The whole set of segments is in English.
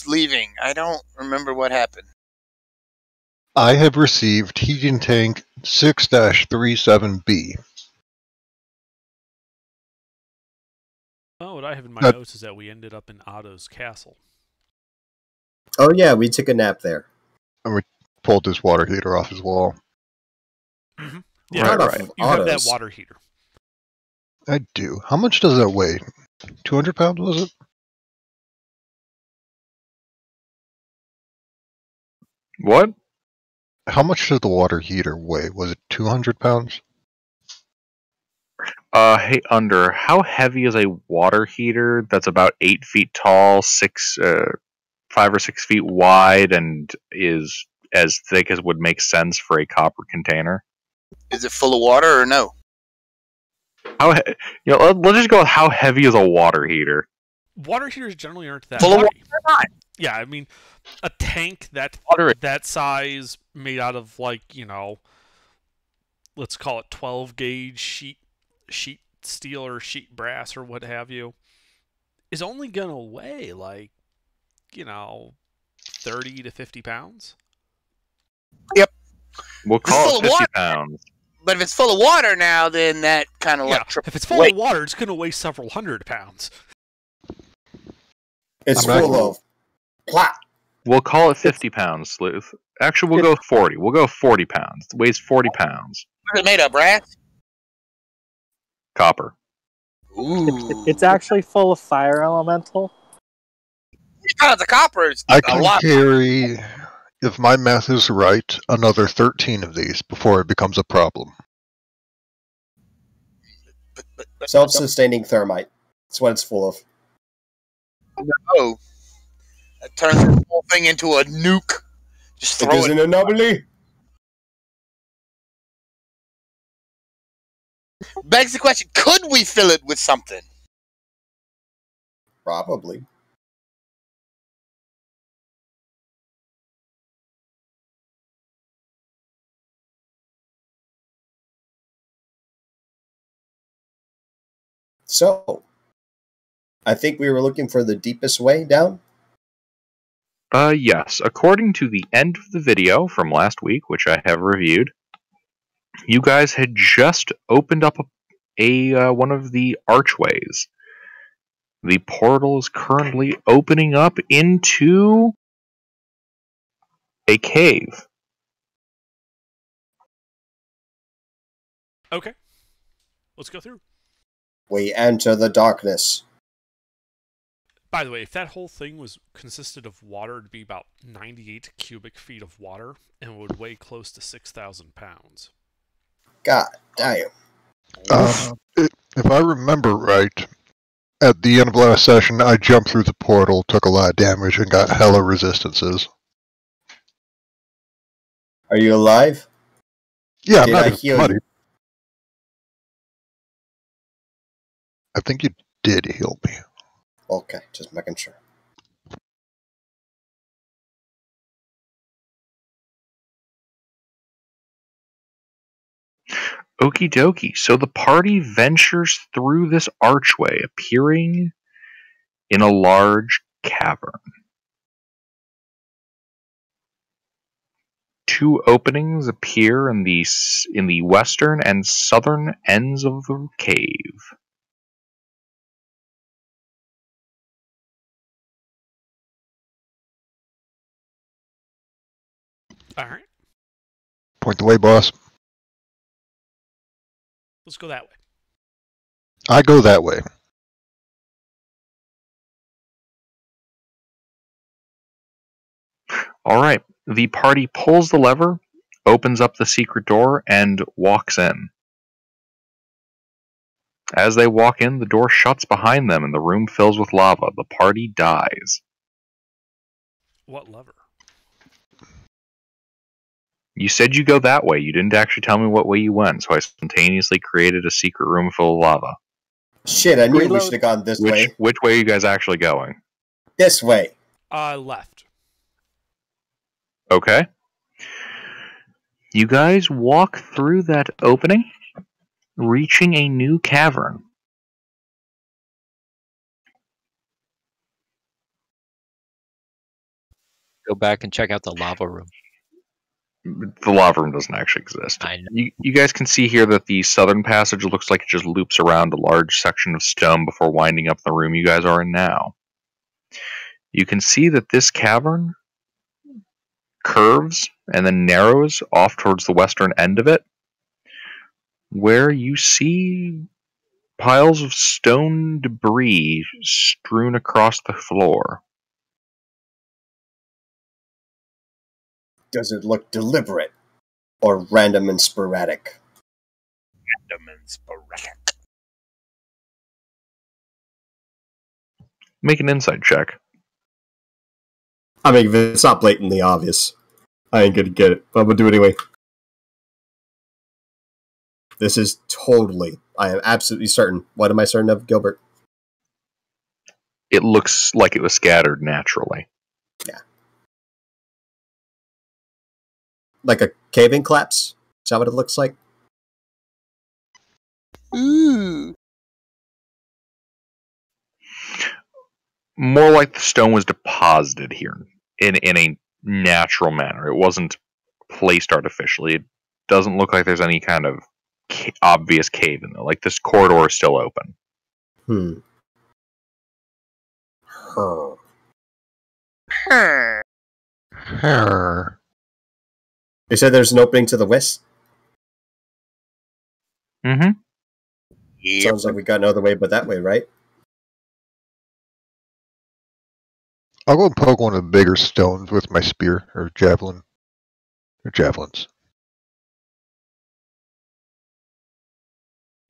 it's leaving. I don't remember what happened. I have received heating tank 6-37B. Oh, what I have in my notes is that we ended up in Otto's castle. Oh yeah, we took a nap there. And we pulled this water heater off his wall. Mm-hmm. Yeah, right. You have that water heater. I do. How much does that weigh? 200 pounds, was it? What? How much does the water heater weigh? Was it 200 pounds? Hey, how heavy is a water heater that's about 8 feet tall, 5 or 6 feet wide, and is as thick as would make sense for a copper container? Is it full of water or no? Let's just go with how heavy is a water heater. Water heaters generally aren't that full heavy. of water or not? Yeah, I mean, a tank that size, made out of let's call it 12 gauge sheet steel or sheet brass or what have you, is only gonna weigh 30 to 50 pounds. Yep. We'll call it 50 pounds. But if it's full of water now, then that kind of if it's full of water, it's gonna weigh several hundred pounds. It's full of plot. We'll call it 50 pounds, Sleuth. Actually, we'll go 40. We'll go 40 pounds. It weighs 40 pounds. What is it made of, brass? Copper. Ooh. It's actually full of fire elemental. 3 pounds of copper is I a can lot. carry, if my math is right, another 13 of these before it becomes a problem. Self-sustaining thermite. That's what it's full of. No. That turns the whole thing into a nuke. Just throw it. It is an anomaly. Begs the question, could we fill it with something? Probably. So, I think we were looking for the deepest way down? Yes. According to the end of the video from last week, which I have reviewed, you guys had just opened up one of the archways. The portal is currently opening up into a cave. Okay. Let's go through. We enter the darkness. By the way, if that whole thing consisted of water, it'd be about 98 cubic feet of water and would weigh close to 6,000 pounds. God damn. If I remember right, at the end of last session, I jumped through the portal, took a lot of damage, and got hella resistances. Are you alive? Yeah, Did I'm not I heal bloody. you? I think you did heal me. Okay, just making sure. Okie dokie. So the party ventures through this archway, appearing in a large cavern. 2 openings appear in the western and southern ends of the cave. Alright. Point the way, boss. Let's go that way. I go that way. Alright. The party pulls the lever, opens up the secret door, and walks in. As they walk in, the door shuts behind them and the room fills with lava. The party dies. What lever? You said you go that way. You didn't actually tell me what way you went, so I spontaneously created a secret room full of lava. Shit, I knew we should have gone this way. Which way are you guys actually going? This way. Left. Okay. You guys walk through that opening, reaching a new cavern. go back and check out the lava room. The lava room doesn't actually exist. I know. You guys can see here that the southern passage looks like it just loops around a large section of stone before winding up the room you guys are in now. You can see that this cavern curves and then narrows off towards the western end of it, where you see piles of stone debris strewn across the floor. Does it look deliberate or random and sporadic? Random and sporadic. Make an insight check. I mean, if it's not blatantly obvious, I ain't gonna get it, but I'm gonna do it anyway. This is totally, I am absolutely certain. What am I certain of, Gilbert? It looks like it was scattered naturally. Yeah. Like a cave-in collapse? Is that what it looks like? Ooh. More like the stone was deposited here in a natural manner. It wasn't placed artificially. It doesn't look like there's any kind of obvious cave in there. Like, this corridor is still open. Huh. You said there's an opening to the west? Mm-hmm. Yep. Sounds like we got no other way but that way, right? I'll go and poke one of the bigger stones with my spear or javelin. Or javelins.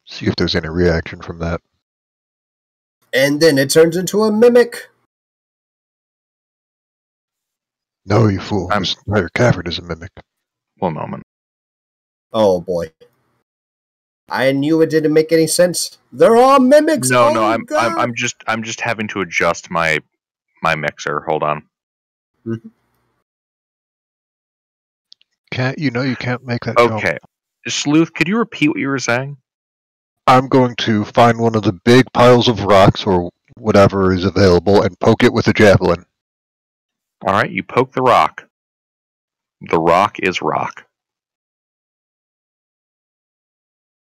See if there's any reaction from that. And then it turns into a mimic. No, you fool. This entire cavern is a mimic. One moment. Oh boy. I knew it didn't make any sense. They're all mimics. No, God. I'm just having to adjust my mixer. Hold on. Mm-hmm. You can't make that jump. Okay. Sleuth, could you repeat what you were saying? I'm going to find one of the big piles of rocks or whatever is available and poke it with a javelin. Alright, you poke the rock. The rock is rock.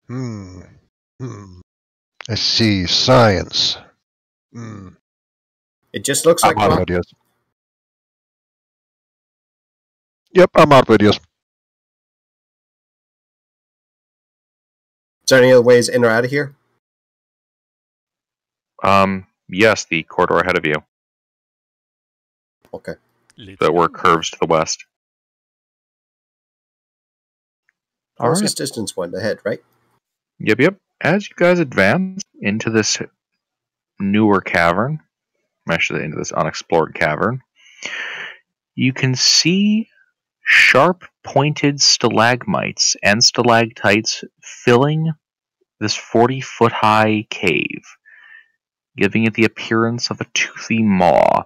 I see. Science. It just looks like I'm out of rock. ideas. Yep, I'm out of ideas. Is there any other ways in or out of here? Yes, the corridor ahead of you. Okay. That were curves to the west. Closest distance one ahead, right? Yep. As you guys advance into this newer cavern, actually into this unexplored cavern, you can see sharp pointed stalagmites and stalactites filling this 40-foot high cave, giving it the appearance of a toothy maw.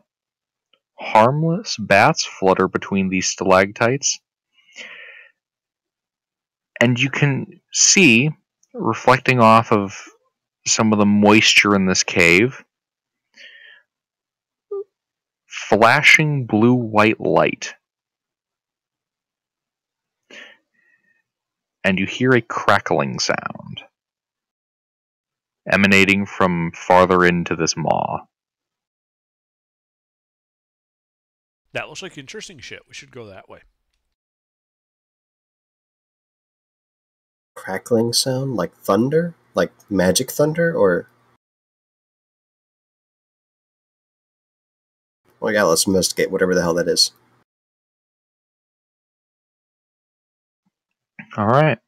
Harmless bats flutter between these stalactites, and you can see, reflecting off of some of the moisture in this cave, flashing blue-white light. And you hear a crackling sound emanating from farther into this maw. That looks like interesting shit. We should go that way. Crackling sound? Like thunder? Like magic thunder? Or... Oh yeah, let's investigate whatever the hell that is. Alright.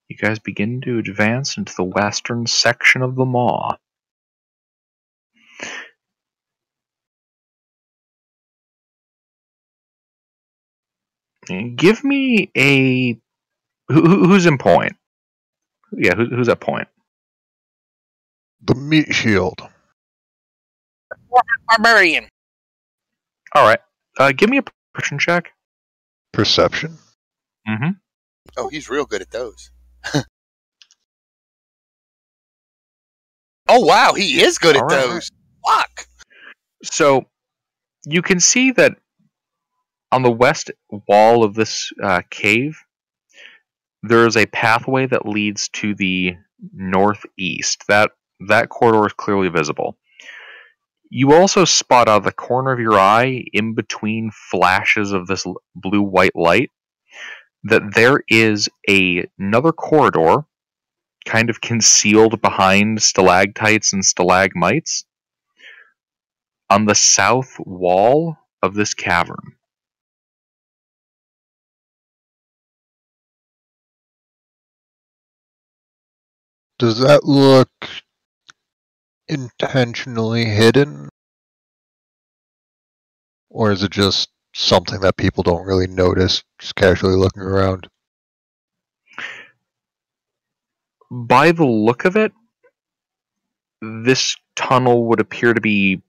You guys begin to advance into the western section of the maw. Give me a... Who's in point? Yeah, who's at point? The meat shield. Barbarian. Alright. Give me a perception check. Perception. Mm-hmm. Oh, he's real good at those. Oh, wow, he is good at those. Fuck. So, you can see that on the west wall of this cave, there is a pathway that leads to the northeast. That corridor is clearly visible. You also spot out of the corner of your eye, in between flashes of this blue-white light, that there is another corridor, kind of concealed behind stalactites and stalagmites, on the south wall of this cavern. Does that look intentionally hidden? Or is it just something that people don't really notice, just casually looking around? By the look of it, this tunnel would appear to be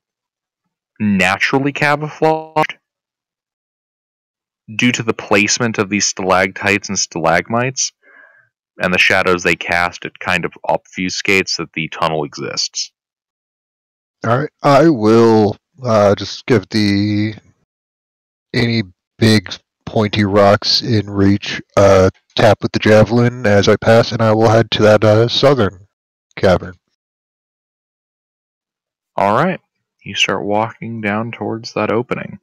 naturally camouflaged due to the placement of these stalactites and stalagmites and the shadows they cast. It kind of obfuscates that the tunnel exists. Alright, I will just give any big pointy rocks in reach tap with the javelin as I pass, and I will head to that southern cavern. Alright, you start walking down towards that opening.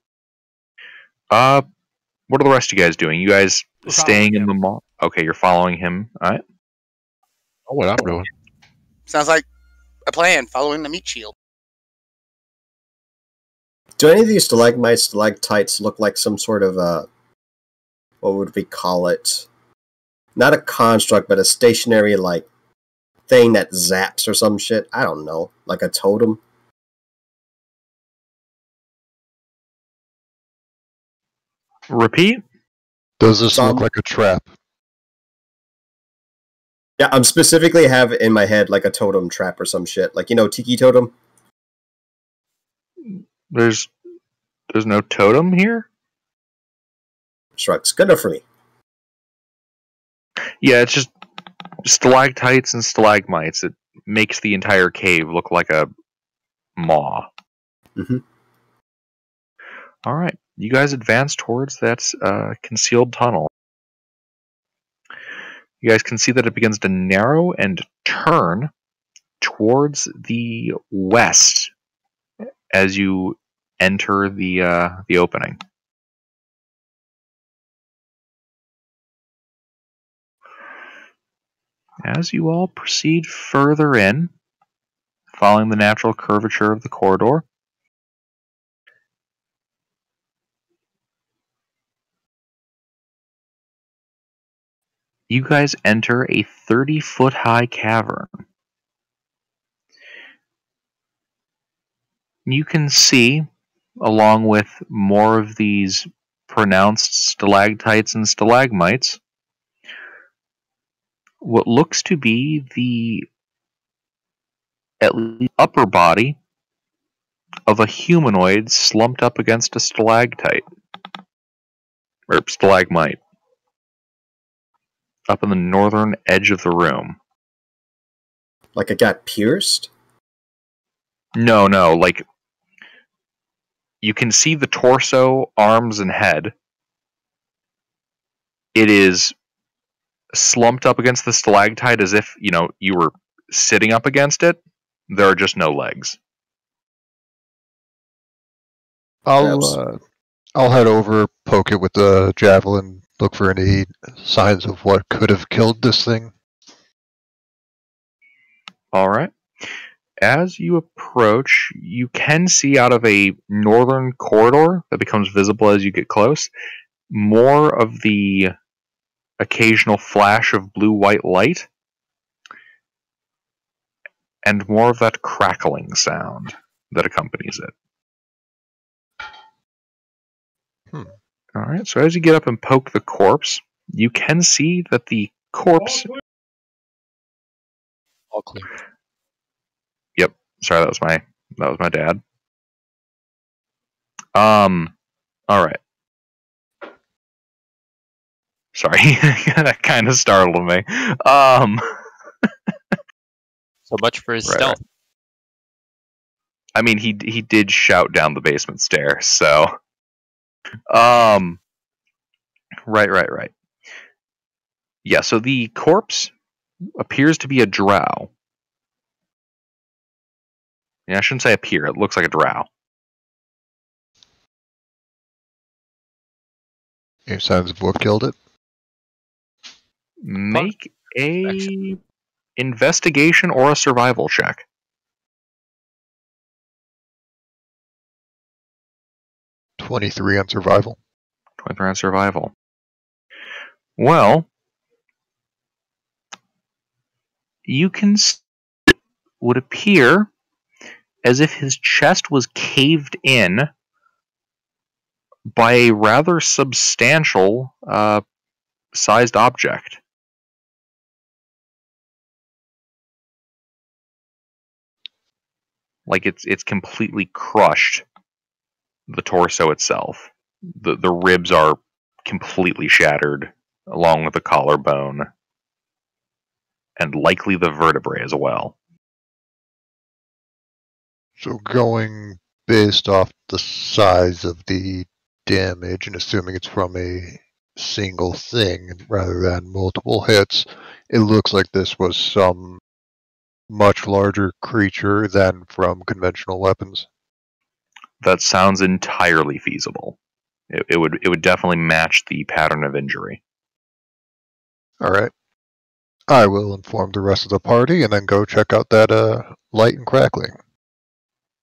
What are the rest of you guys doing? You guys We're staying following in him. the mall? Okay, you're following him. Alright. Oh, what I'm doing. Sounds like a plan, following the meat shield. Do any of these stalagmites, stalactites look like some sort of what would we call it? Not a construct, but a stationary like thing that zaps or some shit. I don't know, like a totem. Repeat? Does this Some- look like a trap? Yeah, I'm specifically have in my head like a totem trap or some shit, like tiki totem. There's no totem here? Shrugs. Good enough for me. Yeah, it's just stalactites and stalagmites. It makes the entire cave look like a maw. Mhm. Alright, you guys advance towards that concealed tunnel. You guys can see that it begins to narrow and turn towards the west as you enter the opening. As you all proceed further in, following the natural curvature of the corridor, you guys enter a 30-foot high cavern. You can see, along with more of these pronounced stalactites and stalagmites, what looks to be the at least upper body of a humanoid slumped up against a stalactite or stalagmite up in the northern edge of the room. Like it got pierced. No, like you can see the torso, arms, and head. It is slumped up against the stalactite as if, you were sitting up against it. There are just no legs. I'll head over, poke it with the javelin, look for any signs of what could have killed this thing. Alright. As you approach, you can see out of a northern corridor that becomes visible as you get close, more of the occasional flash of blue-white light, and more of that crackling sound that accompanies it. Alright, so as you get up and poke the corpse, you can see that the corpse... All clear. Yep, sorry, that was my dad. Alright. Sorry, that kind of startled me. So much for his Right. stealth. I mean, he did shout down the basement stairs, so... Right. Yeah, so the corpse appears to be a drow. Yeah, I shouldn't say appear. It looks like a drow. Any signs of what killed it? Make a investigation or a survival check. 23 on survival. 23 on survival. Well, you can would appear as if his chest was caved in by a rather substantial sized object. Like it's completely crushed the torso itself. The ribs are completely shattered, along with the collarbone, and likely the vertebrae as well. So going based off the size of the damage and assuming it's from a single thing rather than multiple hits, it looks like this was some much larger creature than from conventional weapons. That sounds entirely feasible. It would definitely match the pattern of injury. Alright. I will inform the rest of the party and then go check out that light and crackling.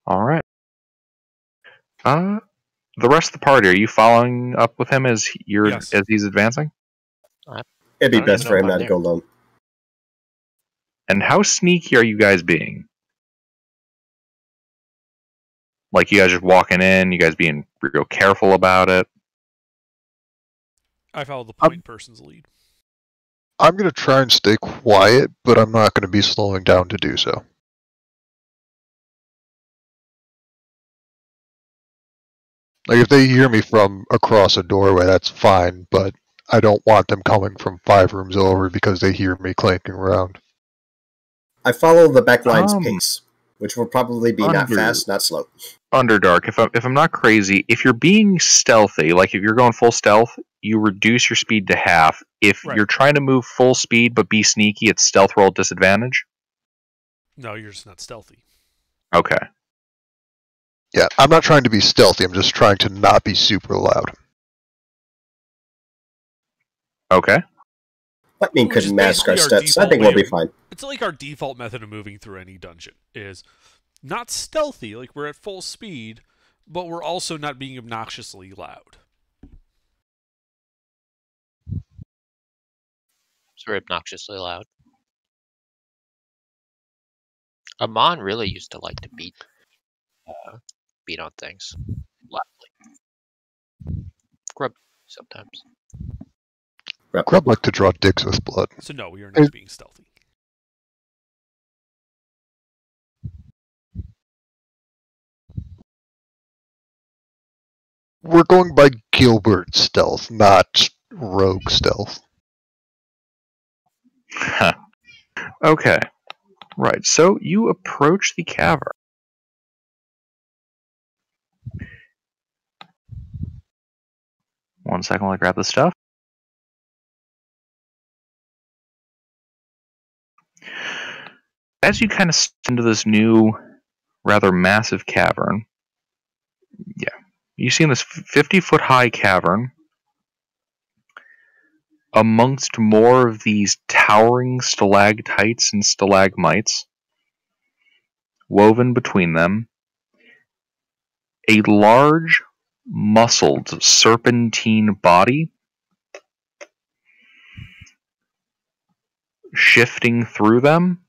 Alright. The rest of the party, are you following up with him as Yes. as he's advancing? It'd be I don't best even for know him if not I'm to there. go alone. And how sneaky are you guys being? Like, you guys just walking in, you guys being real careful about it? I follow the point person's lead. I'm going to try and stay quiet, but I'm not going to be slowing down to do so. Like, if they hear me from across a doorway, that's fine, but I don't want them coming from 5 rooms over because they hear me clanking around. I follow the backline's pace, which will probably be not Under- fast, not slow. Underdark, if I'm not crazy, if you're being stealthy, like if you're going full stealth, you reduce your speed to half. If Right. you're trying to move full speed but be sneaky, it's stealth roll disadvantage. No, you're just not stealthy. Okay. Yeah, I'm not trying to be stealthy, I'm just trying to not be super loud. Okay. Lightning Which is couldn't mask our basically our steps. I think we'll be default fine. It's like our default method of moving through any dungeon is not stealthy, like we're at full speed, but we're also not being obnoxiously loud. It's very obnoxiously loud. Amon really used to like to beat on things loudly. Grub sometimes. Grub like to draw dicks with blood. So no, we are not being stealthy. We're going by Gilbert stealth, not rogue stealth. Okay. Right, so you approach the cavern. One second while I grab the stuff. As you kind of step into this new, rather massive cavern, you see in this 50-foot high cavern, amongst more of these towering stalactites and stalagmites, woven between them, a large, muscled, serpentine body shifting through them,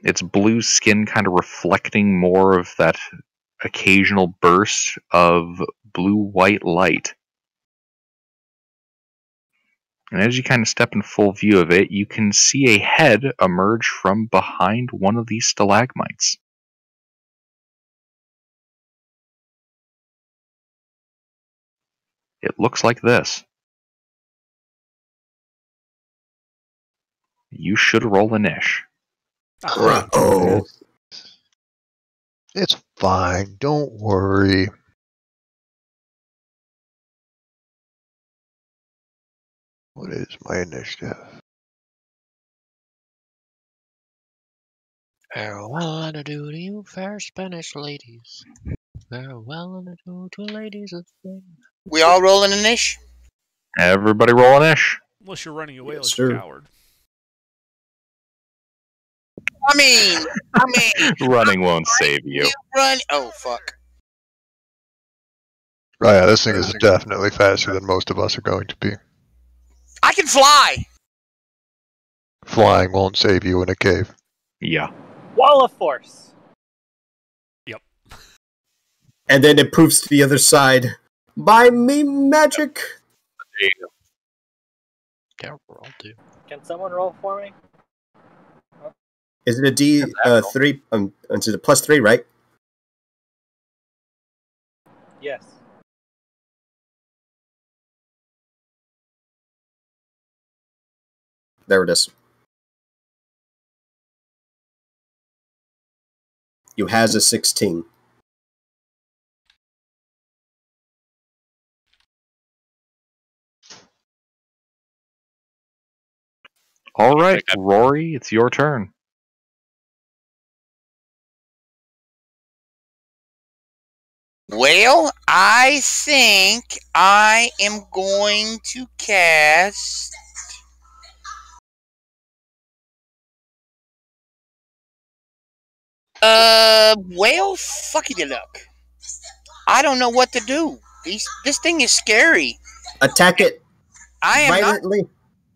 its blue skin kind of reflecting more of that occasional burst of blue-white light. And as you kind of step in full view of it, you can see a head emerge from behind one of these stalagmites. It looks like this. You should roll a niche. Oh, It's fine, don't worry. What is my initiative? Farewell and adieu to you, fair Spanish ladies. Farewell and adieu to ladies of Spain. We all rolling an ish? Everybody roll an ish. Unless you're running away Yes, like sir. a coward. I mean, Running won't save you. run. Oh, fuck. Oh yeah, this thing is definitely faster than most of us are going to be. I can fly! Flying won't save you in a cave. Yeah. Wall of force. And then it proves to the other side by me magic. Yeah, roll two. Can someone roll for me? Is it a D 3? It's a +3, right? Yes. There it is. You has a 16. All right, Rory, it's your turn. Well, I think I am going to cast... well, fuck it up. I don't know what to do. This thing is scary. Attack it I am not... violently.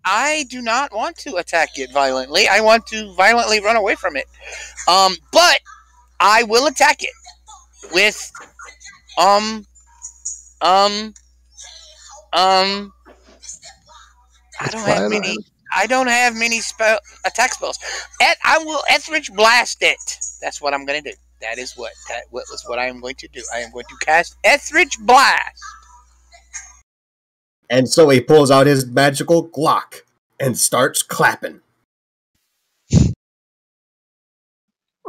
I do not want to attack it violently. I want to violently run away from it. But I will attack it with I don't have many attack spells. I will Etheridge Blast it. That's what I'm going to do. That is what I am going to do. I am going to cast Etheridge Blast. And so he pulls out his magical Glock and starts clapping.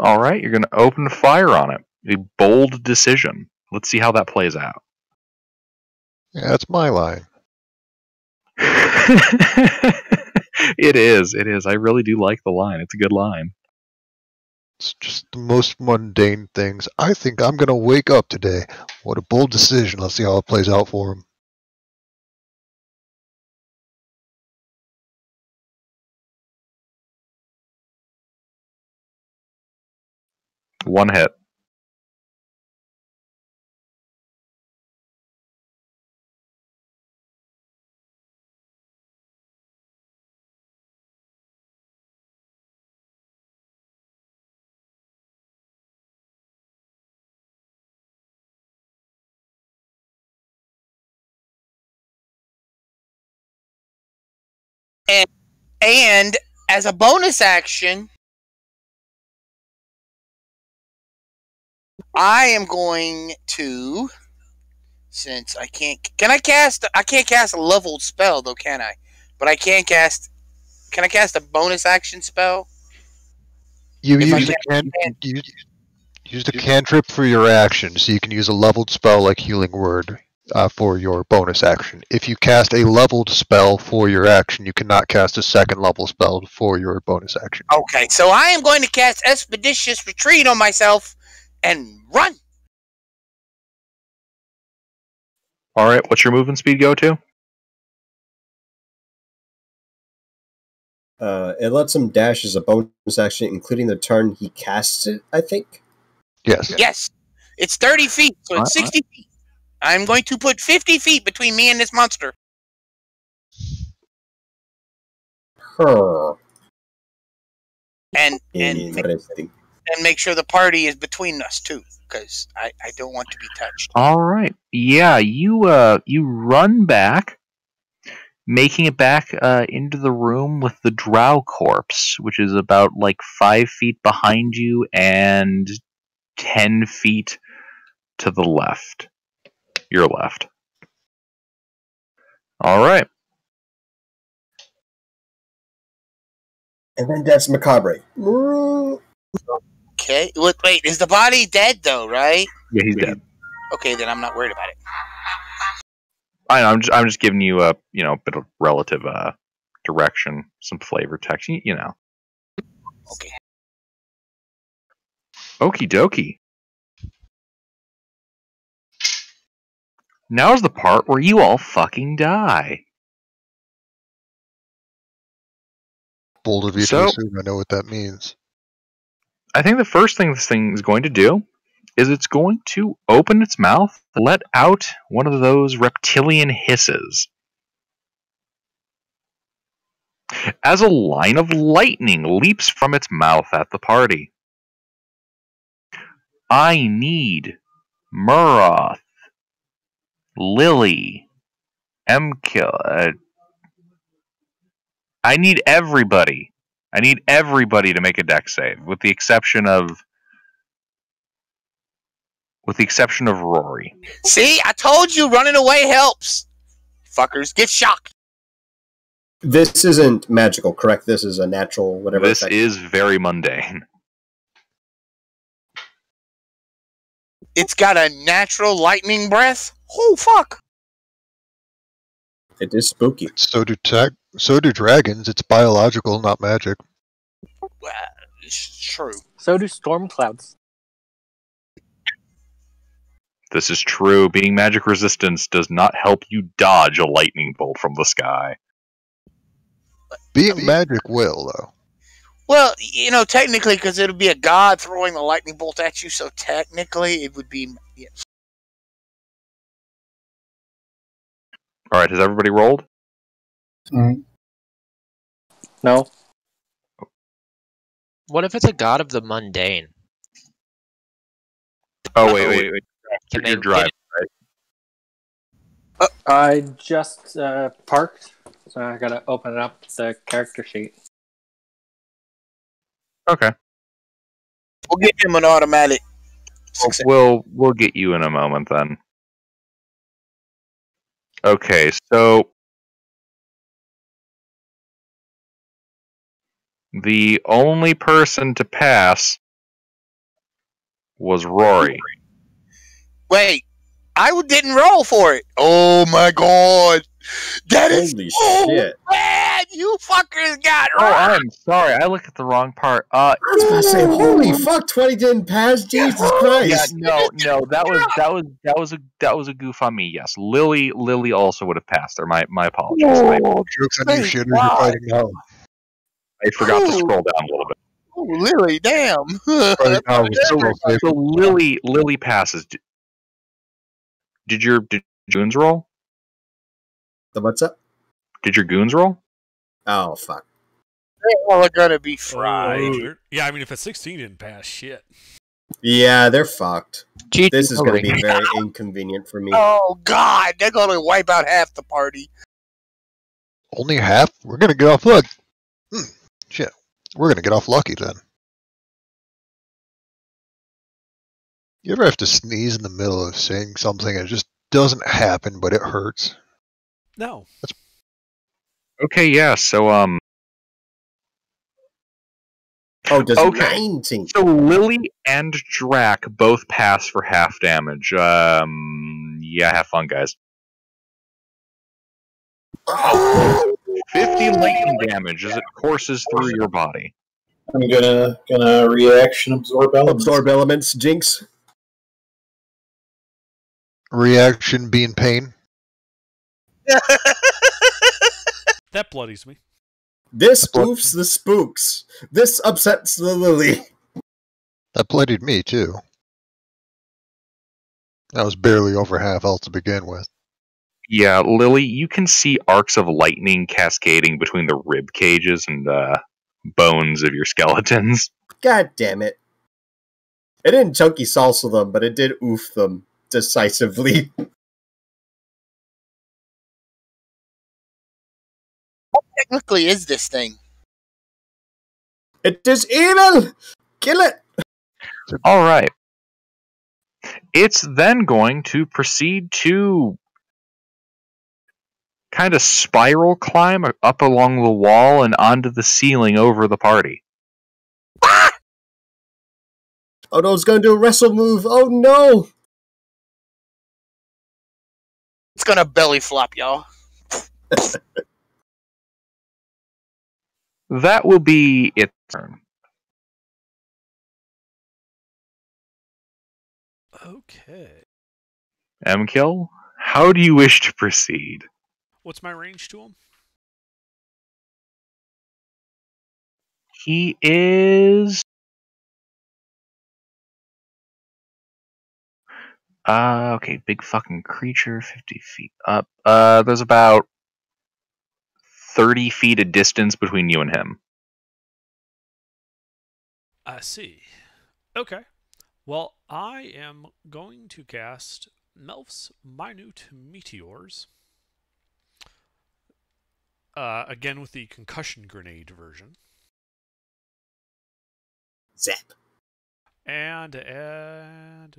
All right, you're going to open fire on it. A bold decision. Let's see how that plays out. Yeah, that's my line. It is. I really do like the line. It's a good line. It's just the most mundane things. I think I'm gonna wake up today. What a bold decision. Let's see how it plays out for him. One hit. And as a bonus action, I am going to, since I can't, I can't cast a leveled spell though, can I? But I can I cast a bonus action spell? You If I used a cantrip for your action, so you can use a leveled spell like Healing Word for your bonus action. If you cast a leveled spell for your action, you cannot cast a second level spell for your bonus action. Okay, so I am going to cast Expeditious Retreat on myself and run. All right, what's your movement speed go to? It lets him dash as a bonus action, including the turn he casts it, I think. Yes. Yes, it's 30 feet, so it's 60 feet. I'm going to put 50 feet between me and this monster. Her. And Interesting. make sure the party is between us too, because I don't want to be touched. All right. Yeah, you run back, making it back into the room with the drow corpse, which is about like 5 feet behind you and 10 feet to the left. Your left. All right. And then Death's Macabre. Okay, wait, is the body dead though, right? Yeah, he's dead. Okay, then I'm not worried about it. I know, I'm just giving you a bit of relative direction, some flavor text. You know. Okay. Okie dokie. Now's the part where you all fucking die. Bold of you So- to assume I know what that means. I think the first thing this thing is going to do is it's going to open its mouth, let out one of those reptilian hisses. As a line of lightning leaps from its mouth at the party. I need Muroth, Lily, Emkill. I need everybody. I need everybody to make a deck save, with the exception of Rory. See, I told you running away helps. Fuckers, get shocked. This isn't magical, correct? This is a natural whatever. This effect. is very mundane. It's got a natural lightning breath. Oh fuck! It is spooky. So do dragons. It's biological, not magic. Well, it's true. So do storm clouds. This is true. Being magic resistance does not help you dodge a lightning bolt from the sky. Being magic will, though. Well, technically, because it'll be a god throwing the lightning bolt at you, so technically it would be. Yeah. Alright, has everybody rolled? No. What if it's a god of the mundane? Oh, wait. Can You're they driving, right? I just parked, so I gotta open up the character sheet. Okay. We'll get him an automatic success. We'll get you in a moment then. Okay, so the only person to pass was Rory. Wait, I didn't roll for it. Oh my god, that is Holy so shit. bad. You fuckers got Oh, right. I'm sorry. I looked at the wrong part. I was about to say, holy fuck, 20 didn't pass. Jesus Christ. Yeah, no, that was a goof on me. Yes, Lily also would have passed there. My apologies. Jokes on you, Thank shitters. God. You're fighting now. I forgot to scroll down a little bit. Oh, Lily, damn. Fighting now with So, spell save. so Lily passes. Did your goons roll? The what's up? Did your goons roll? Oh, fuck. They all are gonna be fried. Yeah, I mean, if a 16 didn't pass, shit. Yeah, they're fucked. GG, This is going to Rory. be very inconvenient for me. Oh god, they're gonna wipe out half the party. Only half? We're gonna get off lucky. Shit. We're gonna get off lucky then. You ever have to sneeze in the middle of saying something and it just doesn't happen, but it hurts? No. Okay, yeah. So Oh, does Okay. 19. So Lily and Drac both pass for half damage. Yeah, have fun, guys. 50 lightning damage as it courses through your body. I'm gonna reaction absorb elements. Absorb elements, Jinx. Reaction being pain. That bloodies me. This spoofs the spooks. This upsets the Lily. That bloodied me too. I was barely over half health to begin with. Yeah, Lily, you can see arcs of lightning cascading between the rib cages and bones of your skeletons. God damn it. It didn't chunky salsa them, but it did oof them decisively. What technically is this thing? It is evil! Kill it! Alright. It's then going to proceed to kind of spiral climb up along the wall and onto the ceiling over the party. Oh no, it's gonna do a wrestle move. Oh no! gonna belly flop, y'all. That will be its turn. Okay. M-Kill, how do you wish to proceed? What's my range to him? He is... okay, big fucking creature, 50 feet up. There's about 30 feet of distance between you and him. I see. Okay. Well, I am going to cast Melf's Minute Meteors. Again with the concussion grenade version. Zap. And I'm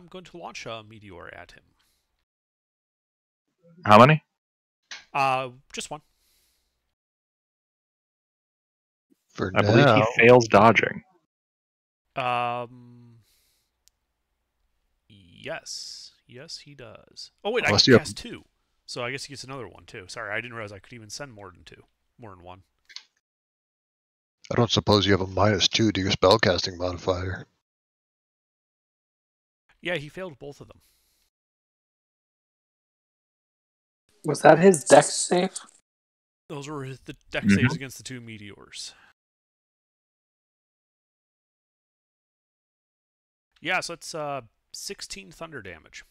going to launch a meteor at him. How many? Just one. For I believe now, he fails dodging. Yes, he does. Oh wait, Unless I you can have- cast two, so I guess he gets another one too. Sorry, I didn't realize I could even send more than two, more than one. I don't suppose you have a -2 to your spellcasting modifier. Yeah, he failed both of them. Was that his dex save? Those were the deck saves against the two meteors. Yeah, so it's 16 thunder damage.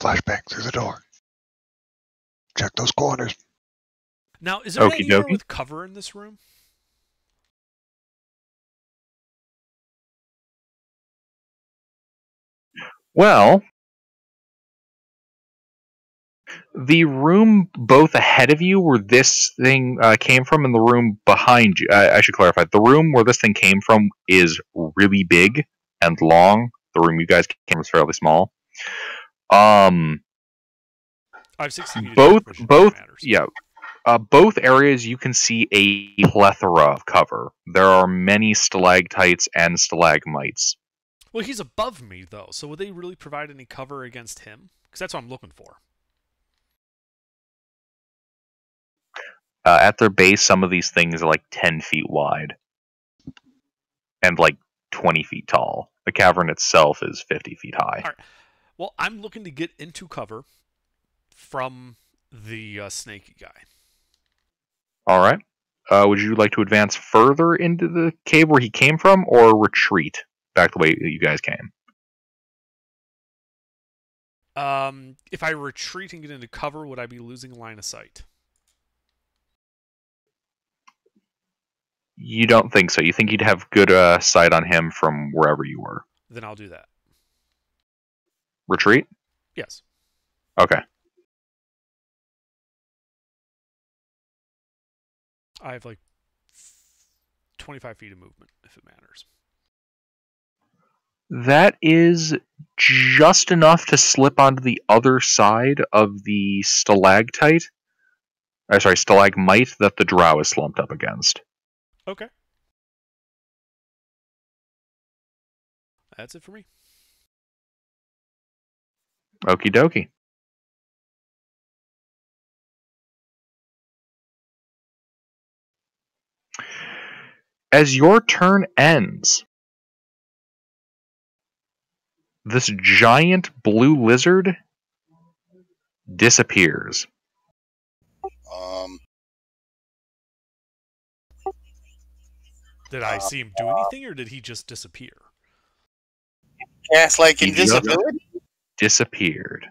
Flashbang through the door. Check those corners. Now, is there Okie anywhere dokie. with cover in this room? Well, the room both ahead of you where this thing came from and the room behind you, I should clarify, the room where this thing came from is really big and long. The room you guys came from is fairly small. I have 60 feet of Both, vision, both, if it matters. yeah. Both areas you can see a plethora of cover. There are many stalactites and stalagmites. Well, he's above me, though, so would they really provide any cover against him? Because that's what I'm looking for. At their base, some of these things are like 10 feet wide and like 20 feet tall. The cavern itself is 50 feet high. All right. Well, I'm looking to get into cover from the snaky guy. All right. Would you like to advance further into the cave where he came from, or retreat back the way that you guys came? If I retreat and get into cover, would I be losing line of sight? You don't think so. You think you'd have good sight on him from wherever you were. Then I'll do that. Retreat? Yes. Okay. I have like 25 feet of movement, if it matters. That is just enough to slip onto the other side of the stalagmite that the drow is slumped up against. Okay. That's it for me. Okie dokie. As your turn ends, this giant blue lizard disappears. Did I see him do anything, or did he just disappear? Cast like He just- invisibility. Disappeared.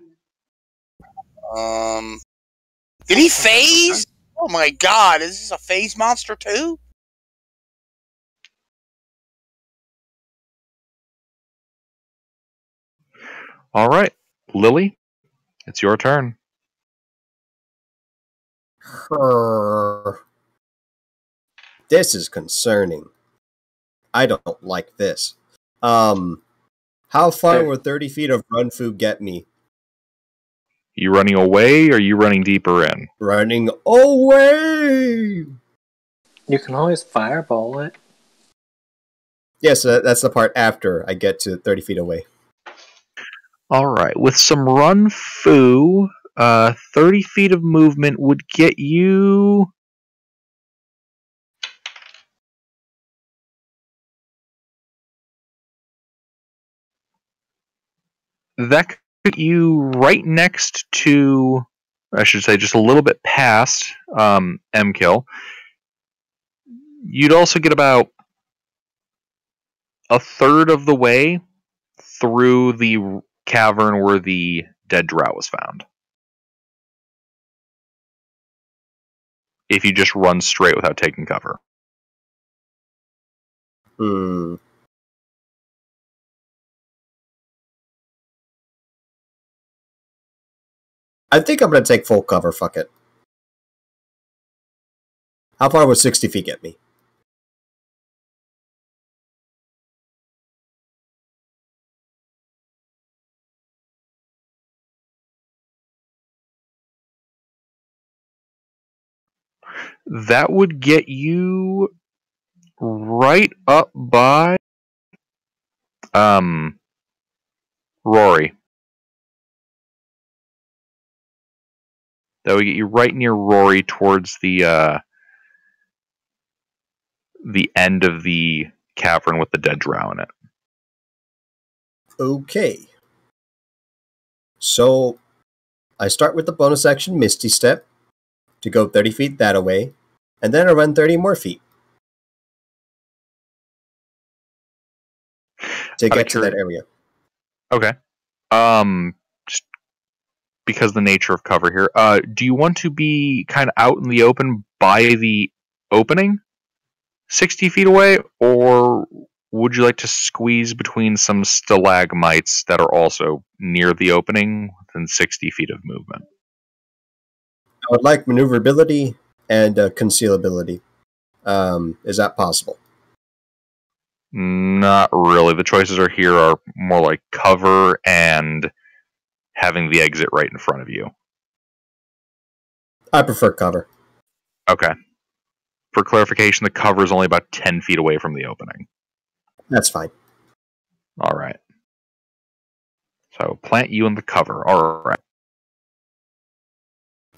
Did he phase? Oh my god, is this a phase monster too? All right, Lily, it's your turn. This is concerning. I don't like this. How far will 30 feet of run food get me? You running away, or you running deeper in? Running away! You can always fireball it. Yes, that's the part after I get to 30 feet away. All right, with some run foo, 30 feet of movement would get you. That could put you right next to, I should say, just a little bit past M-Kill. You'd also get about a third of the way through the cavern where the dead drow was found. If you just run straight without taking cover. Hmm. I think I'm going to take full cover. Fuck it. How far would 60 feet get me? That would get you right up by Rory. That would get you right near Rory towards the end of the cavern with the dead drow in it. Okay. So I start with the bonus action Misty Step to go 30 feet that away, and then I run 30 more feet to get to that area. Okay. Just because the nature of cover here. Do you want to be kind of out in the open by the opening, 60 feet away, or would you like to squeeze between some stalagmites that are also near the opening within 60 feet of movement? I would like maneuverability and concealability. Is that possible? Not really. The choices here are more like cover and having the exit right in front of you. I prefer cover. Okay. For clarification, the cover is only about 10 feet away from the opening. That's fine. All right. So plant you in the cover. All right.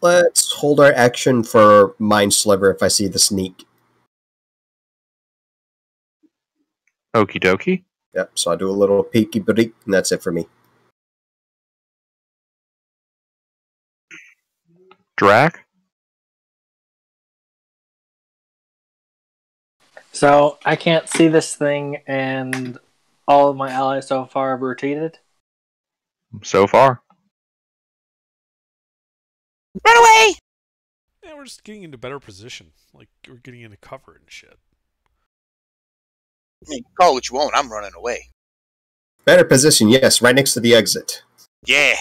Let's hold our action for Mind Sliver if I see the sneak. Okie dokie. Yep, so I'll do a little peeky break, and that's it for me. Drac? So I can't see this thing, and all of my allies so far have retreated. So far. Run away! Yeah, we're just getting into better position. Like, we're getting into cover and shit. I mean, call it what you want. I'm running away. Better position, yes, right next to the exit. Yeah.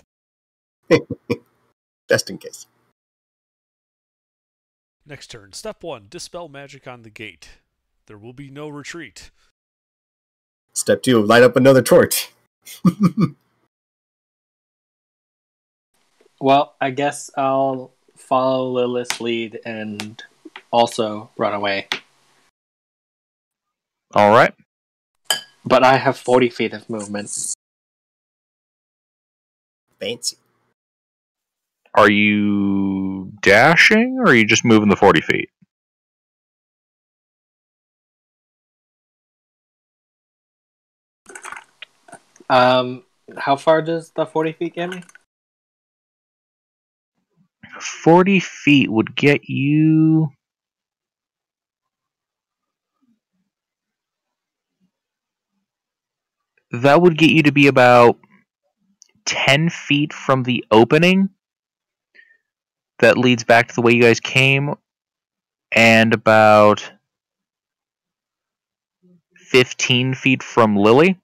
Just in case. Next turn. Step 1. Dispel magic on the gate. There will be no retreat. Step 2, light up another torch. Well, I guess I'll follow Lilith's lead and also run away. All right. But I have 40 feet of movement. Fancy. Are you dashing, or are you just moving the 40 feet? How far does the 40 feet get me? 40 feet would get you... That would get you to be about 10 feet from the opening that leads back to the way you guys came, and about 15 feet from Lily.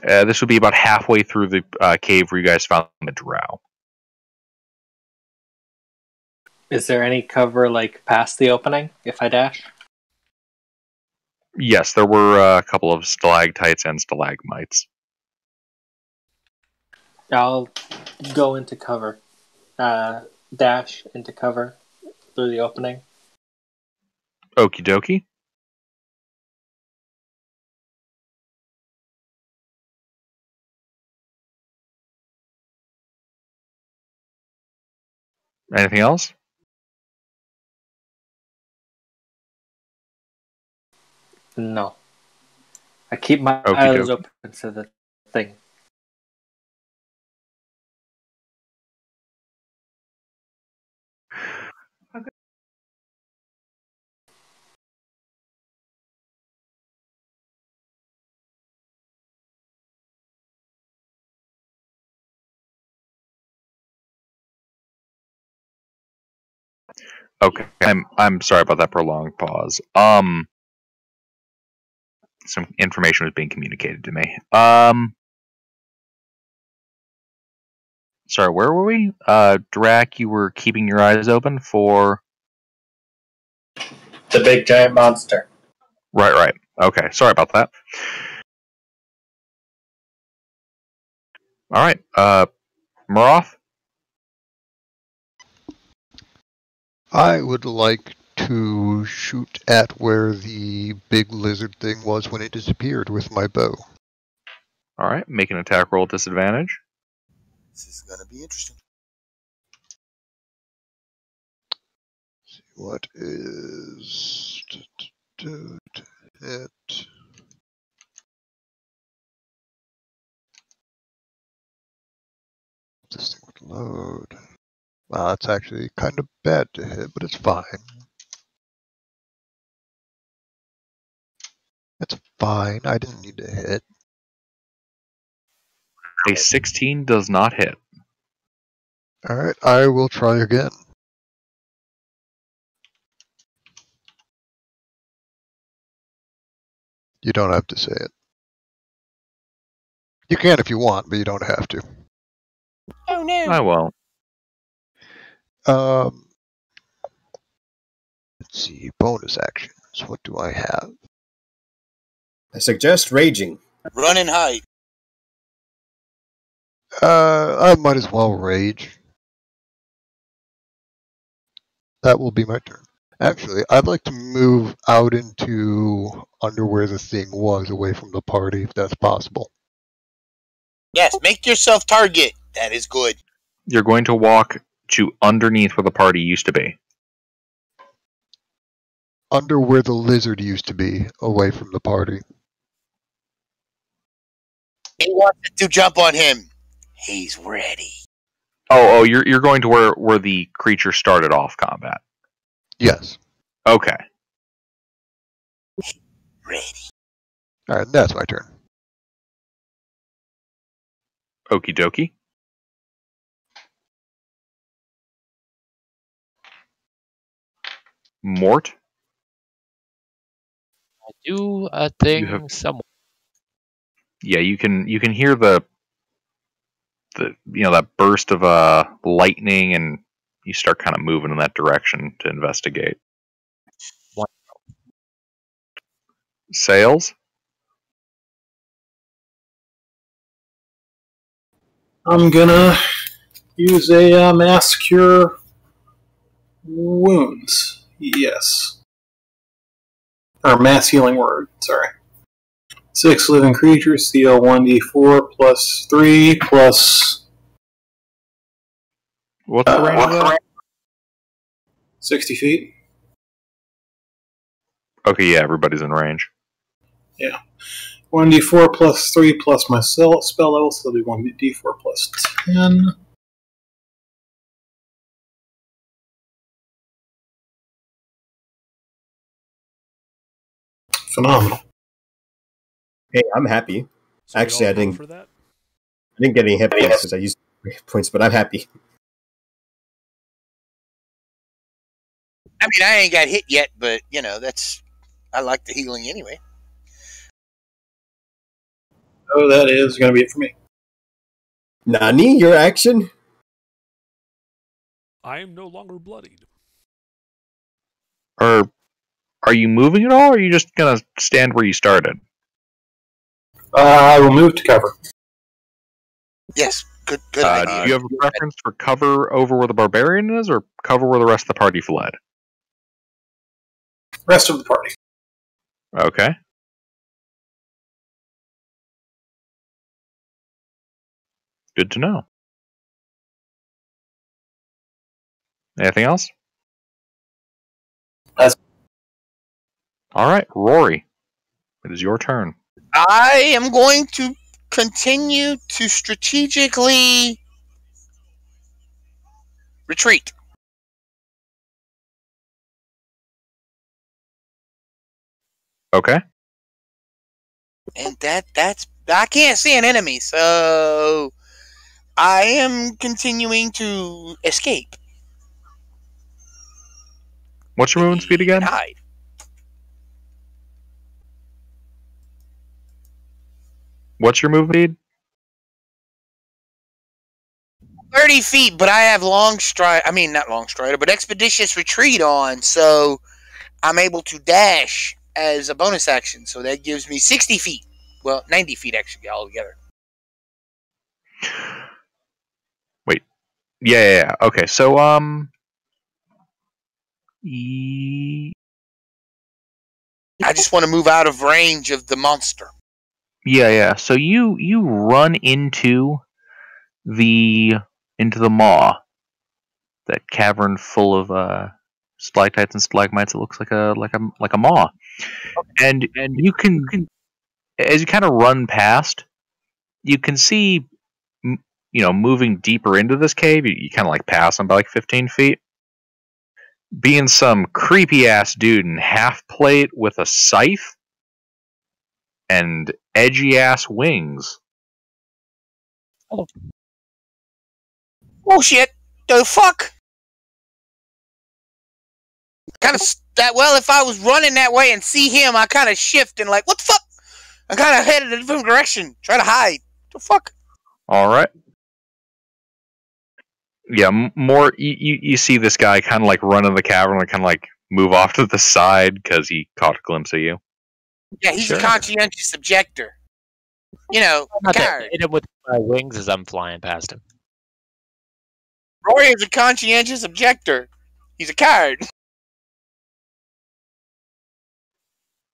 This would be about halfway through the cave where you guys found the drow. Is there any cover, like, past the opening if I dash? Yes, there were a couple of stalactites and stalagmites. I'll go into cover. Dash into cover through the opening. Okie dokie. Anything else? No. I keep my Okie eyes dokie. open to the thing. Okay, I'm sorry about that prolonged pause. Some information was being communicated to me. Sorry, where were we? Drac, you were keeping your eyes open for. The big giant monster. Right. Okay, sorry about that. All right, Maroth. I would like to shoot at where the big lizard thing was when it disappeared with my bow. All right, make an attack roll at disadvantage. This is going to be interesting. See what is hit. This thing would load. Wow, that's actually kind of bad to hit, but it's fine. It's fine. I didn't need to hit. A 16 does not hit. Alright, I will try again. You don't have to say it. You can if you want, but you don't have to. Oh no! I won't. Let's see, bonus actions. What do I have? I suggest raging. Run and hide. I might as well rage. That will be my turn. Actually, I'd like to move out into under where the thing was, away from the party, if that's possible. Yes, make yourself target. That is good. You're going to walk to underneath where the party used to be. Under where the lizard used to be, away from the party. He wants to jump on him. He's ready. Oh, you're going to where the creature started off combat. Yes. Okay. Ready. Alright, that's my turn. Okie dokie. Mort. I do a thing have- somewhere. Yeah, you can hear the that burst of lightning, and you start kind of moving in that direction to investigate. What? Sales. I'm gonna use a mass cure wounds. Yes. Or mass healing word, sorry. 6 living creatures, deal 1d4 plus 3 plus What's the range of that? 60 feet. Okay, yeah, everybody's in range. Yeah. 1d4 plus 3 plus my spell level, so it'll be 1d4 plus 10. Phenomenal. Hey, I'm happy. So we Actually, all I go didn't- for that. I didn't get any hit points because I used hit points, but I'm happy. I mean, I ain't got hit yet, but I like the healing anyway. Oh, that is going to be it for me. Nani, your action? I am no longer bloodied. Are you moving at all, or are you just gonna stand where you started? I will move to cover. Yes, good Do idea. you have a preference for cover over where the barbarian is, or cover where the rest of the party fled? Rest of the party. Okay. Good to know. Anything else? That's- All right, Rory. It is your turn. I am going to continue to strategically retreat. Okay. And that's I can't see an enemy, so I am continuing to escape. What's your movement speed again? And hide. What's your movement speed? 30 feet, but I have long stride. I mean, not long strider, but expeditious retreat on, so I'm able to dash as a bonus action. So that gives me 60 feet. Well, 90 feet actually altogether. Wait. Yeah. Okay, so I just want to move out of range of the monster. yeah. So you run into the maw, that cavern full of stalactites and stalagmites. It looks like a maw, and you can, as you kind of run past, you can see, moving deeper into this cave. You kind of like pass them by like 15 feet. Being some creepy ass dude in half plate with a scythe and edgy ass wings. Oh shit! The fuck! Kind of that. Well, if I was running that way and see him, I kind of shift and like, what the fuck? I kind of headed in a different direction, try to hide. What the fuck? All right. Yeah, more you see this guy kind of like run in the cavern and kind of like move off to the side because he caught a glimpse of you. Yeah, he's Sure. a conscientious objector. You know, Not that coward. hit him with my wings as I'm flying past him. Rory is a conscientious objector. He's a coward.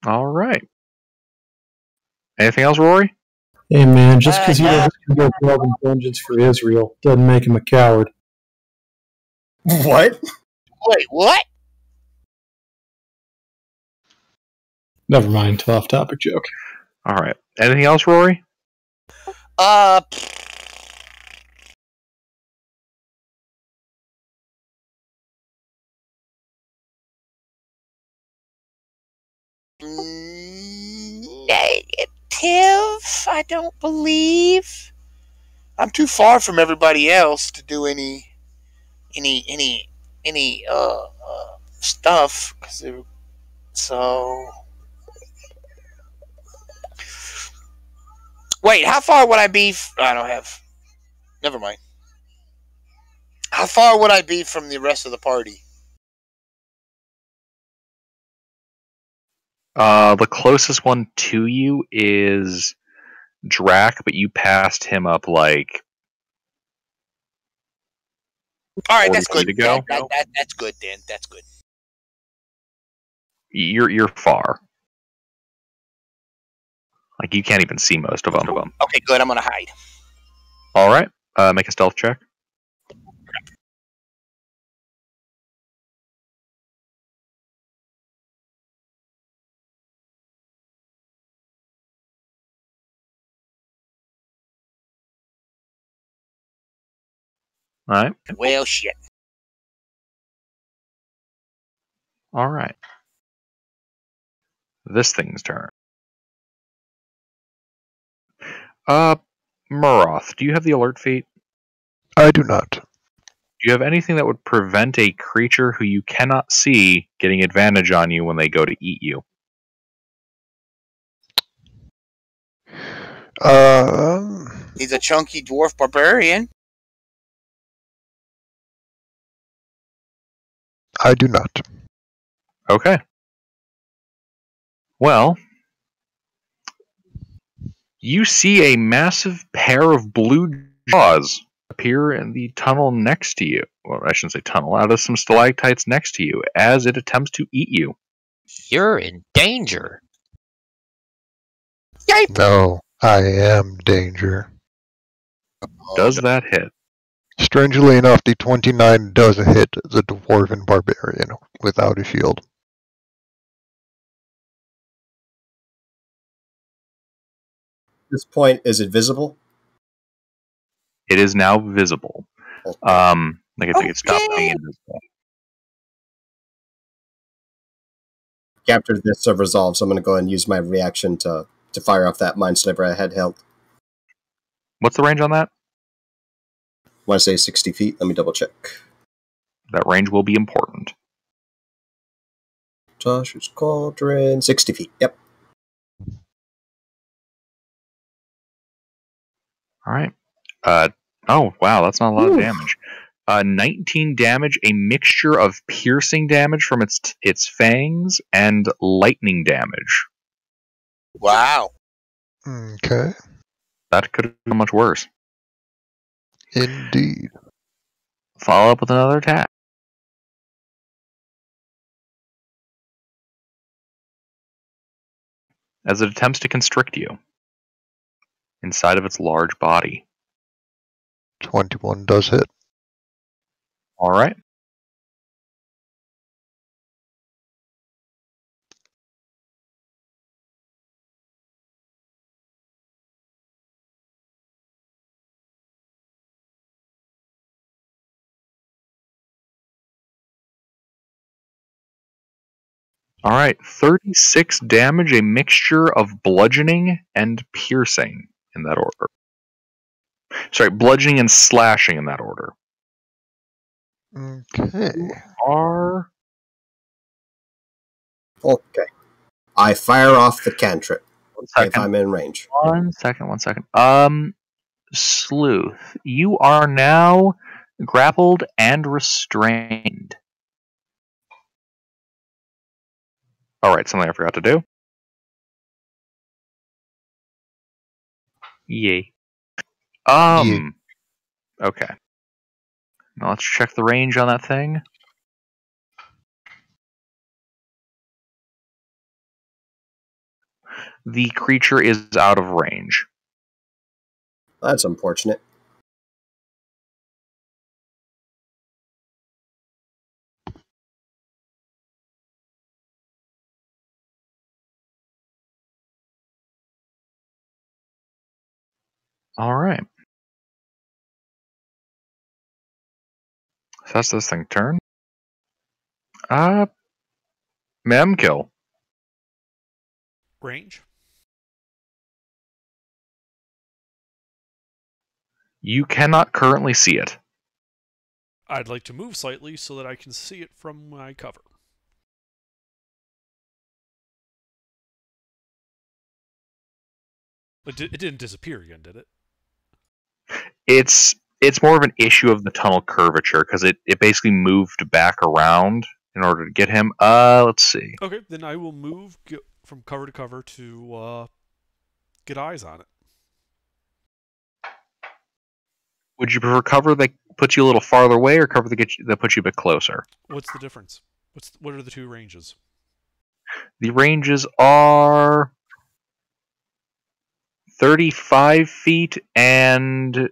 All right. Anything else, Rory? Hey man, just because you don't go delving vengeance for Israel doesn't make him a coward. What? Wait, what? Never mind, off topic joke. All right. Anything else, Rory? Negative. I don't believe. I'm too far from everybody else to do any stuff. So wait, how far would I be? I don't have. Never mind. How far would I be from the rest of the party? The closest one to you is Drac, but you passed him up like. All right, 40 that's good. feet ago? That's good, Dan. That's good. You're far. Like you can't even see most of them. Okay, good. I'm gonna hide. All right. Make a stealth check. All right. Well, shit. All right. This thing's turn. Muroth, do you have the alert feat? I do not. Do you have anything that would prevent a creature who you cannot see getting advantage on you when they go to eat you? He's a chunky dwarf barbarian. I do not. Okay. Well, you see a massive pair of blue jaws appear in the tunnel next to you. Well, I shouldn't say tunnel, out of some stalactites next to you as it attempts to eat you. You're in danger. No, I am danger. Does that hit? Strangely enough, the 29 does hit the Dwarven Barbarian without a shield. At this point, is it visible? It is now visible. Okay. Like I think it stopped being invisible. After this resolves, I'm going to go ahead and use my reaction to fire off that Mind Sliver I had held. What's the range on that? I want to say 60 feet. Let me double check. That range will be important. Josh's Cauldron, 60 feet. Yep. All right. Oh, wow, that's not a lot of damage. 19 damage, a mixture of piercing damage from its fangs and lightning damage. Wow. Okay. That could have been much worse. Indeed. Follow up with another attack. As it attempts to constrict you inside of its large body. 21 does hit. All right. All right, 36 damage, a mixture of bludgeoning and piercing in that order. Sorry, bludgeoning and slashing in that order. Okay. Okay. I fire off the cantrip if I'm in range. One second. Sleuth, you are now grappled and restrained. All right, something I forgot to do. Yay. Okay. Now let's check the range on that thing. The creature is out of range. That's unfortunate. All right. So that's this thing turn. Mem kill. Range. You cannot currently see it. I'd like to move slightly so that I can see it from my cover. It didn't disappear again, did it? It's more of an issue of the tunnel curvature because it basically moved back around in order to get him. Let's see. Okay, then I will move from cover to cover to get eyes on it. Would you prefer cover that puts you a little farther away, or cover that puts you a bit closer? What's the difference? What are the two ranges? The ranges are 35 feet and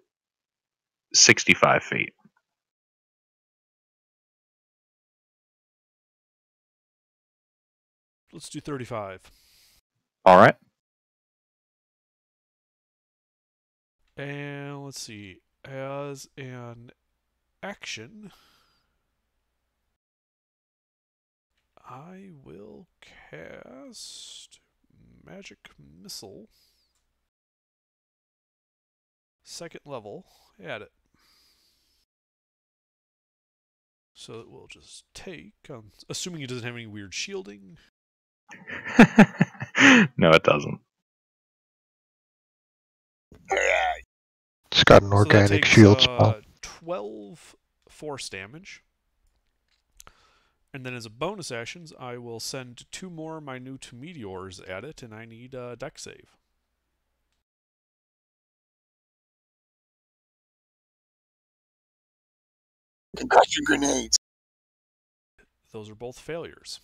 65 feet. Let's do 35. All right. And let's see. As an action, I will cast Magic Missile. Second level. Add it. So it will just take, assuming it doesn't have any weird shielding. No, it doesn't. It's got an organic shield spell. 12 force damage. And then as a bonus actions, I will send 2 more minute meteors at it, and I need a dex save. Concussion grenades. Those are both failures.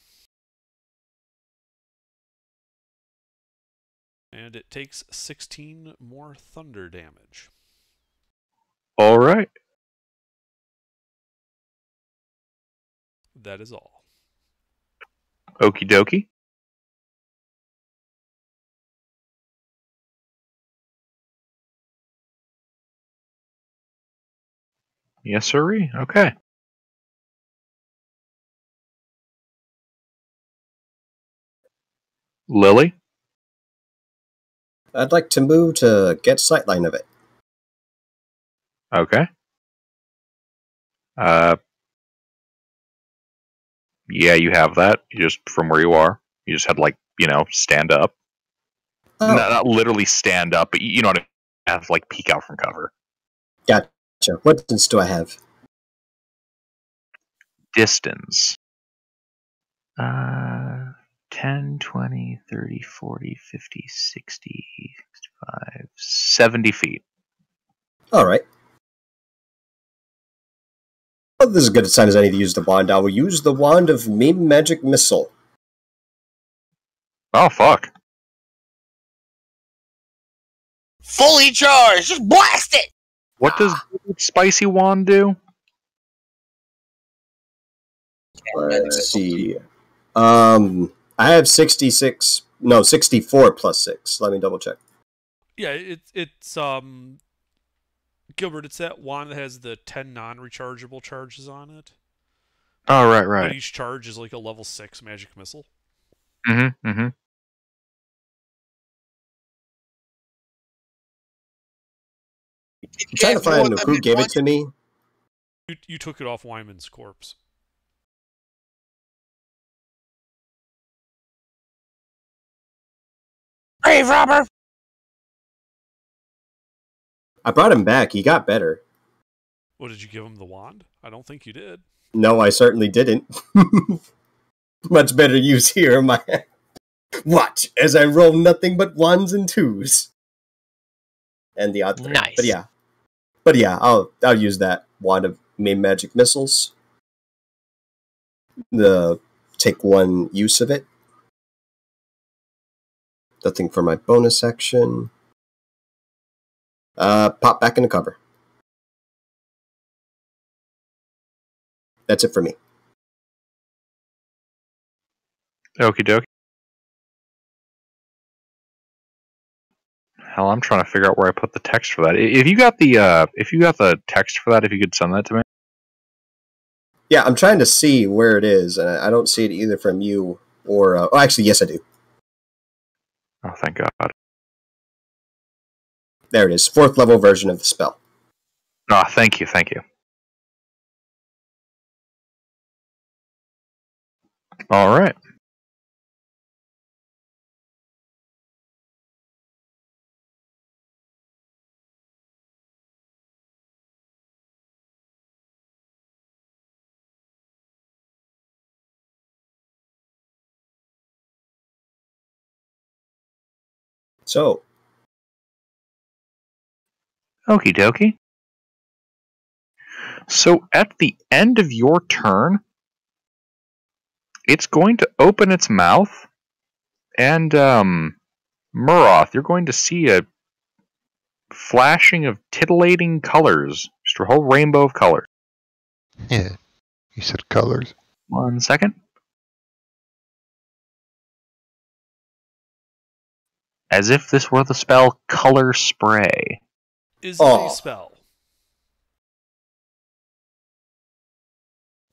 And it takes 16 more thunder damage. All right. That is all. Okie dokie. Yes, sirree. Okay. Lily? I'd like to move to get sightline of it. Okay. Yeah, you have that. You just from where you are. You just had stand up. Oh, Not literally stand up, but you know what I mean. Have peek out from cover. gotcha. What distance do I have? Distance. 10, 20, 30, 40, 50, 60, 65, 70 feet. All right. Well, this is as good a time as any to use the wand. I will use the wand of Meme Magic Missile. Oh, fuck. Fully charged. Just blast it. What does Spicy Wand do? Let's see. I have 64 plus 6. Let me double check. Yeah, it's Gilbert, it's that wand that has the 10 non-rechargeable charges on it. Oh, But right. each charge is like a level 6 magic missile. Mm-hmm. I'm trying to find who gave it to me. You took it off Wyman's corpse. Grave robber. I brought him back. He got better. What, did you give him the wand? I don't think you did. No, I certainly didn't. Much better use here, my. Watch as I roll nothing but ones and twos. And the odd three. Nice. But yeah, I'll use that wand of Meme Magic Missiles. Take one use of it. Nothing for my bonus action. Pop back into cover. That's it for me. Okie dokie. Hell, I'm trying to figure out where I put the text for that. If you got the text for that, if you could send that to me. Yeah, I'm trying to see where it is, and I don't see it either from you or. Oh, actually, yes, I do. Oh, thank God. There it is. 4th level version of the spell. Oh, thank you. All right. So, Okie dokie. So at the end of your turn, it's going to open its mouth, and Muroth, you're going to see a flashing of titillating colors. Just a whole rainbow of colors. Yeah. You said colors. 1 second. As if this were the spell Color Spray. Is it a spell?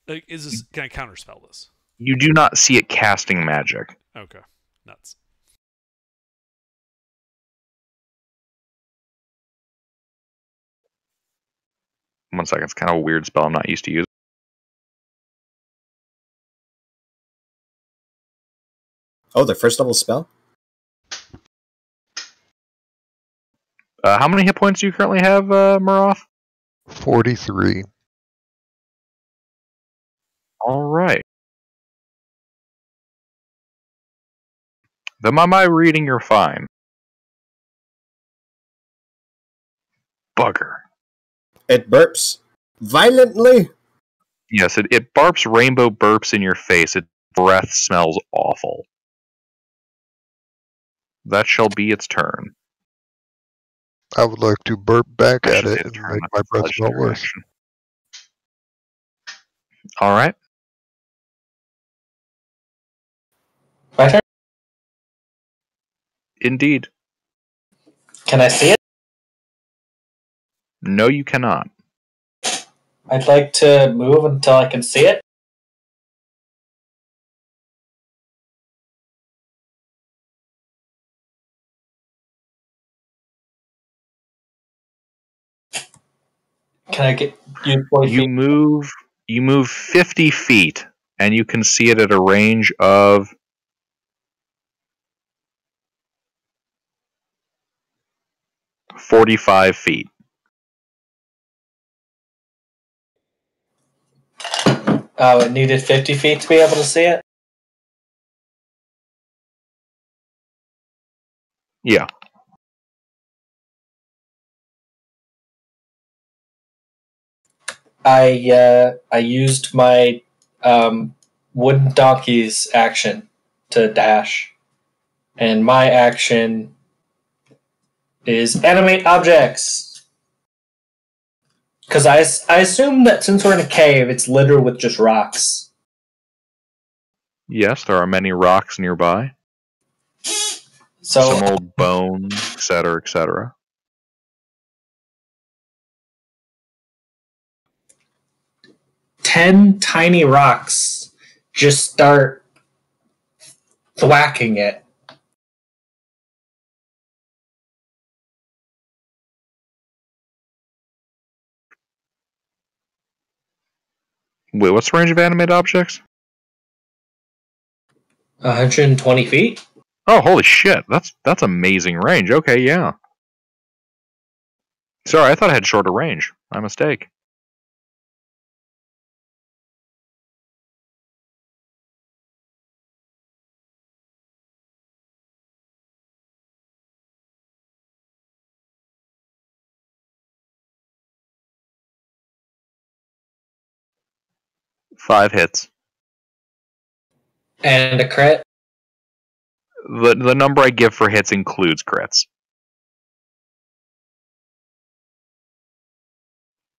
Like, can I counterspell this? You do not see it casting magic. Okay. Nuts. One second, it's kind of a weird spell I'm not used to using. oh, the 1st level spell? How many hit points do you currently have, Muroth? 43. Alright. Then by my reading, you're fine. Bugger. It burps violently. Yes, it barps rainbow burps in your face. Its breath smells awful. That shall be its turn. I would like to burp back I at should say it and turn, make not my breath smell legendary worse. action. Alright. My turn? Indeed. Can I see it? No, you cannot. I'd like to move until I can see it. Can I get use 40 feet? You move 50 feet, and you can see it at a range of 45 feet. Oh, it needed 50 feet to be able to see it? Yeah. I used my wooden donkey's action to dash, and my action is animate objects. Because I assume that since we're in a cave, it's littered with just rocks. Yes, there are many rocks nearby. So Some old bones, etc., etc. 10 tiny rocks just start thwacking it. Wait, what's the range of animate objects? 120 feet? Oh, holy shit! That's amazing range. Okay, yeah. Sorry, I thought I had shorter range. My mistake. Five hits. And a crit? The number I give for hits includes crits.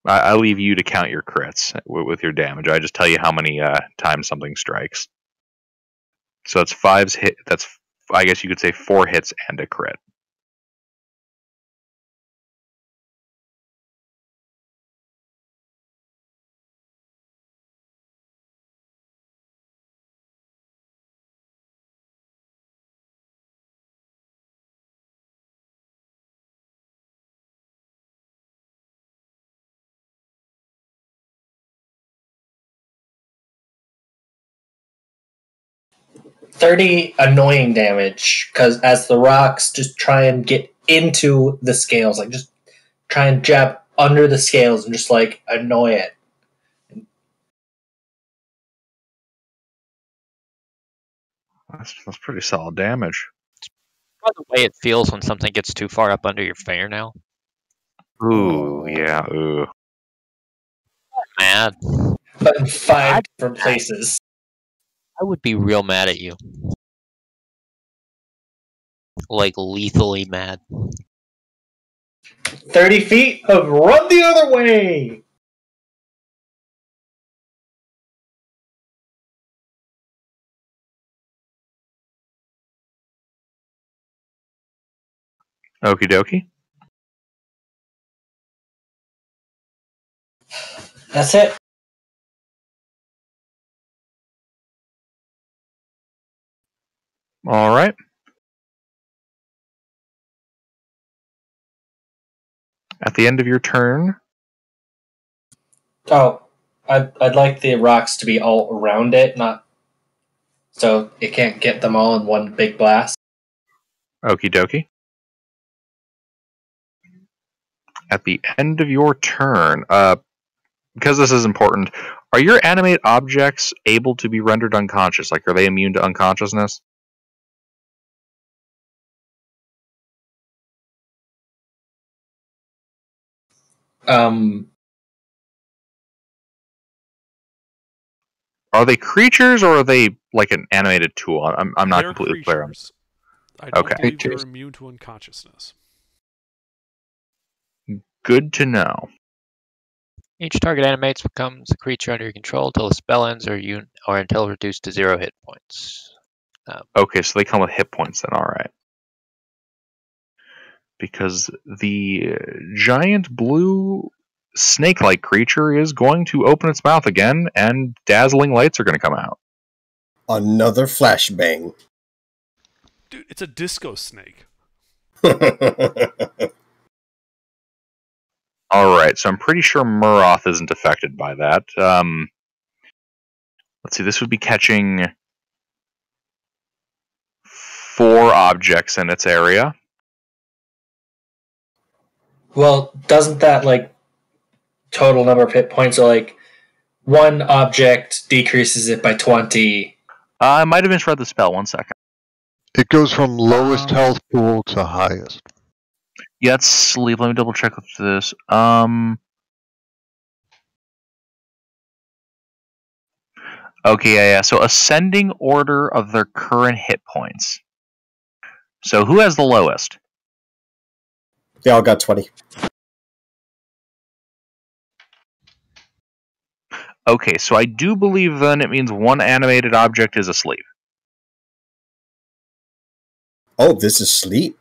I leave you to count your crits with your damage. I just tell you how many times something strikes. So that's five's hit. That's, I guess you could say, 4 hits and a crit. $30 annoying damage, because as the rocks just try and get into the scales, like just try and jab under the scales and just like annoy it. That's pretty solid damage. By the way it feels when something gets too far up under your fingernail. Ooh, yeah, ooh. Mad. But in 5 different places. I would be real mad at you. Like lethally mad. 30 feet of run the other way! Okie dokie. That's it. All right. At the end of your turn, Oh, I'd like the rocks to be all around it, not so it can't get them all in one big blast. okie dokie. At the end of your turn, because this is important, are your animate objects able to be rendered unconscious? Like, are they immune to unconsciousness? Are they creatures, or are they like an animated tool? I'm not They're completely clear on. creatures. I don't Okay. believe they're immune to unconsciousness. Good to know. Each target animates becomes a creature under your control until the spell ends or until reduced to 0 hit points. Okay, so they come with hit points then, alright. Because the giant blue snake-like creature is going to open its mouth again, and dazzling lights are going to come out. Another flashbang. Dude, it's a disco snake. Alright, so I'm pretty sure Muroth isn't affected by that. Let's see, this would be catching 4 objects in its area. Well, doesn't that, like, total number of hit points, or, like, one object decreases it by 20? I might have misread the spell, 1 second. It goes from lowest health pool to highest. Yeah, let's sleep. Let me double check with this. Okay, yeah. So ascending order of their current hit points. So who has the lowest? They all got 20. Okay, so I do believe then it means one animated object is asleep. Oh, this is sleep.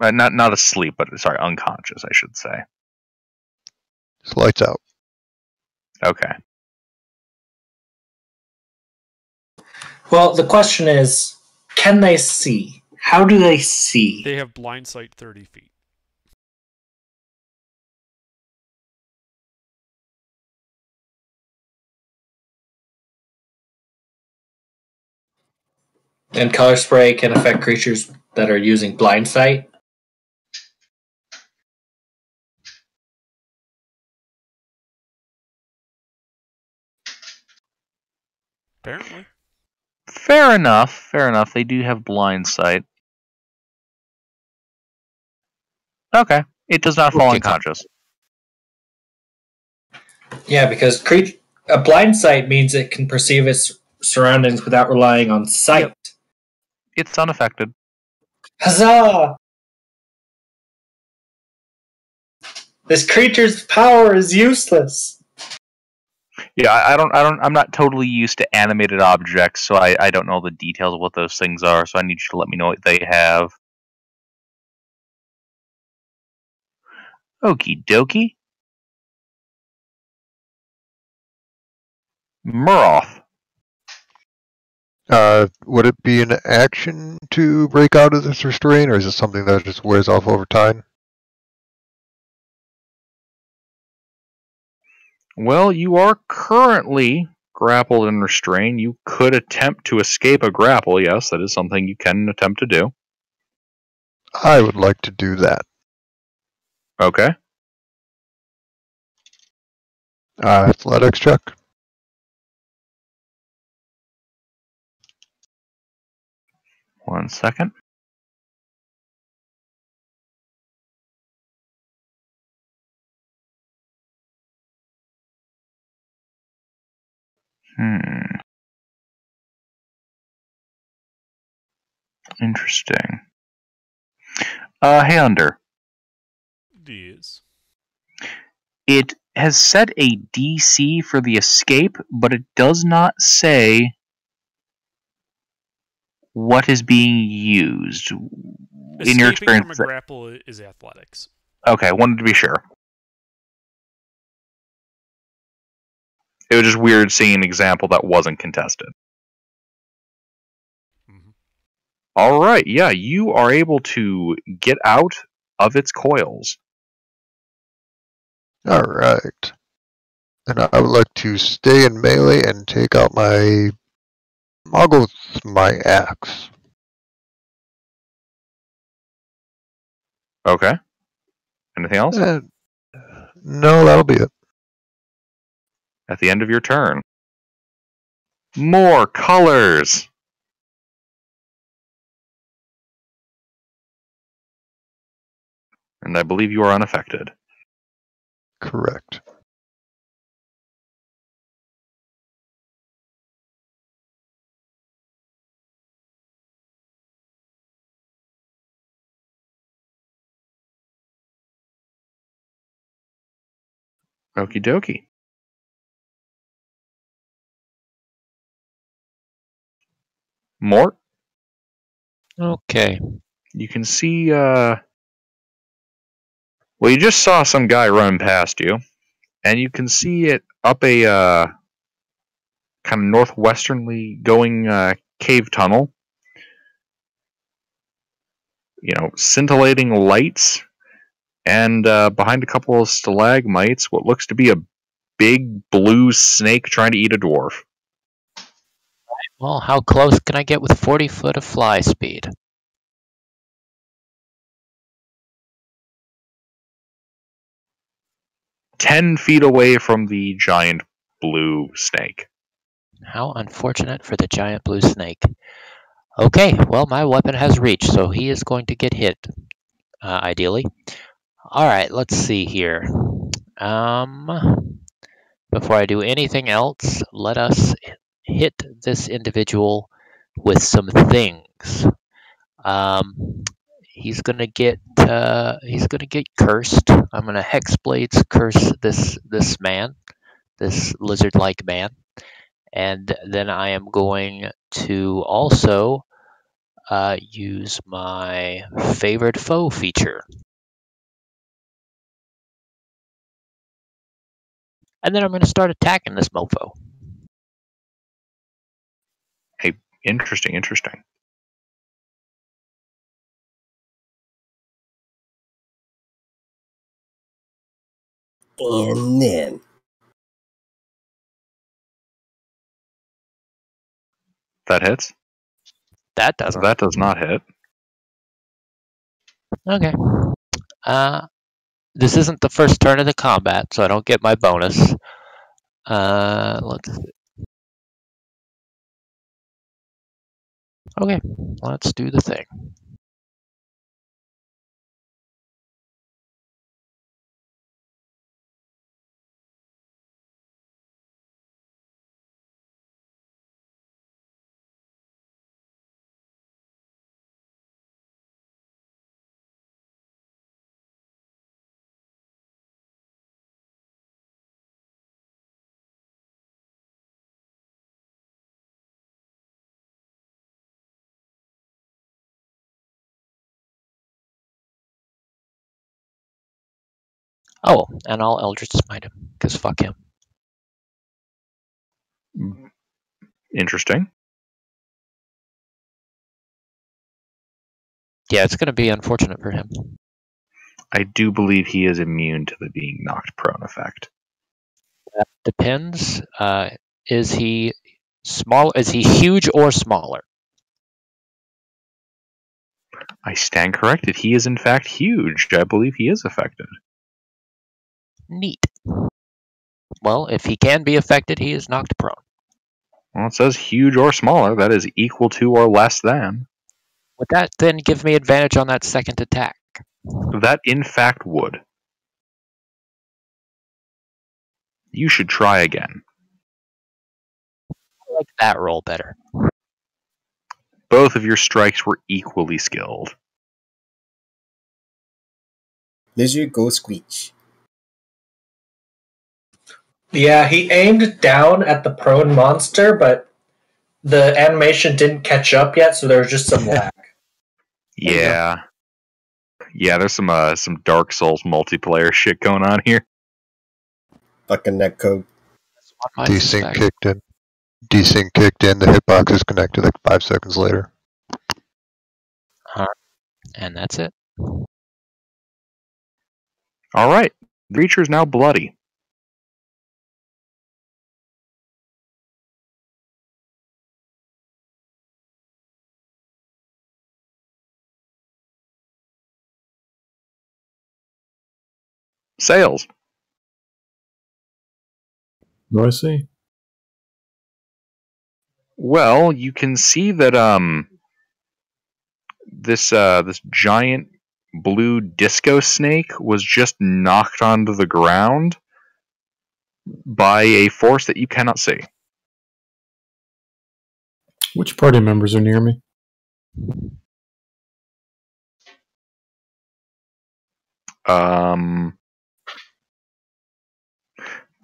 Not asleep, but sorry, unconscious, I should say. It's lights out. Okay. Well, the question is, can they see? How do they see? They have blind sight 30 feet. And color spray can affect creatures that are using blind sight? Apparently. Fair enough. Fair enough. They do have blind sight. Okay. It does not fall Okay. unconscious. Yeah, because a blind sight means it can perceive its surroundings without relying on sight. Yep. It's unaffected. Huzzah! This creature's power is useless. Yeah, I'm not totally used to animated objects, so I don't know the details of what those things are, so I need you to let me know what they have. Okie dokie. Muroth. Would it be an action to break out of this restraint, or is it something that just wears off over time? Well, you are currently grappled and restrained. You could attempt to escape a grapple, yes, that is something you can attempt to do. I would like to do that. Okay. Athletics check. One second. Interesting. Hey, Under. Yes. It has set a DC for the escape, but it does not say what is being used. In your Escaping experience, from a grapple is athletics. okay, I wanted to be sure. It was just weird seeing an example that wasn't contested. Mm-hmm. Alright, yeah, you are able to get out of its coils. Alright. And I would like to stay in melee and take out my... I'll go with my axe. Okay. Anything else? No, that'll be it. At the end of your turn. More colors! And I believe you are unaffected. Correct. Okie dokie. Mort? Okay. You can see, well, you just saw some guy run past you, and you can see it up a kind of northwesternly going cave tunnel. You know, scintillating lights, and behind a couple of stalagmites, what looks to be a big blue snake trying to eat a dwarf. Well, how close can I get with 40 foot of fly speed? 10 feet away from the giant blue snake. How unfortunate for the giant blue snake. Okay, well, my weapon has reach, so he is going to get hit, ideally. Alright, let's see here. Before I do anything else, let us hit this individual with some things. He's gonna get cursed. I'm gonna hexblades curse this man, this lizard-like man, and then I am going to also use my favored foe feature. And then I'm going to start attacking this mofo. Hey, interesting. And then That hits. That doesn't. That does not hit. Okay. This isn't the first turn of the combat, so I don't get my bonus. Okay, let's do the thing. Oh, and I'll Eldritch Smite him, because fuck him. Interesting. Yeah, it's going to be unfortunate for him. I do believe he is immune to the being knocked prone effect. That depends. Is he small? Is he huge or smaller? I stand corrected. He is in fact huge. I believe he is affected. Neat. Well, if he can be affected, he is knocked prone. Well, it says huge or smaller. That is equal to or less than. Would that then give me advantage on that second attack? That in fact would. You should try again. I like that roll better. Both of your strikes were equally skilled. lizard go squeech. Yeah, he aimed down at the prone monster, but the animation didn't catch up yet, so there was just some lag. Yeah. Yeah, there's some Dark Souls multiplayer shit going on here. Fucking that code. Desync kicked in. Desync kicked in. The hitbox is connected like 5 seconds later. And that's it. Alright. The creature is now bloody. Sails. What do I see? Well, you can see that this giant blue disco snake was just knocked onto the ground by a force that you cannot see. Which party members are near me?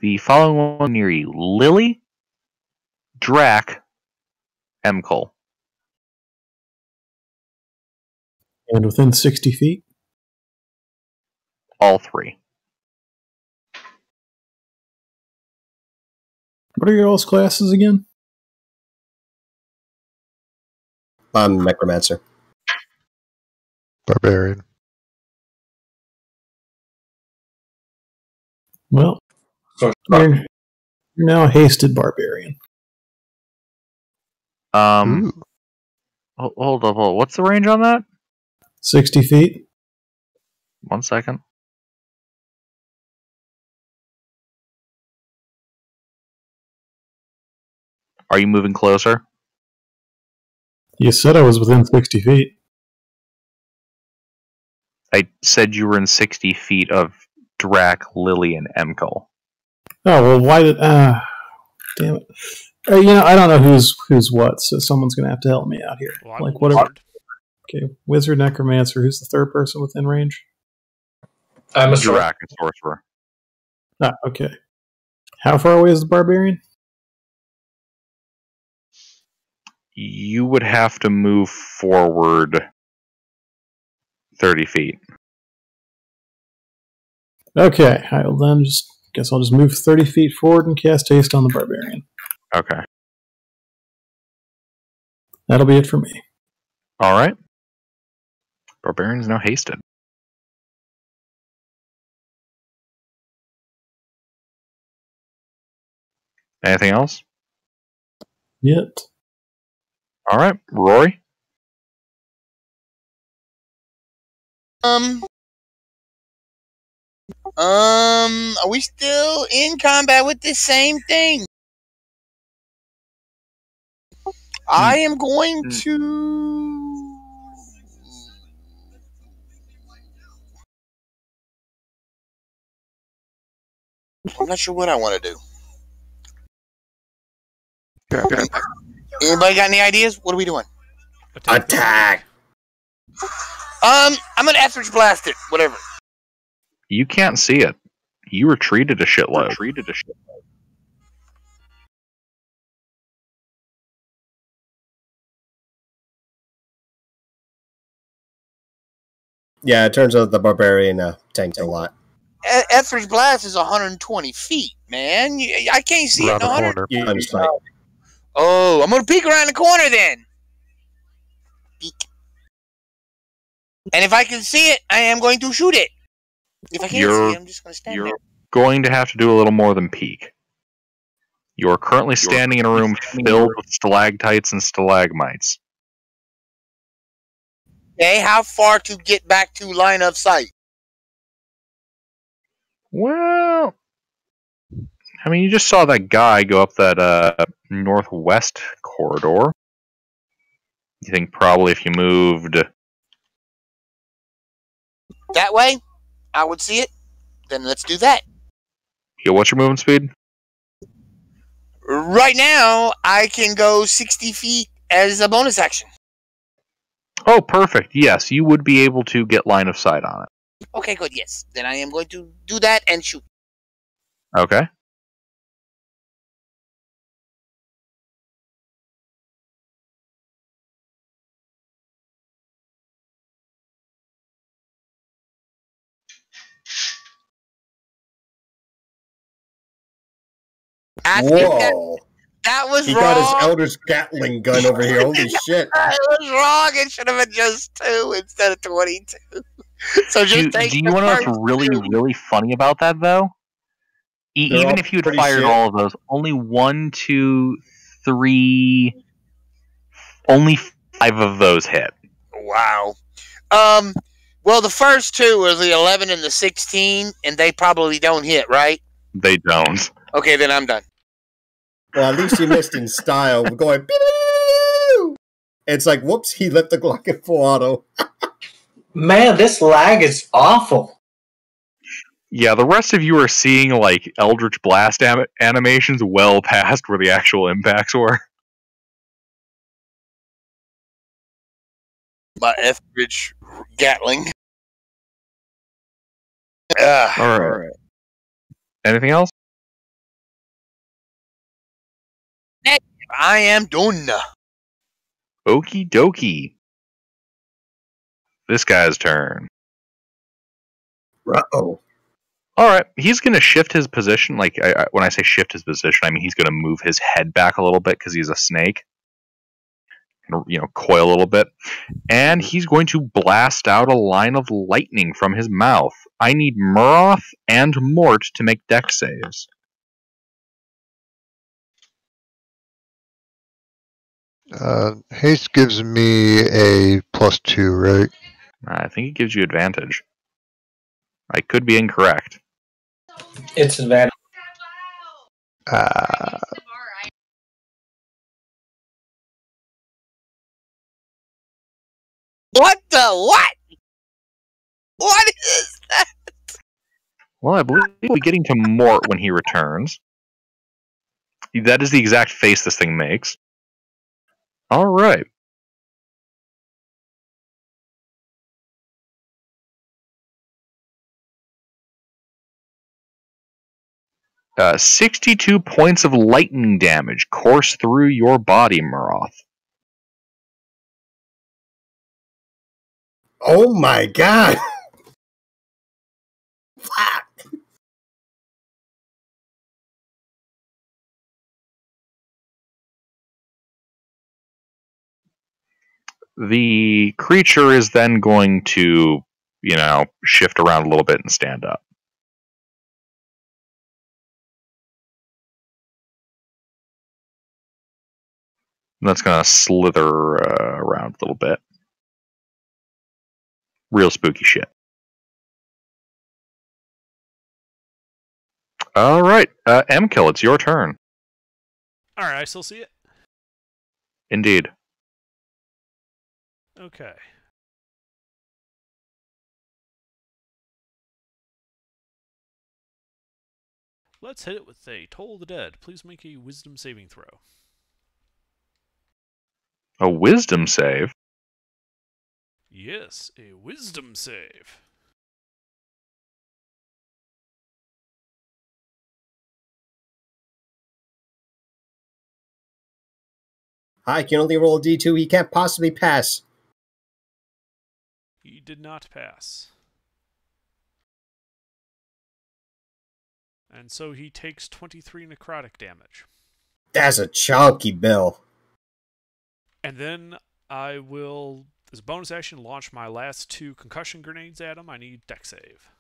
The following one near you: Lily, Drac, Emcol. And within 60 feet? All three. What are your all's classes again? I'm Necromancer. Barbarian. Well, So, you're now a hasted barbarian. Ooh. Hold up. What's the range on that? 60 feet? 1 second. Are you moving closer? You said I was within 60 feet. I said you were in 60 feet of Drac, Lily, and Emkel. Oh, well, why did... damn it. I don't know who's what, so someone's going to have to help me out here. Well, I'm Like, a whatever. wizard. Okay, Wizard, Necromancer. Who's the third person within range? I'm a sorcerer. Drac, and Sorcerer. Ah, okay. How far away is the barbarian? You would have to move forward 30 feet. Okay, I'll then guess I'll just move 30 feet forward and cast Haste on the barbarian. Okay. That'll be it for me. Alright. Barbarian is now hasted. Anything else? Yet. Alright, Rory? Are we still in combat with this same thing? I am going to... I'm not sure what I want to do. Anybody got any ideas? What are we doing? Attack! I'm gonna Etheridge blast it. Whatever. You can't see it. You retreated a shitload. Yeah, it turns out the barbarian tanked a lot. Etheridge blast is 120 feet, man. I can't see Around it. the 100. corner. You understand? Oh, I'm gonna peek around the corner then. Peek. And if I can see it, I am going to shoot it. If I can't see it, I'm just gonna stand there. Going to have to do a little more than peek. You are currently standing in a room filled with stalactites and stalagmites. Okay, how far to get back to line of sight? Well, I mean, you just saw that guy go up that northwest corridor. You think probably if you moved... That way, I would see it. Then let's do that. Yeah, what's your movement speed? Right now, I can go 60 feet as a bonus action. Oh, perfect. Yes, you would be able to get line of sight on it. Okay, good. Yes. Then I am going to do that and shoot. Okay. I think Whoa! that was He wrong. got his Elder's Gatling gun over here. Holy shit! It was wrong. It should have been just 2 instead of 22. So just take do you the want to know what's first really, 2. really funny about that, though? They're Even all if you'd pretty fired shit. all of those, only 1, 2, 3... Only 5 of those hit. Wow. Well, the first 2 are the 11 and the 16, and they probably don't hit, right? They don't. Okay, then I'm done. Well, at least you missed in style. We're going. Pew! It's like, whoops! He left the Glock in full auto. Man, this lag is awful. Yeah, the rest of you are seeing, like, Eldritch Blast animations well past where the actual impacts were. My Etheridge Gatling. Alright. Anything else? I am done. Okie dokie. this guy's turn. Uh-oh. All right, he's going to shift his position. Like when I say shift his position, I mean he's going to move his head back a little bit because he's a snake. Coil a little bit, and he's going to blast out a line of lightning from his mouth. I need Muroth and Mort to make dex saves. Haste gives me a +2, right? I think it gives you advantage. I could be incorrect. It's advantage. What the what? What is that? Well, I believe we'll be getting to Mort when he returns. That is the exact face this thing makes. All right. 62 points of lightning damage course through your body, Muroth. Oh my god! Fuck! The creature is then going to, shift around a little bit and stand up. And that's going to slither around a little bit. Real spooky shit. All right, M-Kill, it's your turn. All right, I still see it. Indeed. Okay. Let's hit it with a Toll of the Dead. Please make a Wisdom saving throw. A Wisdom save? Yes, a Wisdom save. I can only roll a d2. He can't possibly pass. He did not pass. And so he takes 23 necrotic damage. That's a chunky bill. And then I will, as a bonus action, launch my last 2 concussion grenades at him. I need dex save.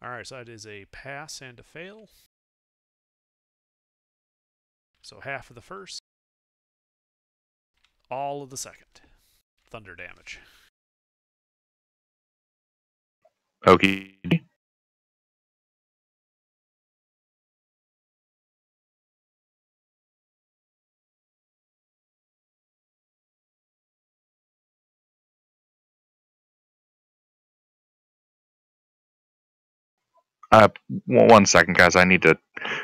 Alright, so that is a pass and a fail. So half of the first, all of the second. Thunder damage. Okay. One second, guys. I need to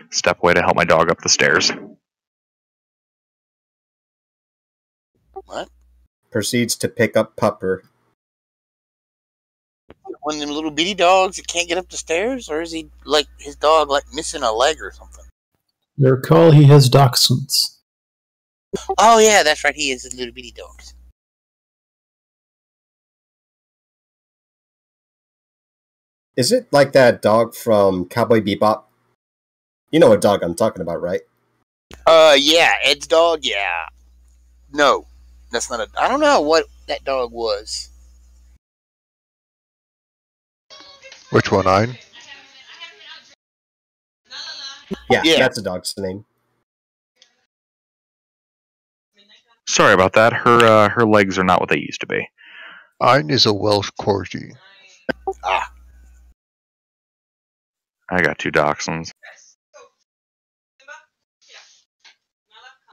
step away to help my dog up the stairs. What? Proceeds to pick up Pupper. One of them little bitty dogs that can't get up the stairs, or is he like his dog like missing a leg or something? You recall he has dachshunds. Oh yeah, that's right. He is a little bitty dog. Is it like that dog from Cowboy Bebop? You know what dog I'm talking about, right? Yeah, Ed's dog. Yeah. No, that's not a. I don't know what that dog was. Which one, Ein? Yeah, Yeah. that's a dog's name. Sorry about that. Her legs are not what they used to be. Ein is a Welsh Corgi. Ah, I got 2 dachshunds.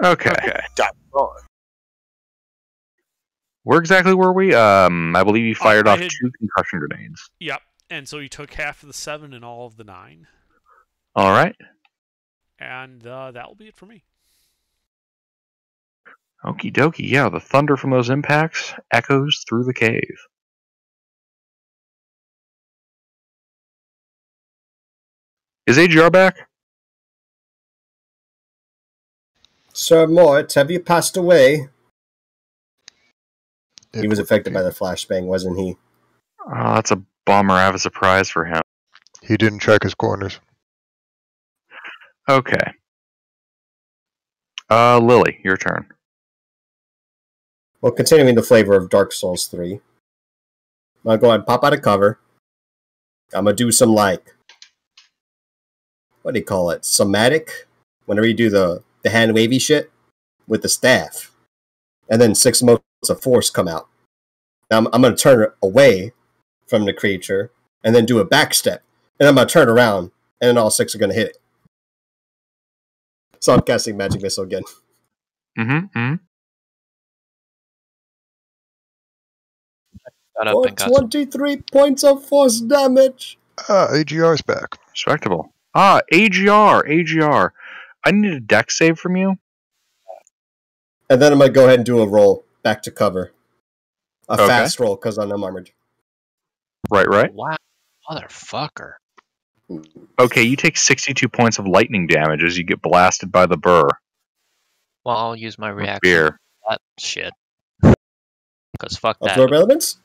Okay. dog. Where exactly were we? I believe you fired off had- 2 concussion grenades. Yep, and so he took half of the 7 and all of the 9. All right. And that will be it for me. Okie dokie. Yeah, the thunder from those impacts echoes through the cave. Is AGR back? Sir Mort, have you passed away? It He was would affected be. by the flashbang, wasn't he? Oh, that's a bummer. I have a surprise for him. He didn't check his corners. Okay. Lily, your turn. Well, continuing the flavor of Dark Souls 3, I'll go ahead and pop out of cover. I'm going to do some, like, what do you call it? Somatic? Whenever you do the hand wavy shit with the staff. And then 6 motes of force come out. Now I'm going to turn it away from the creature and then do a back step. And I'm going to turn around and then all 6 are going to hit it. So I'm casting Magic Missile again. Mm-hmm. Got up For and got some. 23 points of force damage. AGR's back. Respectable. AGR. I need a deck save from you. And then I'm going to go ahead and do a roll back to cover. A Okay. fast roll because I'm unarmored. Right. Wow, motherfucker. Okay, you take 62 points of lightning damage as you get blasted by the burr. Well, I'll use my reaction. Beer. to That shit. Because fuck that. Absorb elements?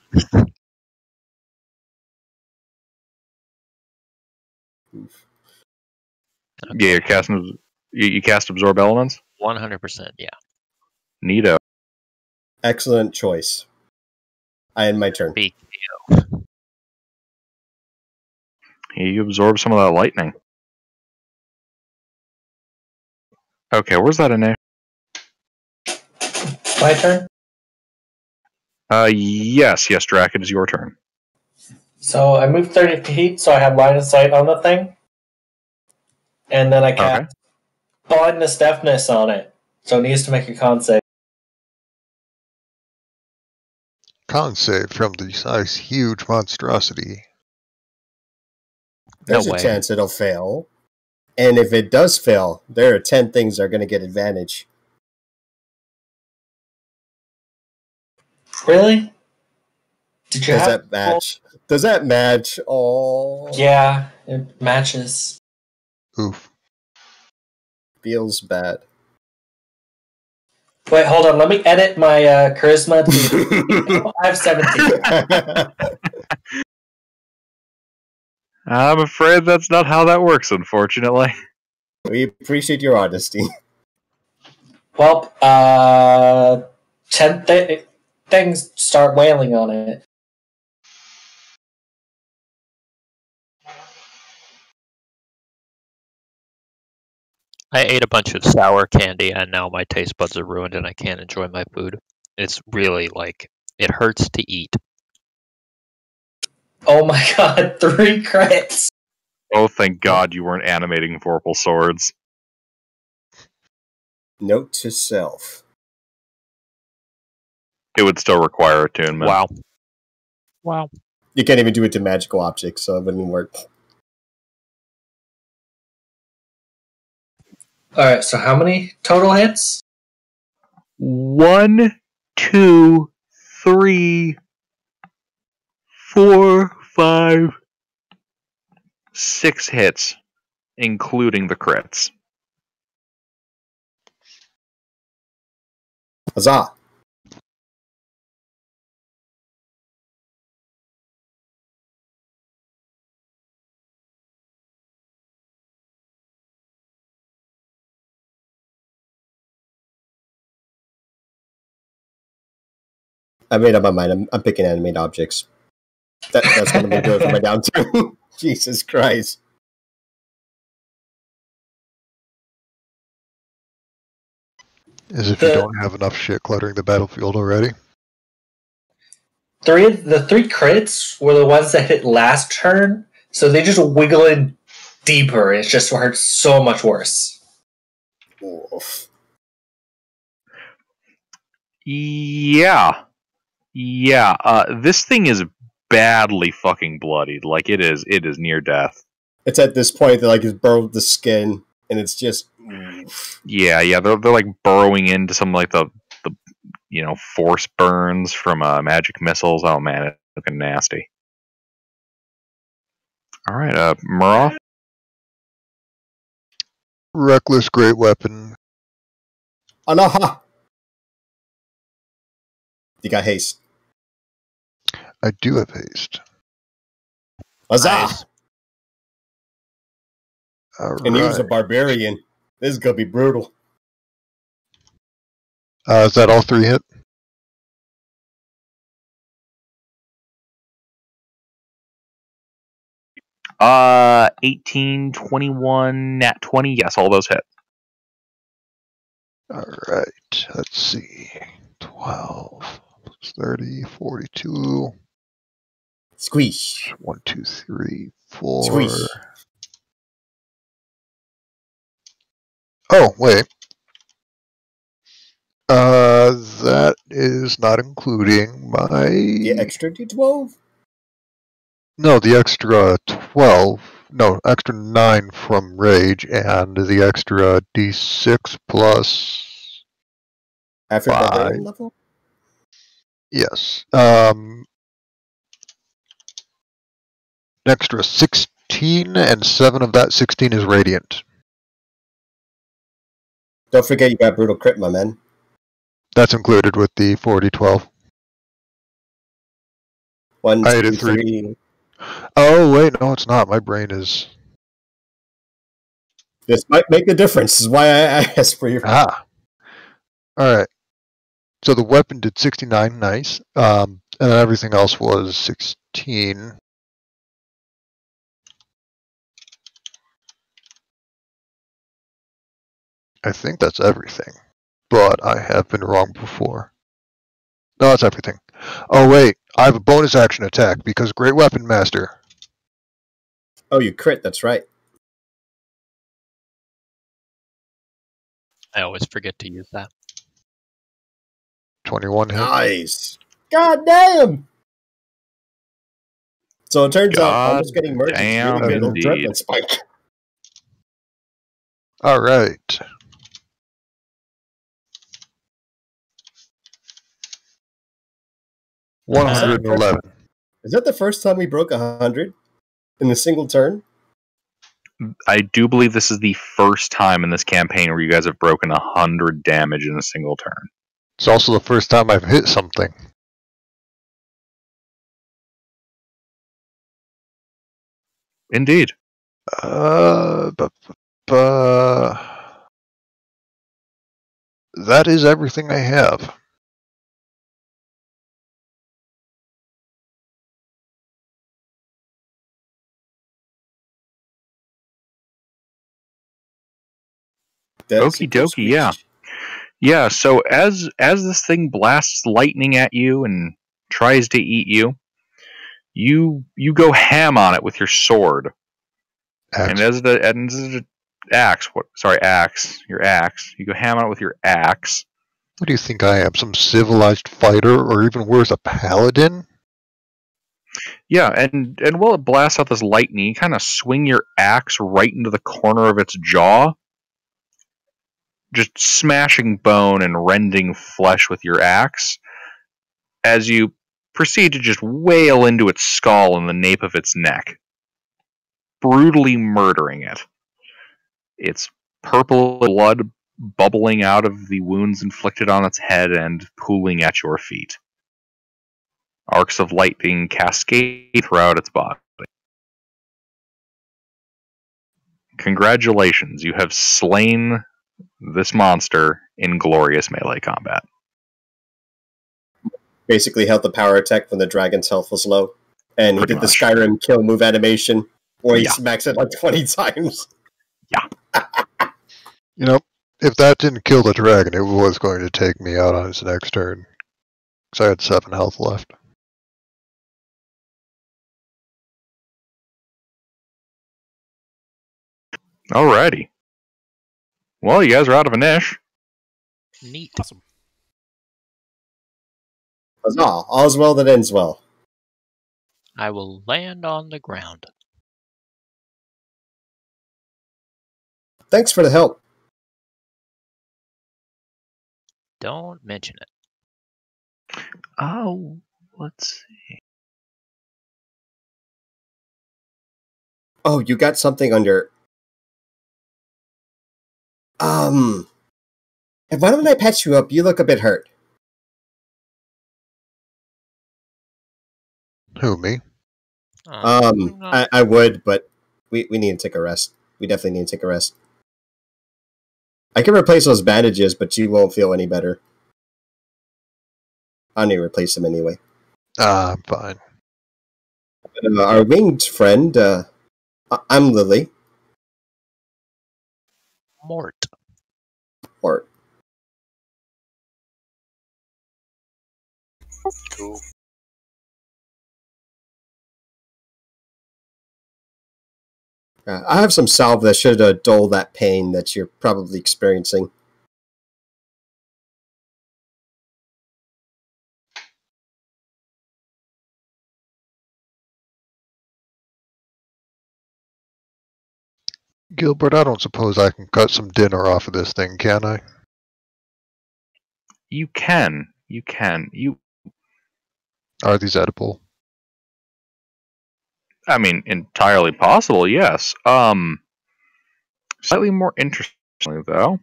Yeah, you're casting. You cast absorb elements. 100%, yeah. Neato. Excellent choice. I end my turn. Be You absorb some of that lightning. Okay, where's that in there? My turn. Yes, Drac, it is your turn. So I moved 30 feet, so I have line of sight on the thing. And then I cast blindness deafness on it. So it needs to make a con save. Con save from this huge monstrosity. There's No a way. chance it'll fail. And if it does fail, there are 10 things that are going to get advantage. Really? Did you Does have that match? Does that match? Oh, Yeah, it matches. Oof. feels bad. Wait, hold on. Let me edit my charisma to I have 17. I'm afraid that's not how that works, unfortunately. We appreciate your honesty. Well, 10 things start wailing on it. I ate a bunch of sour candy and now my taste buds are ruined and I can't enjoy my food. It's really like, it hurts to eat. Oh my god, 3 crits! Oh, thank God you weren't animating Vorpal swords. Note to self. It would still require attunement. Wow. You can't even do it to magical objects, so it wouldn't work. Alright, so how many total hits? 1, 2, 3, 4, 5, 6 hits, including the crits. Huzzah! I made up my mind. I'm picking animate objects. That's going to be good for my downturn. Jesus Christ. As if you don't have enough shit cluttering the battlefield already. The 3 crits were the ones that hit last turn, so they just wiggle in deeper. It just hurts so much worse. Oof. Yeah. This thing is badly fucking bloodied. Like, it is near death. It's at this point that like it's burrowed the skin, and it's just. Oof. Yeah, they're like burrowing into some like the force burns from magic missiles. Oh man, it's looking nasty. All right, Muroth. Reckless great weapon. Anaha! You got haste. I do have haste. Huzzah! Nice. And he was a Alright. barbarian. This is gonna be brutal. Is that all 3 hit? Uh, 18, 21, nat 20. Yes, all those hit. Alright, let's see. 12 plus 30, 42. Squeeze. 1, 2, 3, 4. Squeeze. Oh, wait. That is not including my... The extra D12? No, the extra 12. No, extra 9 from Rage, and the extra D6 plus... After 5. barbarian level? Yes. Extra 16, and 7 of that 16 is Radiant. Don't forget you got brutal crit, my man. That's included with the 40-12. 1, I 2, hit 3. 3. Oh, wait, no, it's not. My brain is... This might make a difference. This is why I asked for your... Ah. Alright. So the weapon did 69, nice. And then everything else was 16. I think that's everything. But I have been wrong before. No, that's everything. Oh, wait. I have a bonus action attack because Great Weapon Master. Oh, you crit, that's right. I always forget to use that. 21 hit. Nice. God damn! So it turns out God almost getting merged is damn really good indeed. adrenaline spike. Alright. Is that 111. Is that the first time we broke 100 in a single turn? I do believe this is the first time in this campaign where you guys have broken 100 damage in a single turn. It's also the first time I've hit something. Indeed. That is everything I have. That's Okie dokie, yeah. Yeah, so as this thing blasts lightning at you and tries to eat you, you go ham on it with your sword. Axe. And as the axe, your axe. You go ham on it with your axe. What do you think I am? Some civilized fighter, or even worse, a paladin? Yeah, and while it blasts out this lightning, you kind of swing your axe right into the corner of its jaw, just smashing bone and rending flesh with your axe, as you proceed to just wail into its skull and the nape of its neck, brutally murdering it. Its purple blood bubbling out of the wounds inflicted on its head and pooling at your feet. Arcs of lightning cascade throughout its body. Congratulations, you have slain this monster in glorious melee combat. Basically held the power attack when the dragon's health was low. And he Pretty did much. the Skyrim kill move animation where he Yeah. smacks it like 20 times. You know, if that didn't kill the dragon, it was going to take me out on its next turn. Because I had 7 health left. Alrighty. Well, you guys are out of Anish. Neat. Awesome. Huzzah. All's well that ends well. I will land on the ground. Thanks for the help. Don't mention it. Oh, let's see. Oh, you got something on your... Why don't I patch you up? You look a bit hurt. Who, me? I would, but we need to take a rest. We definitely need to take a rest. I can replace those bandages, but you won't feel any better. I need to replace them anyway. I'm fine. Our winged friend, I'm Lily. Mort. Or Cool. I have some salve that should dull that pain that you're probably experiencing. Gilbert, I don't suppose I can cut some dinner off of this thing, can I? You can. You can. Are these edible? I mean, entirely possible, yes. Slightly more interestingly, though,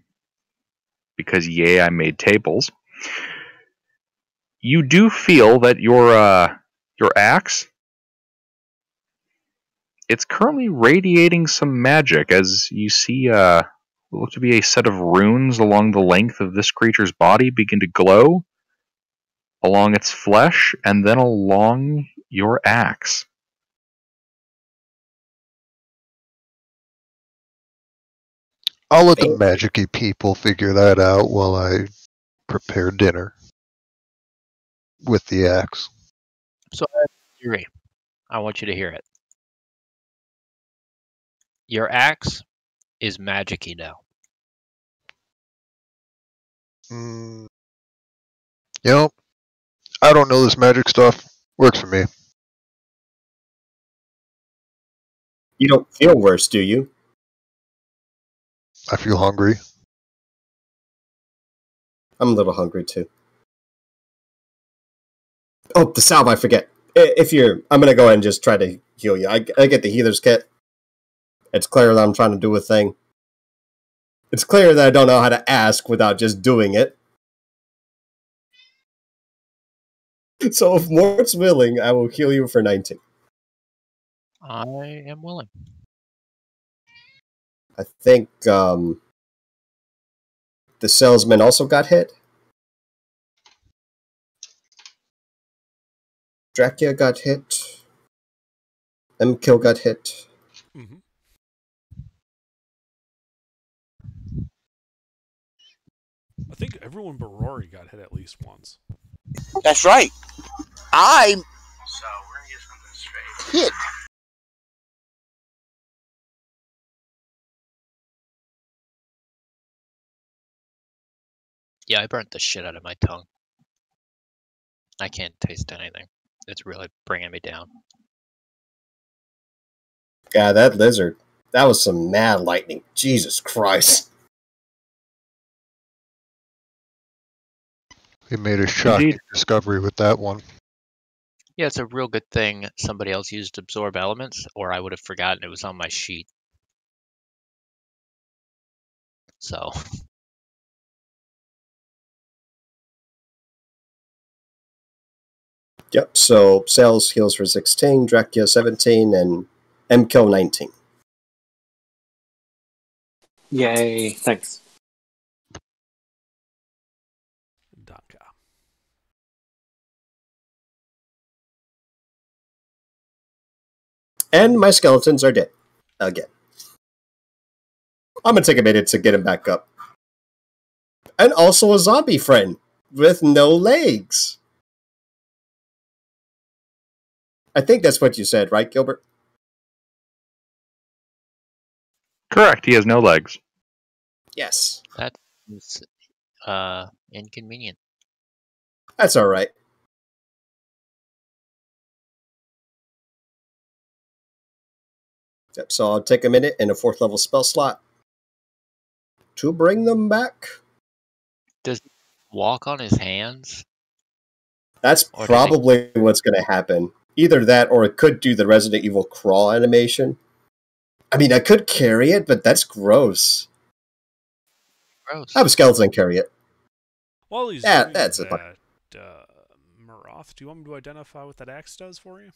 because yay, I made tables. You do feel that your axe, it's currently radiating some magic, as you see what look to be a set of runes along the length of this creature's body begin to glow along its flesh and then along your axe. I'll let the magic-y people figure that out while I prepare dinner with the axe. So I have a theory. I want you to hear it. Your axe is magic-y now. You know, I don't know this magic stuff. Works for me. You don't feel worse, do you? I feel hungry. I'm a little hungry too. Oh, the salve, I forget. I'm gonna go ahead and just try to heal you. I get the healer's kit. It's clear that I'm trying to do a thing. It's clear that I don't know how to ask without just doing it. So if Mort's willing, I will heal you for 19. I am willing. I think the salesman also got hit. Dracula got hit. M-Kill got hit. Mm-hmm. I think everyone but Rory got hit at least once. That's right. I'm hit. Yeah, I burnt the shit out of my tongue. I can't taste anything. It's really bringing me down. God, that lizard. That was some mad lightning. Jesus Christ. We made a shocking Indeed. discovery with that one. Yeah, it's a real good thing somebody else used absorb elements, or I would have forgotten it was on my sheet. So, Yep, so Sales heals for 16, Dracula 17, and M-Kill 19. Yay! Thanks. Danka. And my skeletons are dead. Again. I'm gonna take a minute to get him back up. And also a zombie friend with no legs. I think that's what you said, right, Gilbert? Correct, he has no legs. Yes. that is inconvenient. That's alright. Yep, so I'll take a minute and a 4th level spell slot to bring them back. Does he walk on his hands? That's Or does probably what's going to happen. Either that, or it could do the Resident Evil crawl animation. I mean, I could carry it, but that's gross. Gross. Have a skeleton carry it. While he's Yeah, doing that's a that, Maroth, do you want me to identify what that axe does for you?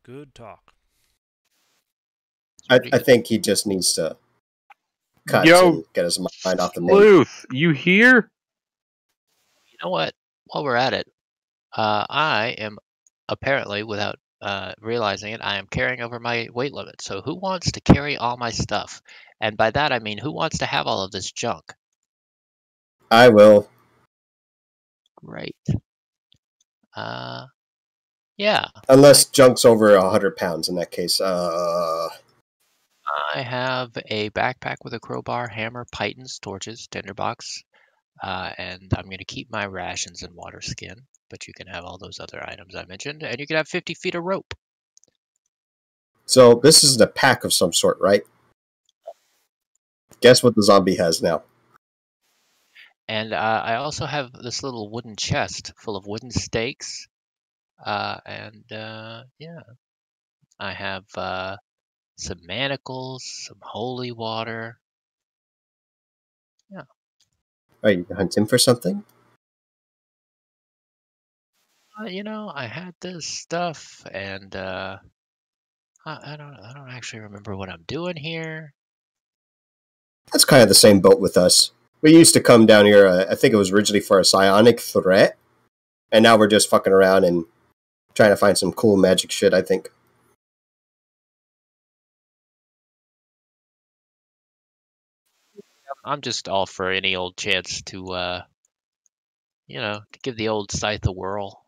Good talk. I think he just needs to cut Yo, and get his mind off the name. Sleuth, you here? You know what? While we're at it, I am apparently, without realizing it, I am carrying over my weight limit. So who wants to carry all my stuff? And by that I mean, who wants to have all of this junk? I will. Great. Yeah. Unless junk's over 100 pounds in that case. I have a backpack with a crowbar, hammer, pitons, torches, tinderbox, and I'm going to keep my rations and water skin. But you can have all those other items I mentioned, and you can have 50 feet of rope. So this is a pack of some sort, right? Guess what the zombie has now? And I also have this little wooden chest full of wooden stakes. Yeah, I have some manacles, some holy water. Yeah. Are you hunting for something? I had this stuff, and I don't actually remember what I'm doing here. That's kind of the same boat with us. We used to come down here, I think it was originally for a psionic threat, and now we're just fucking around and trying to find some cool magic shit, I think. I'm just all for any old chance to, to give the old scythe a whirl.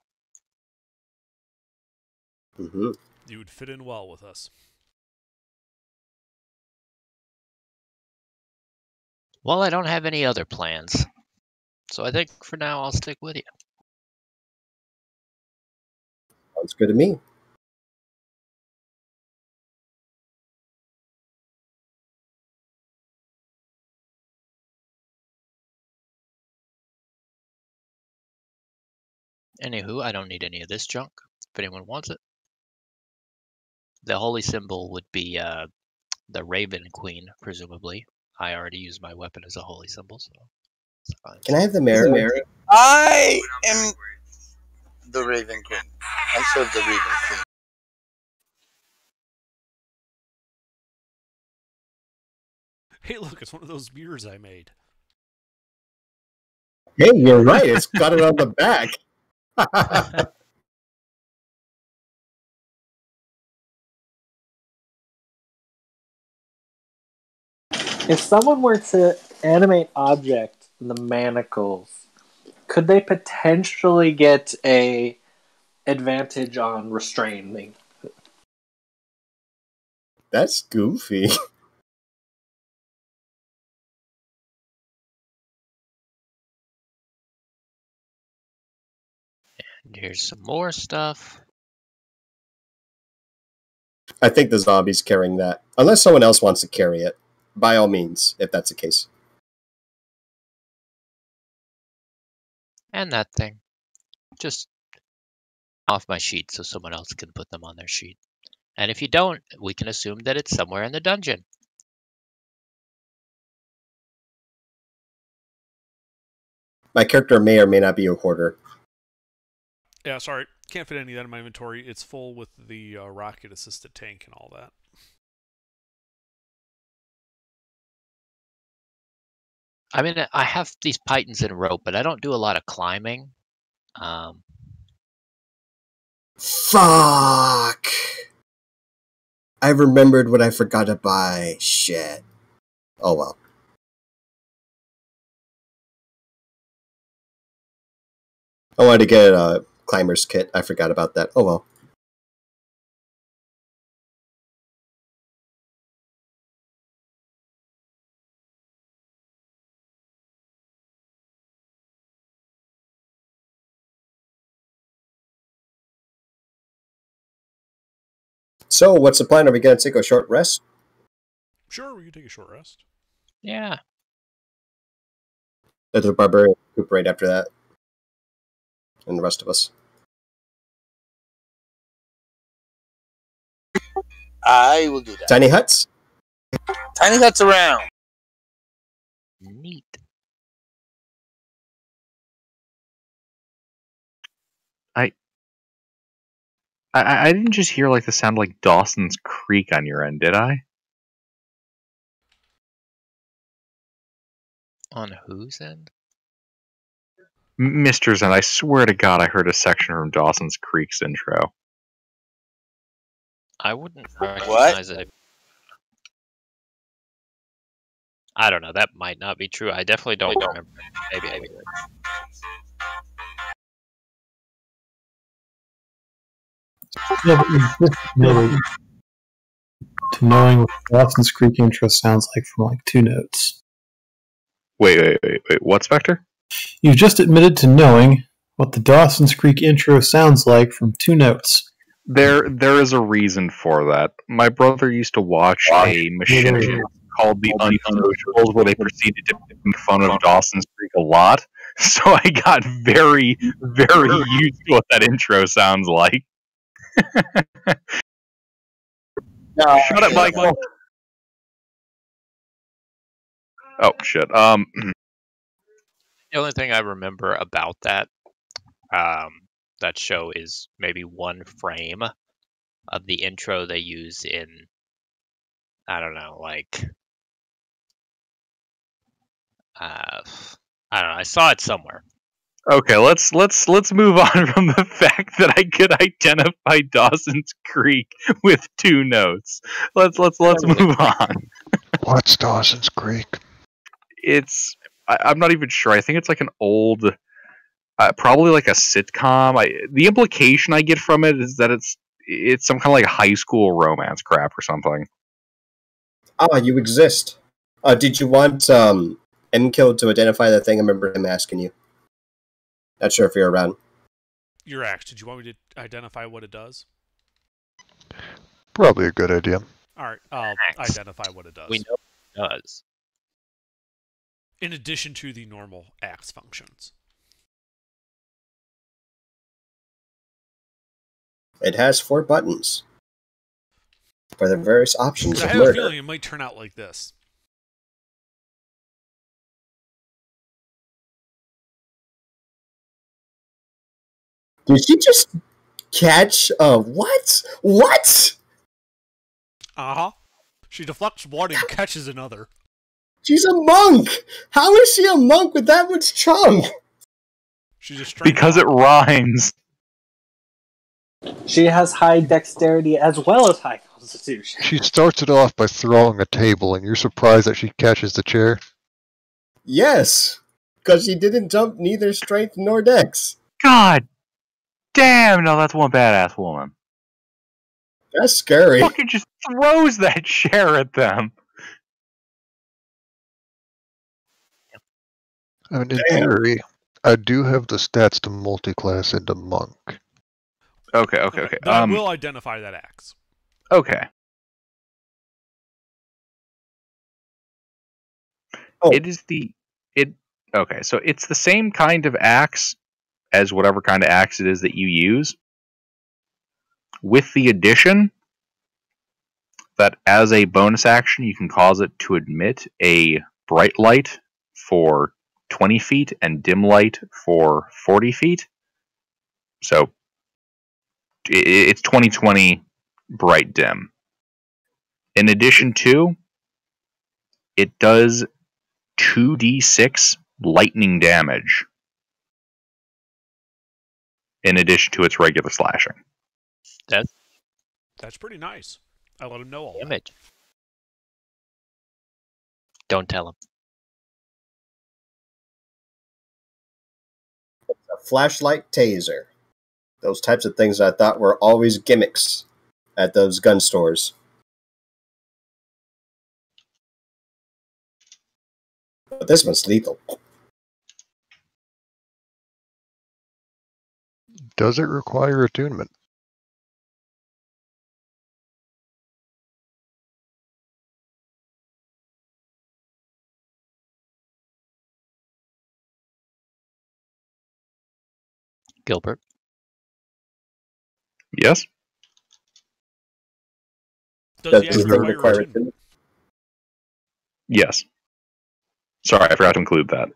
Mm-hmm. You would fit in well with us. Well, I don't have any other plans, so I think for now I'll stick with you. Sounds good to me. Anywho, I don't need any of this junk, if anyone wants it. The holy symbol would be the Raven Queen, presumably. I already used my weapon as a holy symbol, so it's fine. Can I have the mirror? I am the Raven Queen. I serve the Raven Queen. Hey, look, it's one of those mirrors I made. Hey, you're right. It's got it on the back. If someone were to animate object in the manacles, could they potentially get a advantage on restraining? That's goofy. And here's some more stuff. I think the zombie's carrying that. Unless someone else wants to carry it. By all means, if that's the case. And that thing. Just off my sheet so someone else can put them on their sheet. And if you don't, we can assume that it's somewhere in the dungeon. My character may or may not be a hoarder. Yeah, sorry. Can't fit any of that in my inventory. It's full with the rocket-assisted tank and all that. I mean, I have these pitons and rope, but I don't do a lot of climbing. Fuck! I remembered what I forgot to buy. Shit. Oh well. I wanted to get a climber's kit. I forgot about that. Oh well. So, what's the plan? Are we going to take a short rest? Sure, we can take a short rest. Yeah. Let the barbarian recuperate after that. and the rest of us. I will do that. Tiny huts? Tiny huts around. Neat. I didn't just hear like the sound like Dawson's Creek on your end, did I? On whose end? Mr. Zen, I swear to God I heard a section from Dawson's Creek's intro. I wouldn't recognize it. I don't know. That might not be true. I definitely don't remember. Maybe. Yeah, but you just admitted to knowing what the Dawson's Creek intro sounds like from like 2 notes. Wait. What, Spectre? You've just admitted to knowing what the Dawson's Creek intro sounds like from 2 notes. There is a reason for that. My brother used to watch a machine called The Unsociables, where they proceeded to make fun of Dawson's Creek a lot. So I got very, very used to what that intro sounds like. No, Shut up, Michael. Oh shit. The only thing I remember about that show is maybe one frame of the intro they use in, I don't know, like I don't know. I saw it somewhere. Okay, let's move on from the fact that I could identify Dawson's Creek with 2 notes. Let's move on. What's Dawson's Creek? I'm not even sure. I think it's like an old, probably like a sitcom. The implication I get from it is that it's some kind of like high school romance crap or something. Ah, you exist. Did you want MKill to identify the thing? I remember him asking you. Not sure if you're around. Your axe. Did you want me to identify what it does? Probably a good idea. All right, I'll identify what it does. We know what it does. In addition to the normal axe functions. It has 4 buttons for the various options I of have a murder. feeling it might turn out like this. Did she just catch what? What? Uh-huh. She deflects one and catches another. She's a monk! How is she a monk with that much chunk? She's a strength Because it rhymes. She has high dexterity as well as high constitution. She starts it off by throwing a table, and you're surprised that she catches the chair. Yes, because she didn't jump neither strength nor dex. God damn! No, that's one badass woman. That's scary. Fucking just throws that chair at them. I mean, in theory, I do have the stats to multi-class into monk. Okay. Then I will identify that axe. Okay. Oh. Okay, so it's the same kind of axe as whatever kind of axe it is that you use, with the addition that as a bonus action you can cause it to emit a bright light for 20 feet and dim light for 40 feet. So it's 20/20 bright dim. In addition to, it does 2d6 lightning damage in addition to its regular slashing. That's pretty nice. I let him know all that. Damage. Don't tell him. A flashlight taser. Those types of things I thought were always gimmicks at those gun stores. But this one's lethal. Does it require attunement? Gilbert. Yes? Does the Does act the thing require require attunement? attunement? Yes. Sorry, I forgot to include that.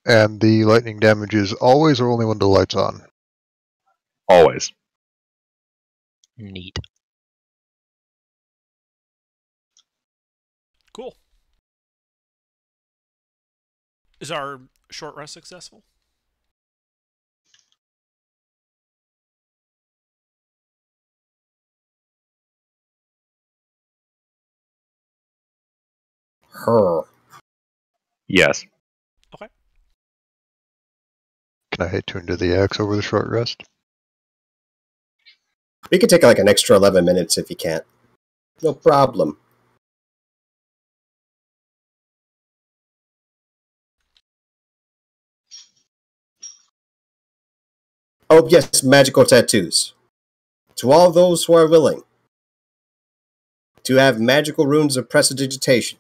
And the lightning damage is always or only when the light's on? Always. Neat. Cool. Is our short rest successful? Her. Yes. Okay. Can I hit tune to the X over the short rest? We could take like an extra 11 minutes if you can't. No problem. Oh, yes, magical tattoos. To all those who are willing to have magical runes of prestidigitation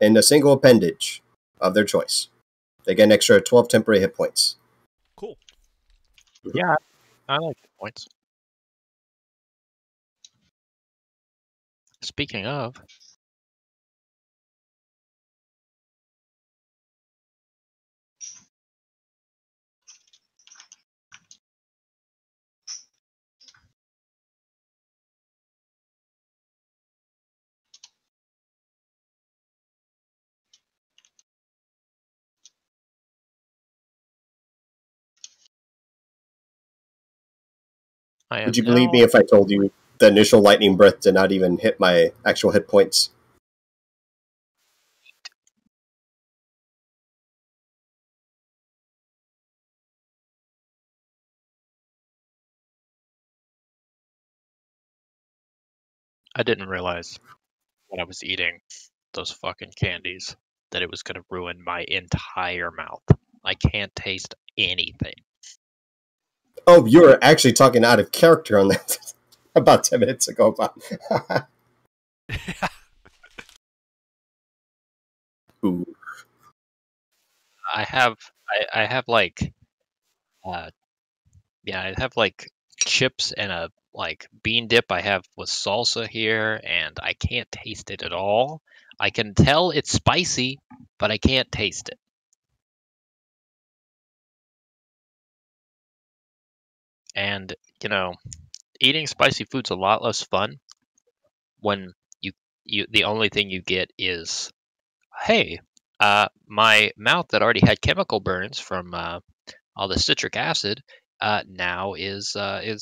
in a single appendage of their choice, they get an extra 12 temporary hit points. Cool. Yeah, I like the points. Speaking of, I am Would you believe now. me if I told you the initial lightning breath did not even hit my actual hit points? I didn't realize when I was eating those fucking candies that it was going to ruin my entire mouth. I can't taste anything. Oh, you were actually talking out of character on that about 10 minutes ago. Ooh. I have, I have like, yeah, I have like chips and a like bean dip I have with salsa here, and I can't taste it at all. I can tell it's spicy, but I can't taste it. And, you know, eating spicy food's a lot less fun when you the only thing you get is, hey, my mouth that already had chemical burns from all the citric acid now is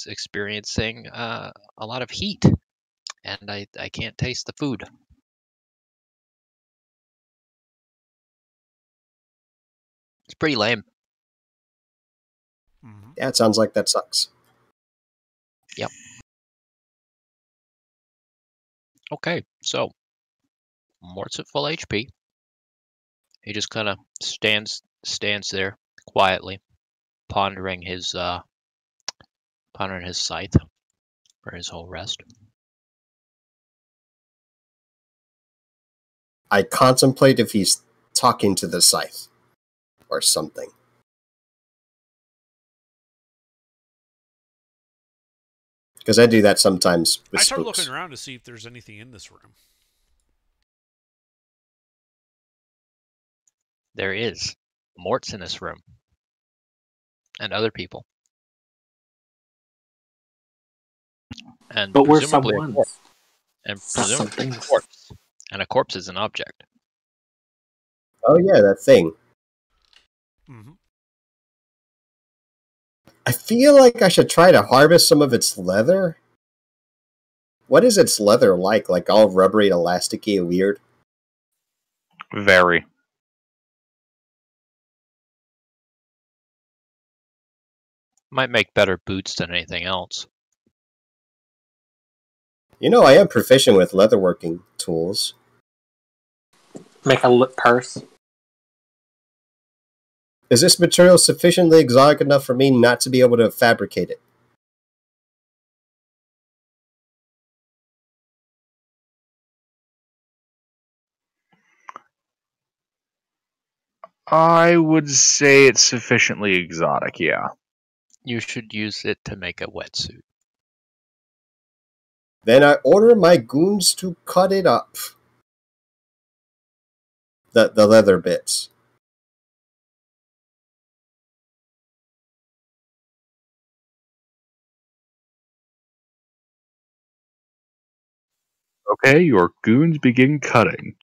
experiencing a lot of heat, and I can't taste the food. It's pretty lame. Mm-hmm. Yeah, it sounds like that sucks. Yep. Okay, so Mort's at full HP. He just kind of stands there quietly, pondering his scythe for his whole rest. I contemplate if he's talking to the scythe or something. Because I do that sometimes with I start spooks. looking around to see if there's anything in this room. There is Mort's in this room, and other people, and But we're presumably a someone. corpse. And It's not presumably something. a corpse. And a corpse is an object. Oh yeah, that thing. Mm-hmm. I feel like I should try to harvest some of its leather. What is its leather like? Like all rubbery, elasticy, and weird? Very. Might make better boots than anything else. You know, I am proficient with leatherworking tools. Make a lip purse. Is this material sufficiently exotic enough for me not to be able to fabricate it? I would say it's sufficiently exotic, yeah. You should use it to make a wetsuit. Then I order my goons to cut it up. The leather bits. Okay, your goons begin cutting.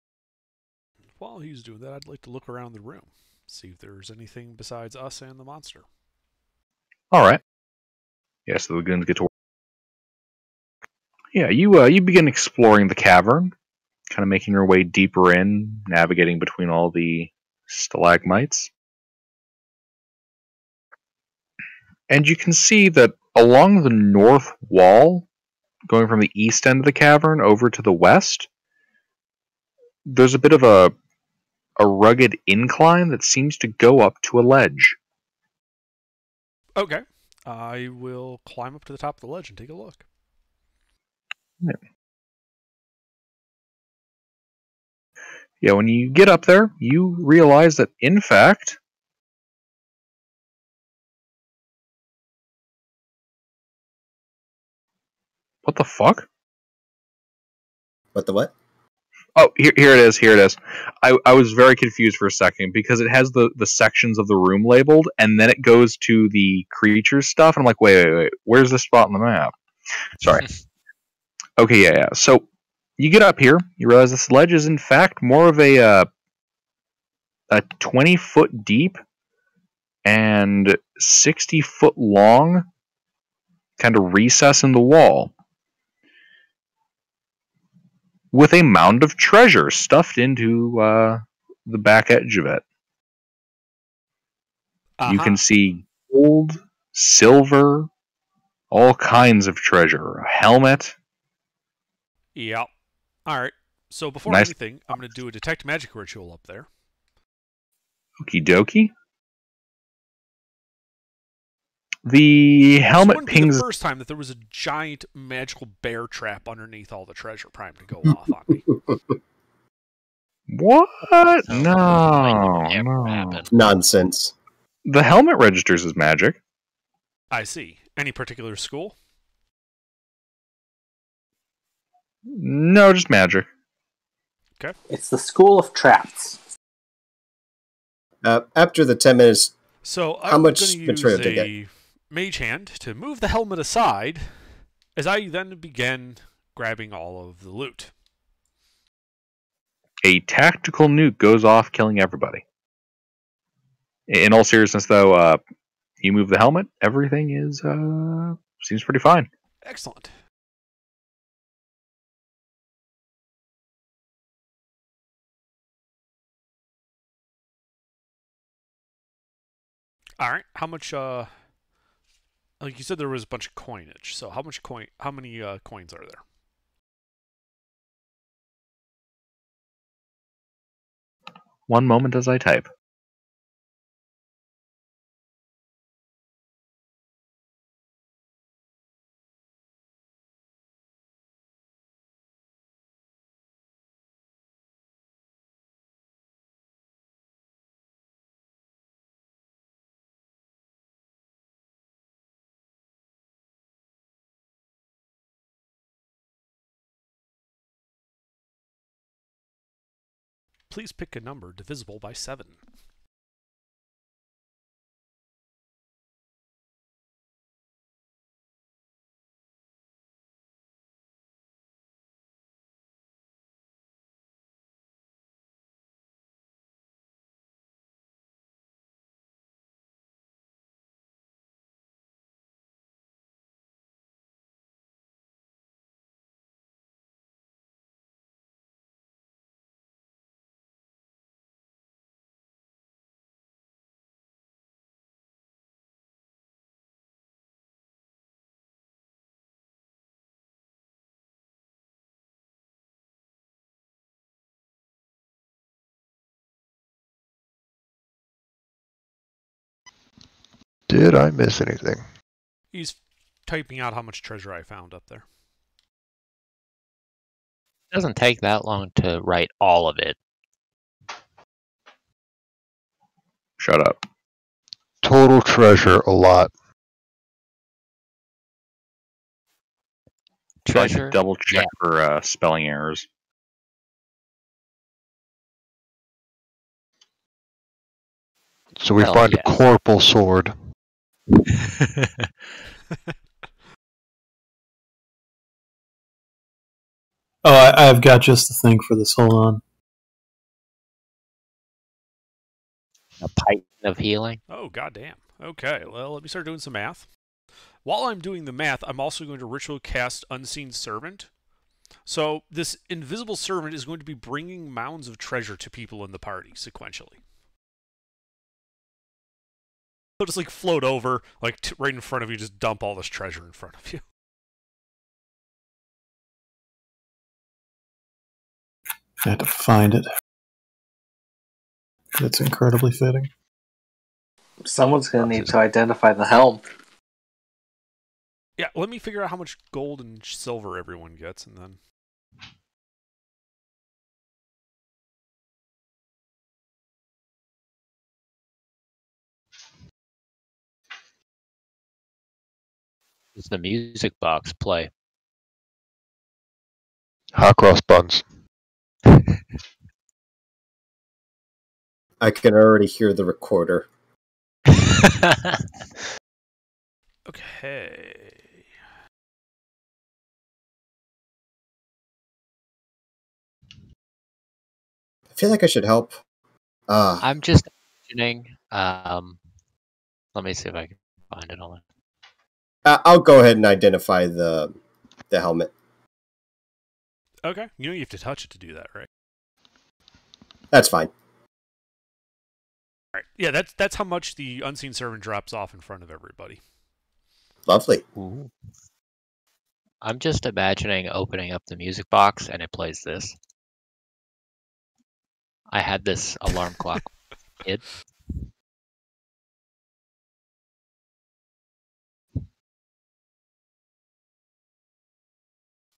While he's doing that, I'd like to look around the room, see if there's anything besides us and the monster. Alright. Yeah, so the goons get to work. Yeah, you begin exploring the cavern, kind of making your way deeper in, navigating between all the stalagmites. And you can see that along the north wall, going from the east end of the cavern over to the west, there's a bit of a rugged incline that seems to go up to a ledge. Okay. I will climb up to the top of the ledge and take a look. Yeah, when you get up there, you realize that, in fact, what the fuck? What the what? Oh, here it is. Here it is. I was very confused for a second because it has the sections of the room labeled, and then it goes to the creature stuff, and I'm like, wait. Where's this spot on the map? Sorry. Okay, yeah. So you get up here, you realize this ledge is in fact more of a 20-foot deep and 60-foot long kind of recess in the wall, with a mound of treasure stuffed into the back edge of it. You can see gold, silver, all kinds of treasure. A helmet. Yep. Alright. So before Nice. anything, I'm going to do a detect magic ritual up there. Okie dokie. The helmet This wouldn't be pings. the first time that there was a giant magical bear trap underneath all the treasure primed to go off on me. What? Might No. never happen. Nonsense. The helmet registers as magic. I see. Any particular school? No, just magic. It's the school of traps. After the 10 minutes, So How I'm much going to use material did you a mage hand to move the helmet aside as I then begin grabbing all of the loot. A tactical nuke goes off, killing everybody. In all seriousness, though, you move the helmet, everything is seems pretty fine. Excellent. All right. How much? Like you said, there was a bunch of coinage. So how much coin? How many coins are there? One moment as I type. Please pick a number divisible by 7. Did I miss anything? He's typing out how much treasure I found up there. It doesn't take that long to write all of it. Shut up. Total treasure, a lot. So I Treasure. should double check for spelling errors. So we Hell find yes. a corporal sword. Oh, I've got just the thing for this. Hold on. A Titan of healing. Oh, goddamn. Okay, well, let me start doing some math. While I'm doing the math, I'm also going to ritual cast Unseen Servant. So this invisible servant is going to be bringing mounds of treasure to people in the party sequentially. They'll just like float over, like right in front of you, just dump all this treasure in front of you. I had to find it. It's incredibly fitting. Someone's going to need to identify the helm. Yeah, let me figure out how much gold and silver everyone gets, and then... Does the music box play? Hot cross buns. I can already hear the recorder. Okay. I feel like I should help. I'm just imagining. Let me see if I can find it on. I'll go ahead and identify the helmet. Okay. You know you have to touch it to do that, right? That's fine. All right. Yeah, that's how much the Unseen Servant drops off in front of everybody. Lovely. Ooh. I'm just imagining opening up the music box and it plays this. I had this alarm clock kid.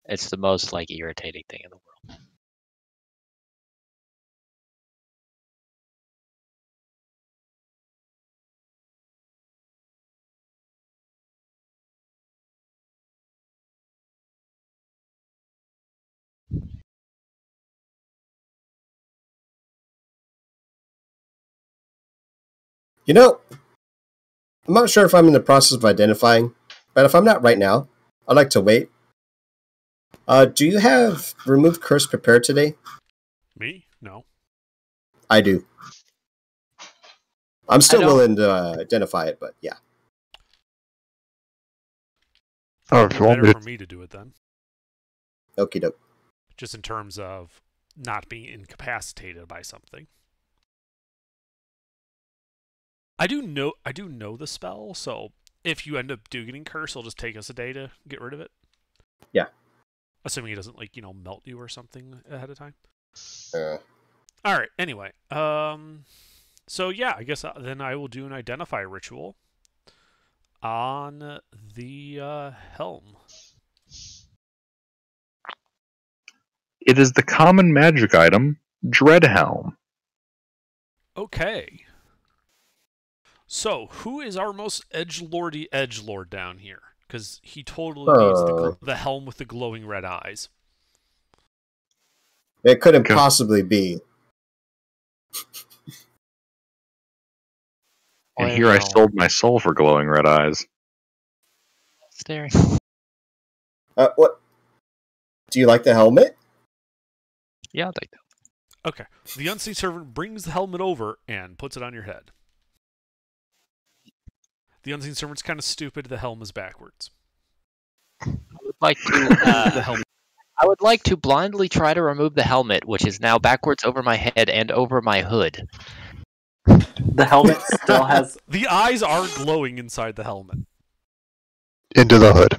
It's the most like irritating thing in the world. You know, I'm not sure if I'm in the process of identifying, but if I'm not right now, I'd like to wait. Do you have Remove Curse prepared today? Me? No. I do. I'm still I don't- willing to identify it, but yeah. Oh, if you want Better me for to, me to do it then. Okie doke. Just in terms of not being incapacitated by something. I do know the spell, so if you end up getting curse, it'll just take us a day to get rid of it. Yeah. Assuming it doesn't melt you or something ahead of time. Uh, All right. Anyway, so yeah, I guess then I will do an identify ritual on the helm. It is the common magic item, Dreadhelm. Okay. So, who is our most edgelordy edgelord down here? Because he totally needs the helm with the glowing red eyes. It couldn't possibly be. And here I sold my soul for glowing red eyes. Staring. What? Do you like the helmet? Yeah, I'll take that. Okay. The Unseen Servant brings the helmet over and puts it on your head. The Unseen Servant's kind of stupid. The helm is backwards. I would like to. I would like to blindly try to remove the helmet, which is now backwards over my head and over my hood. The helmet still has... The eyes are glowing inside the helmet. into the hood.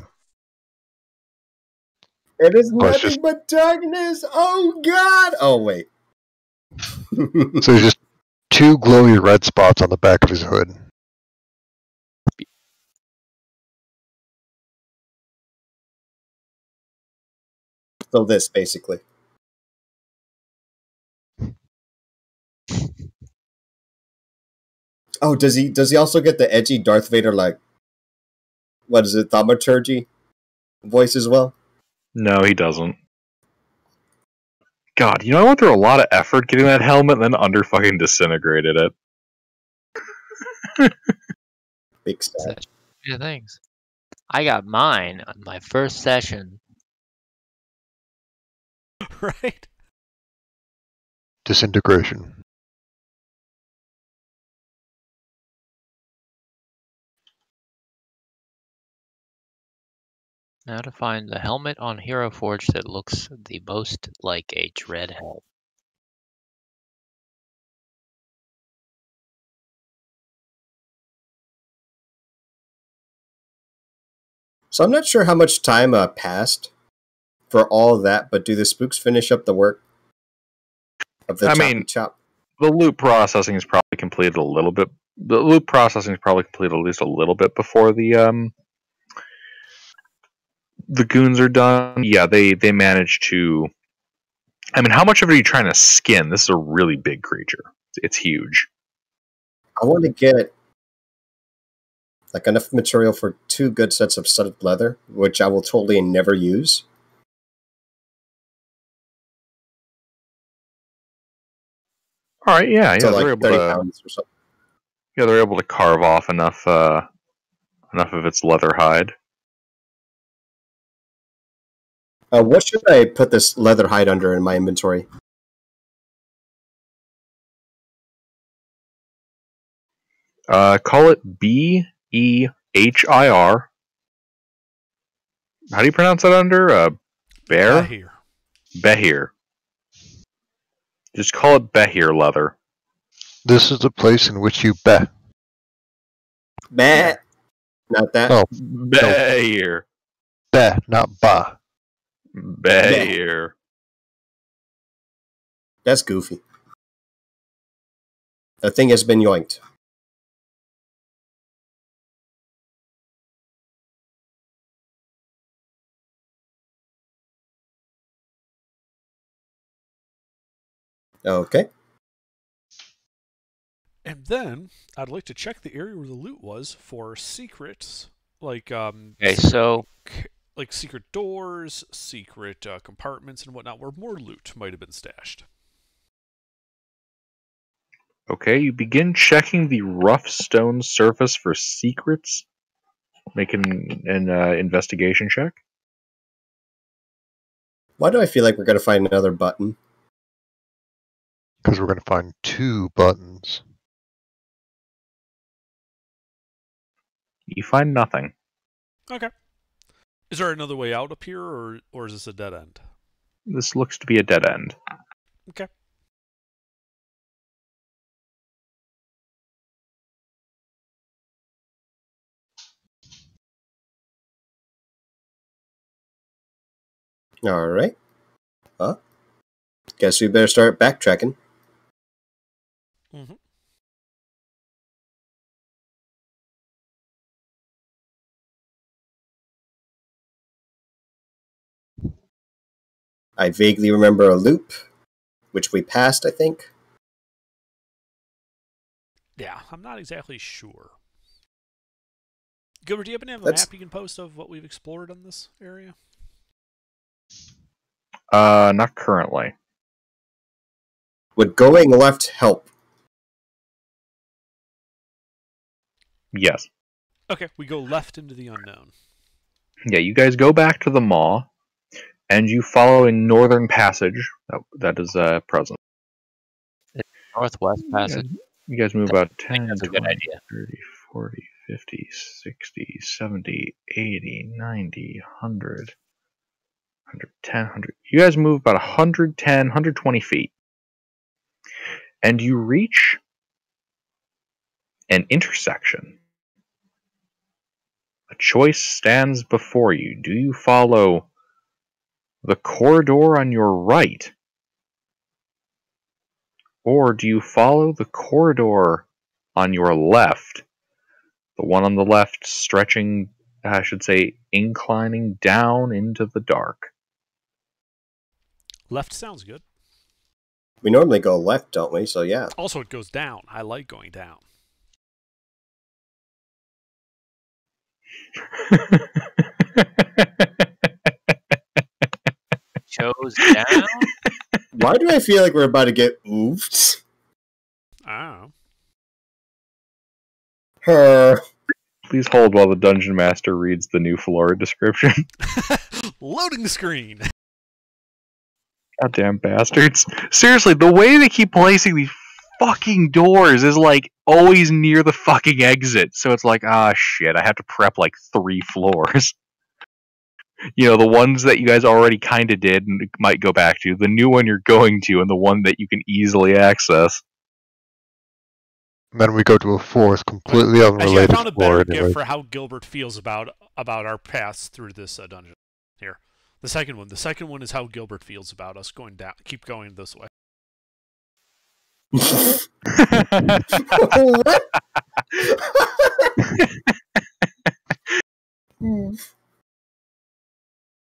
It is Oh, it's nothing but darkness. Oh God! Oh wait. So there's just two glowy red spots on the back of his hood. So this basically. Oh, does he also get the edgy Darth Vader, like, what is it, thaumaturgy voice as well? No, he doesn't. God, I went through a lot of effort getting that helmet and then under fucking disintegrated it. Big sad. Such good things. I got mine on my first session. Right? Disintegration. Now to find the helmet on Hero Forge that looks the most like a dread helm. So I'm not sure how much time passed for all of that, but do the spooks finish up the work of the chop? The loop processing is probably completed a little bit. The loop processing is probably completed at least a little bit before the goons are done. Yeah, they managed to. I mean, how much of it are you trying to skin? This is a really big creature. It's huge. I want to get like enough material for 2 good sets of studded leather, which I will totally never use. All right, yeah, So they're like able 30 to. pounds or something. Yeah, they're able to carve off enough of its leather hide. What should I put this leather hide under in my inventory? Call it BEHIR. How do you pronounce that under? Bear? Behir. Behir. Just call it Behir leather. This is the place in which you bet. Bah. Not that. Oh, Behir. bet, not ba. Behir. That's goofy. The thing has been yoinked. Okay. And then I'd like to check the area where the loot was for secrets, like Okay, so like secret doors, secret compartments, and whatnot, where more loot might have been stashed. Okay, you begin checking the rough stone surface for secrets. Make an investigation check. Why do I feel like we're going to find another button? Because we're going to find 2 buttons. You find nothing. Okay. Is there another way out up here, or is this a dead end? This looks to be a dead end. Okay. All right. Huh? Guess we better start backtracking. Mm-hmm. I vaguely remember a loop, which we passed, I think. Yeah, I'm not exactly sure. Gilbert, do you happen to have a Let's- map you can post of what we've explored in this area? Not currently. Would going left help? Yes. Okay, we go left into the unknown. Yeah, you guys go back to the maw, and you follow a northern passage that is present. Northwest Passage. You guys move about I think 10, that's a good 20, idea. 30, 40, 50, 60, 70, 80, 90, 100, 110, 100. You guys move about 110, 120 feet. And you reach an intersection. A choice stands before you. Do you follow the corridor on your right? Or do you follow the corridor on your left? The one on the left stretching, I should say, inclining down into the dark. Left sounds good. We normally go left, don't we? So yeah. Also, it goes down. I like going down. Chose down. Why do I feel like we're about to get oofed? Oh. Her. Please hold while the dungeon master reads the new floor description. Loading screen. Goddamn bastards. Seriously, the way they keep placing these fucking doors is like always near the fucking exit. So it's like, shit, I have to prep like 3 floors. You know, the ones that you guys already kind of did and might go back to, the new one you're going to, and the one that you can easily access. And then we go to a fourth, completely Actually, I unrelated found a floor. better Anyway. gift for how Gilbert feels about our paths through this dungeon. Here, the second one. The second one is how Gilbert feels about us going down. Keep going this way. What?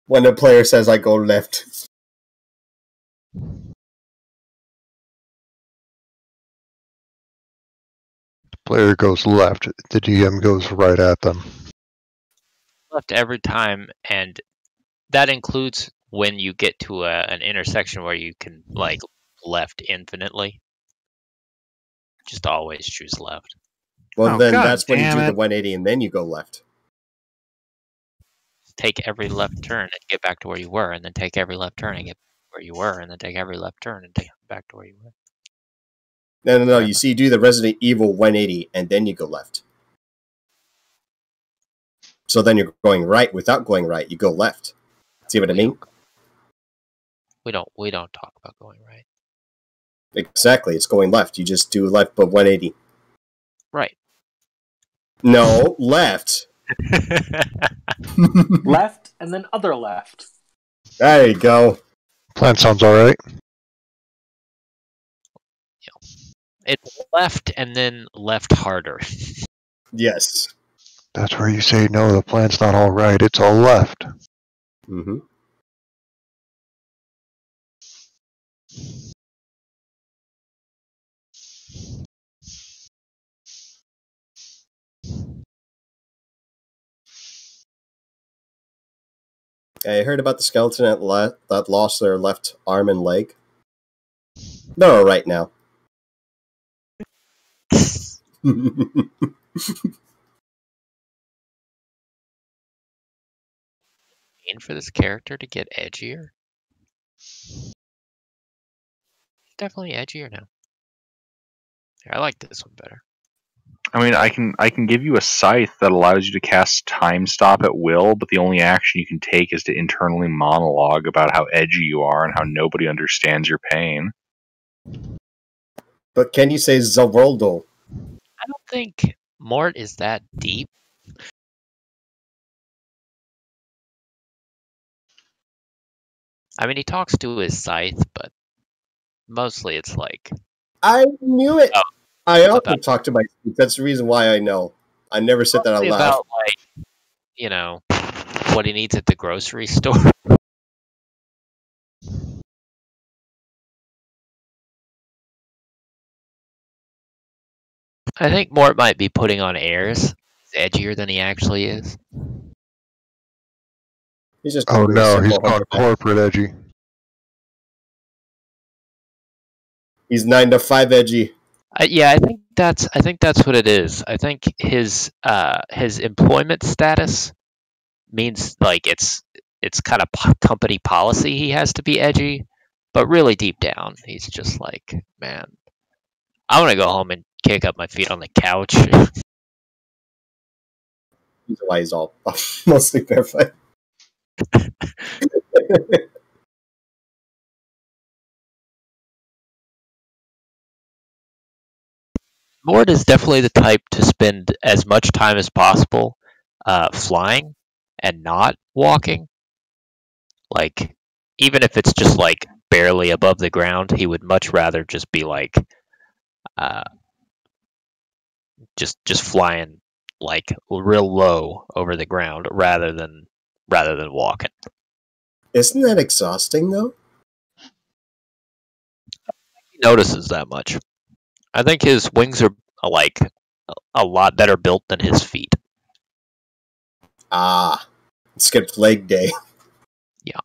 When the player says I go left. Player goes left, the DM goes right at them. Left every time, and that includes when you get to an intersection where you can like left infinitely. Just always choose left. Well, Oh, then God that's when you damn do it. the 180 and then you go left. Take every left turn and get back to where you were, and then take every left turn and get where you were, and then take every left turn and take back to where you were. No. You see, you do the Resident Evil 180 and then you go left. So then you're going right without going right. You go left. See what I mean? We don't talk about going right. Exactly. It's going left. You just do left but 180. Right. No, left. Left and then other left. There you go. Plan sounds alright. It's left and then left harder. Yes. That's where you say, no, the plan's not alright, it's all left. Mm-hmm. I heard about the skeleton that lost their left arm and leg. They're alright now. And for this character to get edgier. Definitely edgier now. I like this one better. I mean, I can give you a scythe that allows you to cast Time Stop at will, but the only action you can take is to internally monologue about how edgy you are and how nobody understands your pain. But can you say Zavoldo? I don't think Mort is that deep. I mean, he talks to his scythe, but mostly it's like... I knew it! Oh, I often talk to my... That's the reason why I know. I never said that out loud. about, like, you know, what he needs at the grocery store. I think Mort might be putting on airs. He's edgier than he actually is. He's just Oh a no, simple he's gone hunter. corporate edgy. He's 9 to 5 edgy. Yeah, I think that's what it is. I think his employment status means like it's kind of company policy. He has to be edgy, but really deep down, he's just like, man, I want to go home and kick up my feet on the couch. That's why he's all mostly barefoot. Mort is definitely the type to spend as much time as possible flying and not walking. Like, even if it's just like barely above the ground, he would much rather just be like, just flying like real low over the ground rather than walking. Isn't that exhausting, though? He notices that much. I think his wings are like a lot better built than his feet. Ah, skipped leg day. Yeah.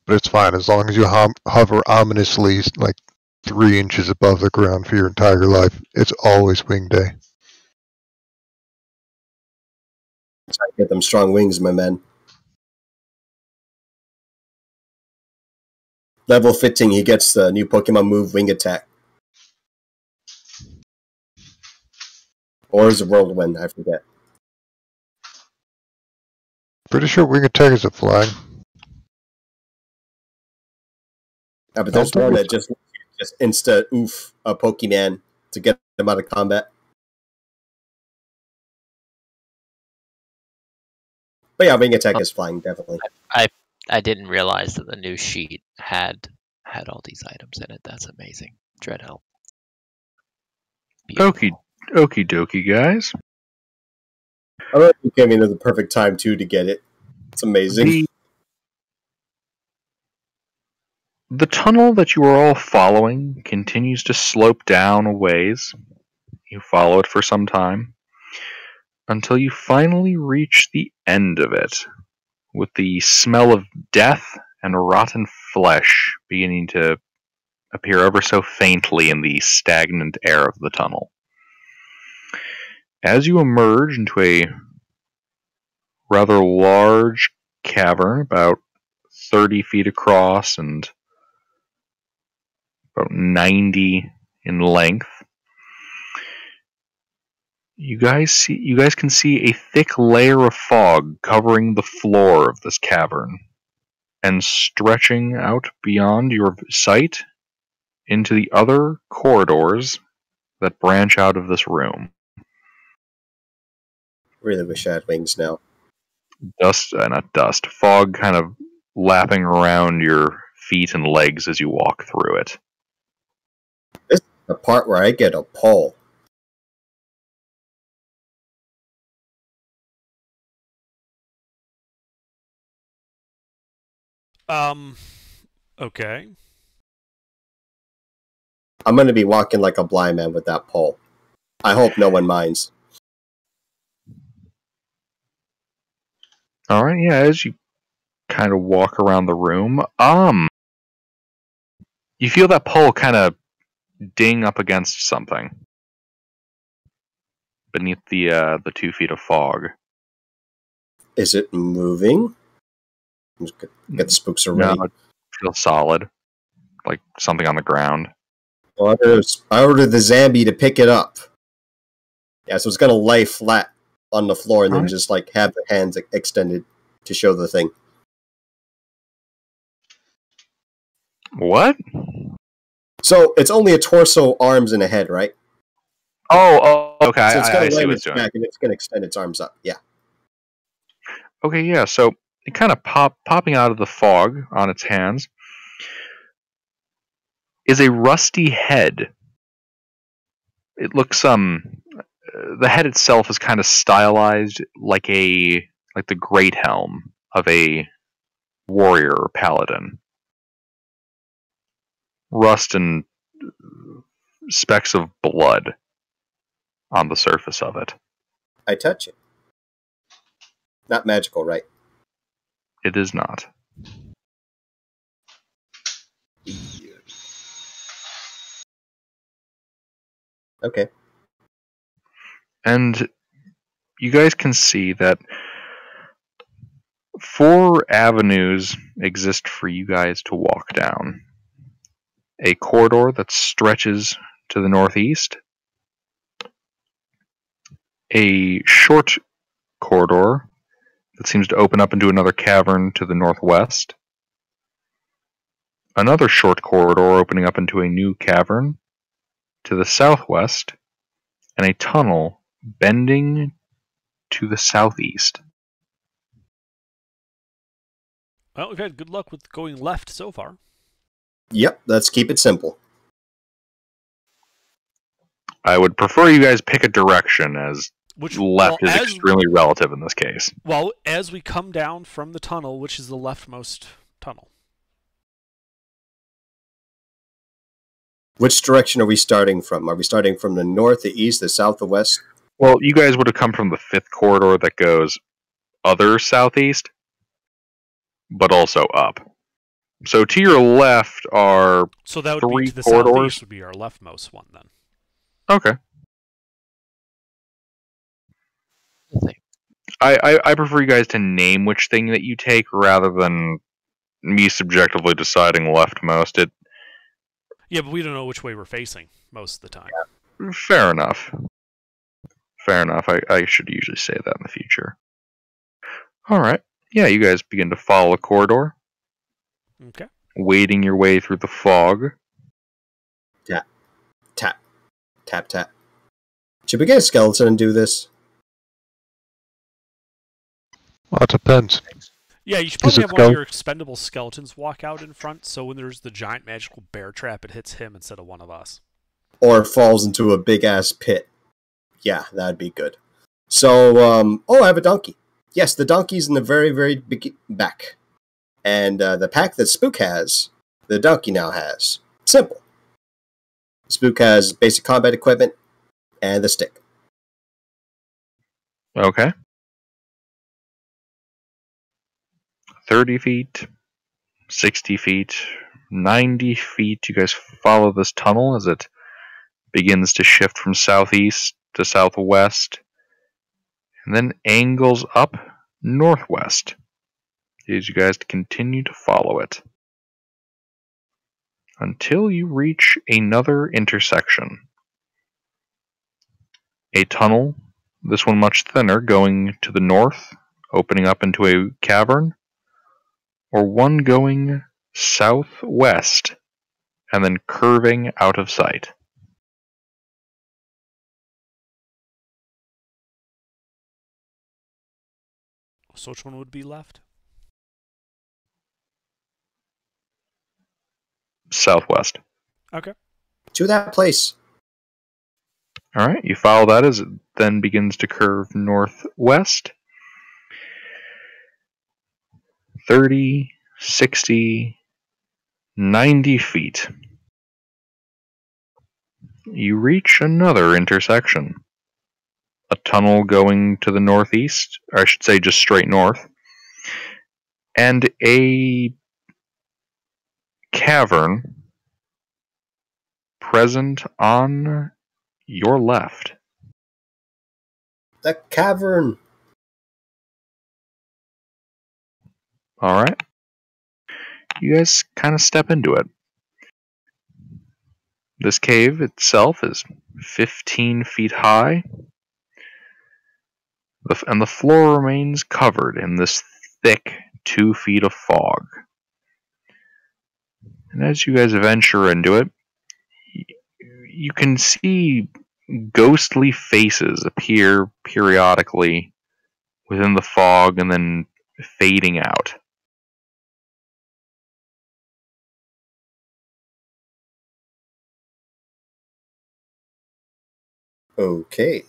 But it's fine as long as you hover ominously like 3 inches above the ground for your entire life. It's always wing day. Try to get them strong wings, my man. Level 15, he gets the new Pokemon move, Wing Attack. Or is it Whirlwind? I forget. Pretty sure wing attack is a flying. Yeah, but there's one that just insta oof a Pokemon to get them out of combat. But yeah, Wing Attack is flying, definitely. I didn't realize that the new sheet had all these items in it. That's amazing. Dreadhelm. Okie dokie, guys. I really you came into the perfect time too to get it. It's amazing. The tunnel that you are all following continues to slope down a ways. You follow it for some time until you finally reach the end of it, with the smell of death and rotten flesh beginning to appear ever so faintly in the stagnant air of the tunnel. As you emerge into a rather large cavern, about 30 feet across and about 90 in length, you guys can see a thick layer of fog covering the floor of this cavern and stretching out beyond your sight into the other corridors that branch out of this room. Really wish I had wings now. Fog kind of lapping around your feet and legs as you walk through it. This is the part where I get a pull. Okay. I'm going to be walking like a blind man with that pole. I hope no one minds. Alright, yeah, as you kind of walk around the room, you feel that pole kind of ding up against something beneath the 2 feet of fog. Is it moving? Get the spooks already. No, it feels solid, like something on the ground. Well, I ordered the Zambi to pick it up. Yeah, so it's going to lay flat on the floor and then just like have the hands extended to show the thing. What? So it's only a torso, arms, and a head, right? Oh, okay. So it's going I to see lay what on it's its doing. back and it's going to extend its arms up. Yeah. Okay, yeah. So it kind of popping out of the fog on its hands is a rusty head. It looks the head itself is kind of stylized like the great helm of a warrior or paladin. Rust and specks of blood on the surface of it. I touch it. Not magical, right? It is not. Okay. And you guys can see that 4 avenues exist for you guys to walk down. A corridor that stretches to the northeast, a short corridor that seems to open up into another cavern to the northwest, another short corridor opening up into a new cavern to the southwest, and a tunnel bending to the southeast. Well, we've had good luck with going left so far. Yep, let's keep it simple. I would prefer you guys pick a direction, as left is extremely relative in this case. Well, as we come down from the tunnel, which is the leftmost tunnel? Which direction are we starting from? Are we starting from the north, the east, the south, the west? Well, you guys would have come from the 5th corridor that goes other southeast, but also up. So to your left are So that would 3 be to the corridors. southeast would be our leftmost one then. Okay. I prefer you guys to name which thing that you take rather than me subjectively deciding leftmost. Yeah, but we don't know which way we're facing most of the time. Fair enough. Fair enough. I should usually say that in the future. Alright. Yeah, you guys begin to follow a corridor. Okay. Wading your way through the fog. Tap. Tap. Tap, tap. Should we get a skeleton and do this? Well, it depends. Yeah, you should Is probably it have one of go- your expendable skeletons walk out in front, so when there's the giant magical bear trap, it hits him instead of one of us. Or falls into a big-ass pit. Yeah, that'd be good. So, I have a donkey. Yes, the donkey's in the very, very back. And the pack that Spook has, the donkey now has. Simple. Spook has basic combat equipment and the stick. Okay. 30 feet, 60 feet, 90 feet. You guys follow this tunnel as it begins to shift from southeast to southwest, and then angles up northwest as you guys continue to follow it until you reach another intersection. A tunnel, this one much thinner, going to the north, opening up into a cavern, or one going southwest and then curving out of sight. So which one would be left? Southwest. Okay. To that place. Alright, you follow that as it then begins to curve northwest. 30, 60, 90 feet. You reach another intersection. A tunnel going to the northeast, or I should say just straight north, and a cavern present on your left. The cavern. Alright. You guys kind of step into it. This cave itself is 15 feet high, and the floor remains covered in this thick 2 feet of fog. And as you guys venture into it, you can see ghostly faces appear periodically within the fog and then fading out. Okay.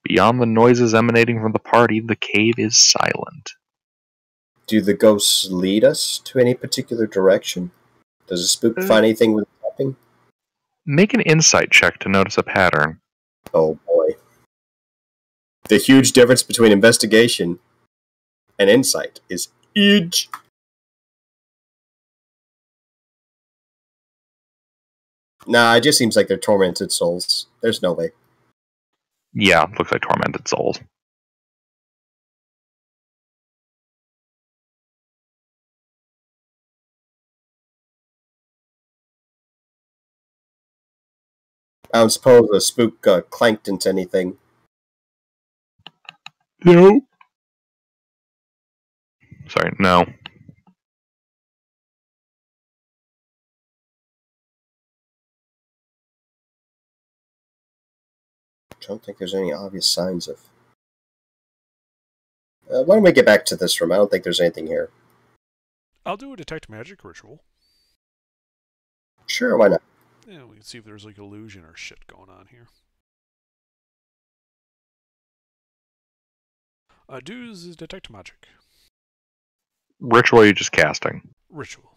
Beyond the noises emanating from the party, the cave is silent. Do the ghosts lead us to any particular direction? Does a spook find anything with tapping? Make an insight check to notice a pattern. Oh boy. The huge difference between investigation and insight is huge. Nah, it just seems like they're tormented souls. There's no way. Yeah, looks like tormented souls. I don't suppose a spook clanked into anything. No. Sorry, no. I don't think there's any obvious signs of... why don't we get back to this room? I don't think there's anything here. I'll do a detect magic ritual. Sure, why not? Yeah, we can see if there's like illusion or shit going on here. Do is detect magic. Ritual you're just casting. Ritual.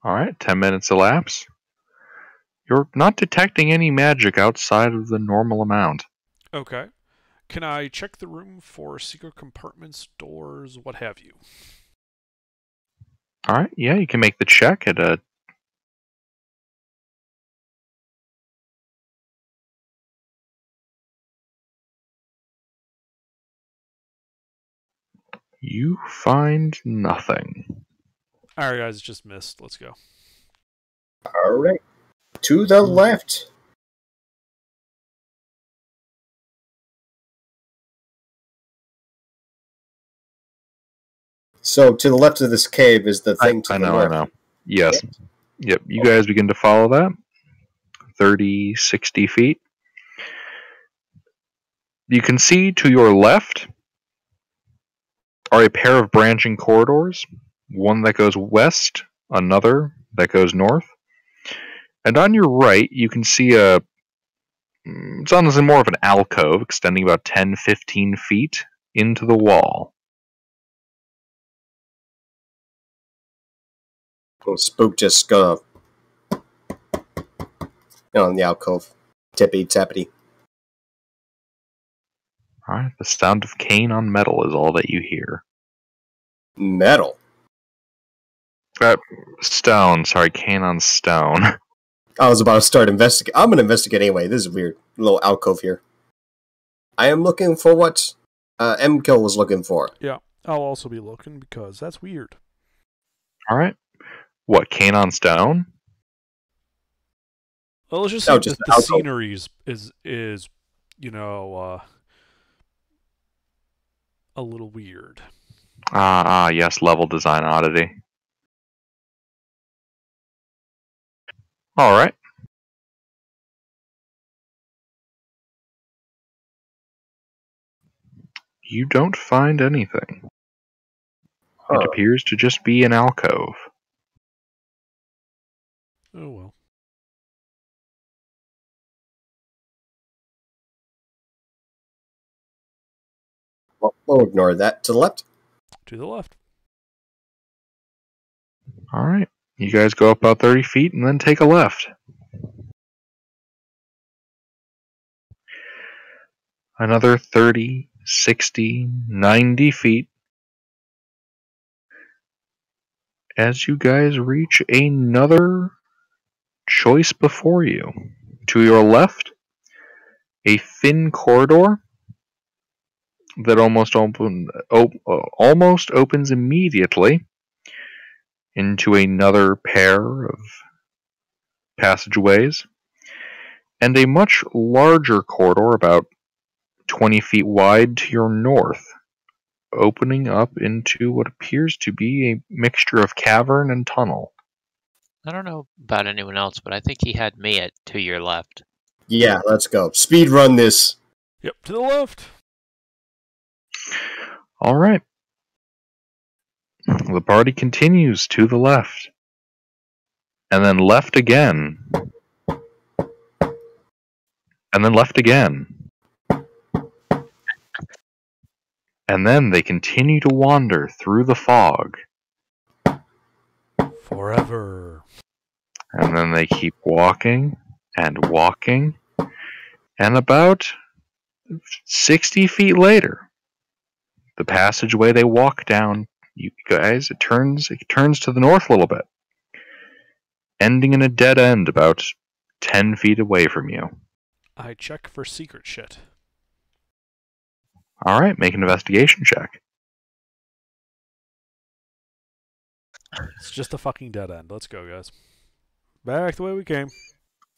All right, 10 minutes elapse. You're not detecting any magic outside of the normal amount. Okay. Can I check the room for secret compartments, doors, what have you? All right, yeah, you can make the check at a... You find nothing. Alright, guys, just missed. Let's go. Alright. To the left. So, to the left of this cave is the thing to I the know, north. I know. Yes. Yep, you guys begin to follow that. 30, 60 feet. You can see to your left are a pair of branching corridors. One that goes west, another that goes north. And on your right, you can see it's honestly more of an alcove extending about 10, 15 feet into the wall. Oh, Spook just gonna... in the alcove. Tippy tappity. Alright, the sound of cane on metal is all that you hear. Metal. Stone, sorry, cane on stone. I was about to start investigating. I'm gonna investigate anyway. This is weird. Little alcove here. I am looking for what M-Kill was looking for. Yeah, I'll also be looking because that's weird. Alright. What, cane on stone? Well, let's just No, say just that the the alcove. scenery is a little weird. Yes, level design oddity. Alright. You don't find anything. It appears to just be an alcove. Oh well. Well, we'll ignore that. To the left? To the left. Alright. You guys go up about 30 feet and then take a left. Another 30, 60, 90 feet. As you guys reach another choice before you. To your left, a thin corridor that almost opens immediately into another pair of passageways, and a much larger corridor, about 20 feet wide, to your north, opening up into what appears to be a mixture of cavern and tunnel. I don't know about anyone else, but I think he had me at to your left. Yeah, let's go. Speed run this. Yep, to the left. Alright. The party continues to the left. And then left again. And then left again. And then they continue to wander through the fog. Forever. And then they keep walking and walking. And about 60 feet later, the passageway they walk down, you guys, it turns to the north a little bit, ending in a dead end about 10 feet away from you. I check for secret shit. Alright, make an investigation check. It's just a fucking dead end. Let's go, guys. Back the way we came.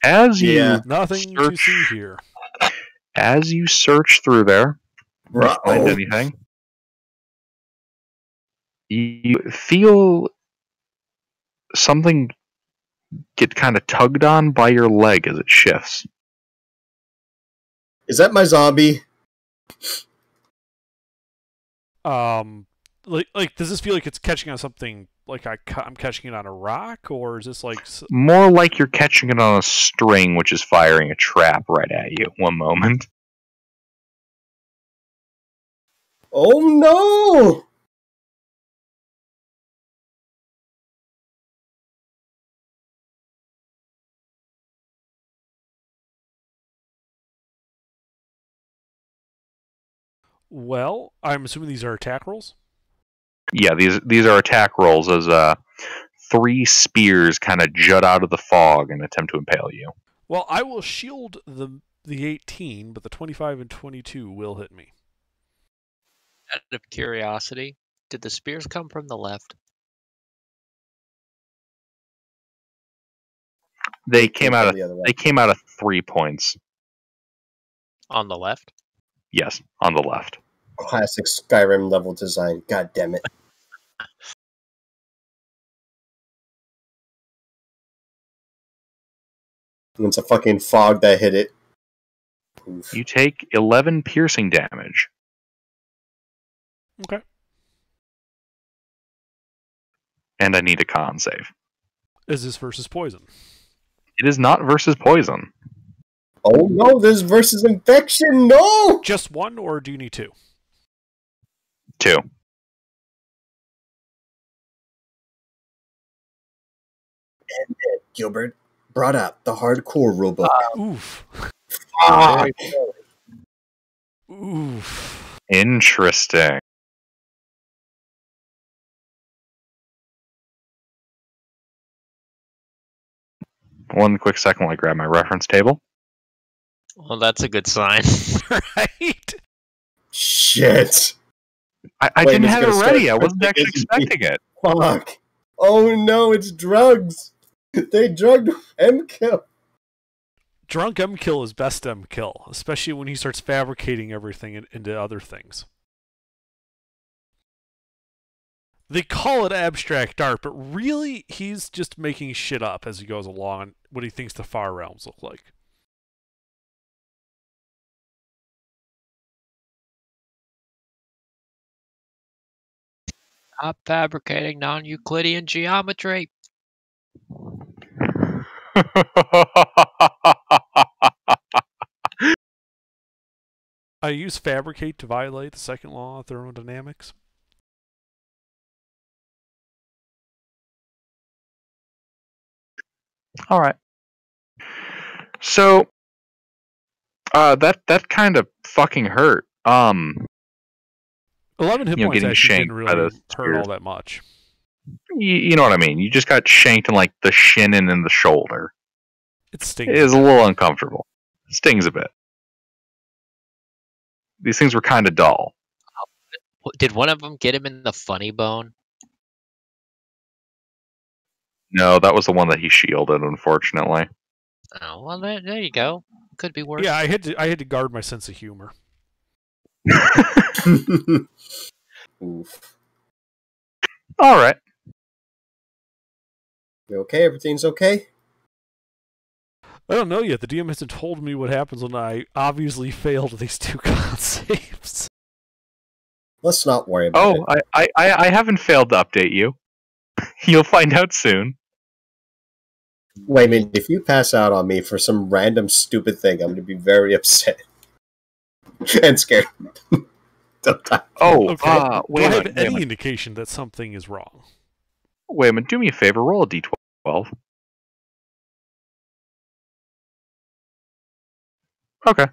As you Nothing to see here. As you search through there, don't find anything. You feel something get kind of tugged on by your leg as it shifts. Is that my zombie? Like, does this feel like it's catching on something? Like I'm catching it on a rock, or is this like more like you're catching it on a string, which is firing a trap right at you? One moment. Oh no! Well, I'm assuming these are attack rolls? Yeah, these are attack rolls as 3 spears kind of jut out of the fog and attempt to impale you. Well, I will shield the 18, but the 25 and 22 will hit me. Out of curiosity, did the spears come from the left? They came out of the other way. they came out of 3 points. On the left? Yes, on the left. Classic Skyrim level design. God damn it. And it's a fucking fog that hit it. Oof. You take 11 piercing damage. Okay. And I need a con save. Is this versus poison? It is not versus poison. Oh no, this is versus infection. No! Just one, or do you need 2? 2. And then Gilbert brought up the hardcore rulebook. Oof. Ah! Oof. Interesting. One quick second while I grab my reference table. Well, that's a good sign. Right? Shit! I Wait, didn't it's have it gonna ready. start I wasn't actually quickly. expecting it. Fuck! Oh no, it's drugs! They drugged M-Kill. Drunk M kill is best M kill, especially when he starts fabricating everything into other things. They call it abstract art, but really he's just making shit up as he goes along on what he thinks the Far Realms look like. Stop fabricating non-Euclidean geometry. I use fabricate to violate the second law of thermodynamics. All right. So, that kind of fucking hurt. 11 hit You know, points getting actually shanked didn't by really those hurt all spears. that much. You know what I mean? You just got shanked in like the shin and in the shoulder. It stings. It is a little uncomfortable. Stings a bit. These things were kind of dull. Did one of them get him in the funny bone? No, that was the one that he shielded, unfortunately. Oh, well, there you go. Could be worse. Yeah, I had to guard my sense of humor. Oof. All right. You okay? Everything's okay? I don't know yet. The DM hasn't told me what happens when I obviously failed these 2 con saves. Let's not worry about it. I haven't failed to update you. You'll find out soon. Wait a minute, if you pass out on me for some random stupid thing, I'm going to be very upset. And scared. Don't die. Oh, Okay. Do I wait a have minute. Wait a any minute. indication that something is wrong? Wait a minute. Do me a favor. Roll a d12. Okay.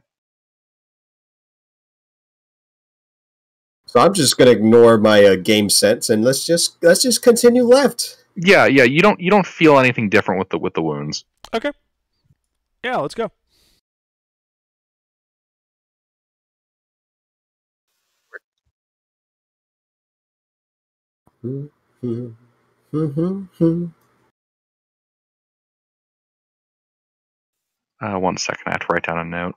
So I'm just going to ignore my game sense and let's just continue left. Yeah. You don't feel anything different with the wounds. Okay. Yeah, let's go. One second. I have to write down a note.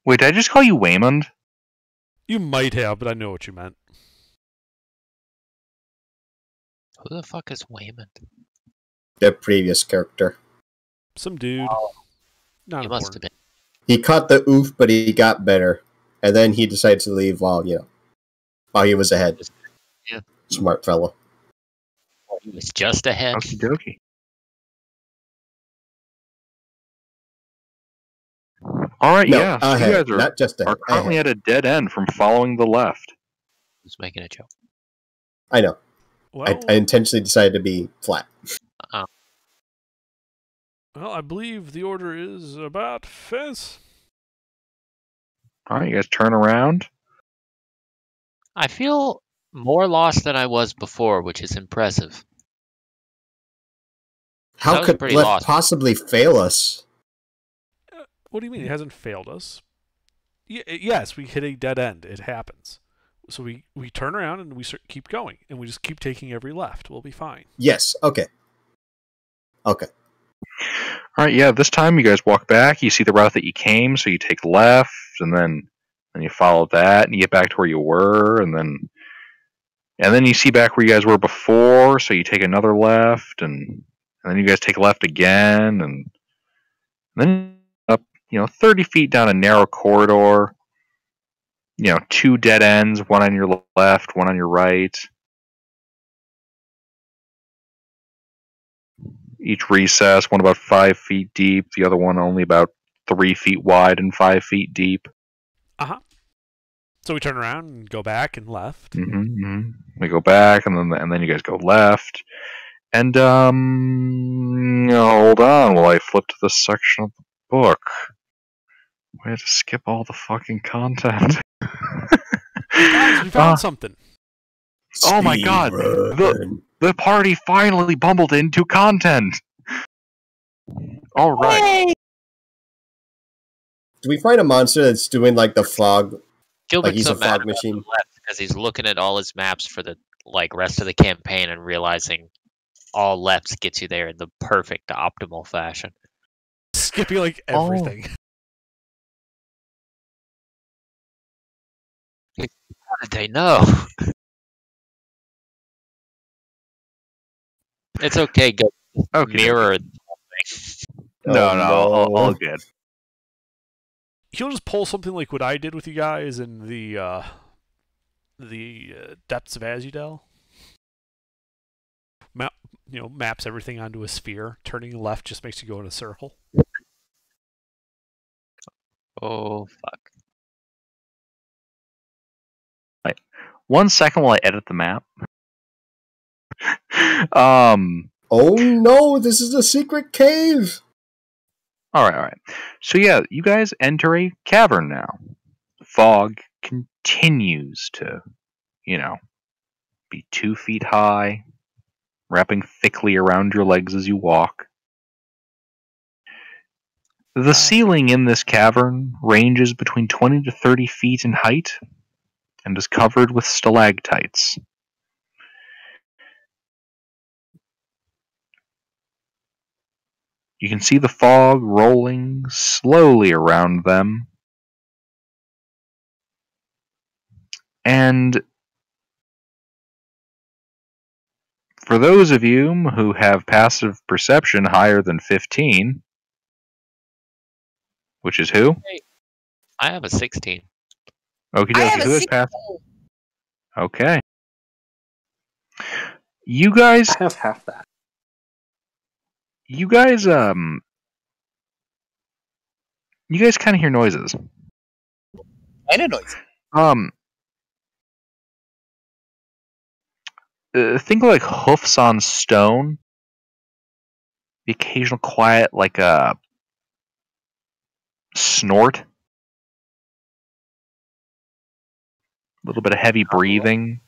Wait, did I just call you Waymond? You might have, but I know what you meant. Who the fuck is Waymond? The previous character. Some dude. Not He must have important. been. He caught the oof, but he got better. And then he decided to leave while he was ahead. Yeah. Smart fellow. He was just ahead. Okie dokie. All right, No, yeah. So ahead, you guys not just ahead. are currently ahead. at a dead end from following the left. Who's making a joke? I know. Well, I intentionally decided to be flat. Well, I believe the order is about fence. All right, you guys turn around. I feel more lost than I was before, which is impressive. I How was could pretty Left lost. possibly fail us? What do you mean? It hasn't failed us. Yes, we hit a dead end. It happens. So we turn around and we keep going, and we just keep taking every left. We'll be fine. Yes. Okay. Okay. All right, yeah. This time you guys walk back. You see the route that you came, so you take left, and then you follow that, and you get back to where you were, and then you see back where you guys were before, so you take another left, and then you guys take left again, and then up, 30 feet down a narrow corridor. 2 dead ends, one on your left, one on your right. Each recess, one about 5 feet deep, the other one only about 3 feet wide and 5 feet deep. So we turn around and go back and left. We go back, and then you guys go left. And hold on while I flip to this section of the book. We had to skip all the fucking content. Guys, we found something. Oh my god! The party finally bumbled into content! Alright. Do we find a monster that's doing like the fog? Gilbert's he's so a mad fog about machine. the left because he's looking at all his maps for the rest of the campaign and realizing all lefts gets you there in the perfect optimal fashion. Skipping like everything. How did they know? It's okay, go mirror. No, Oh, all good. He'll just pull something like what I did with you guys in the depths of Azudel. Maps everything onto a sphere. Turning left just makes you go in a circle. Oh fuck! Right. 1 second while I edit the map. Oh no! This is a secret cave. All right. So yeah, you guys enter a cavern now. The fog continues to, be 2 feet high, wrapping thickly around your legs as you walk. The ceiling in this cavern ranges between 20 to 30 feet in height and is covered with stalactites. You can see the fog rolling slowly around them. And for those of you who have passive perception higher than 15, which is who? I have a 16. Okie I have dokie. a Who has 16. passive? Okay. You guys I have half that. you guys kind of hear noises. And a noise. Think of like hoofs on stone. The occasional quiet, like a snort. A little bit of heavy breathing.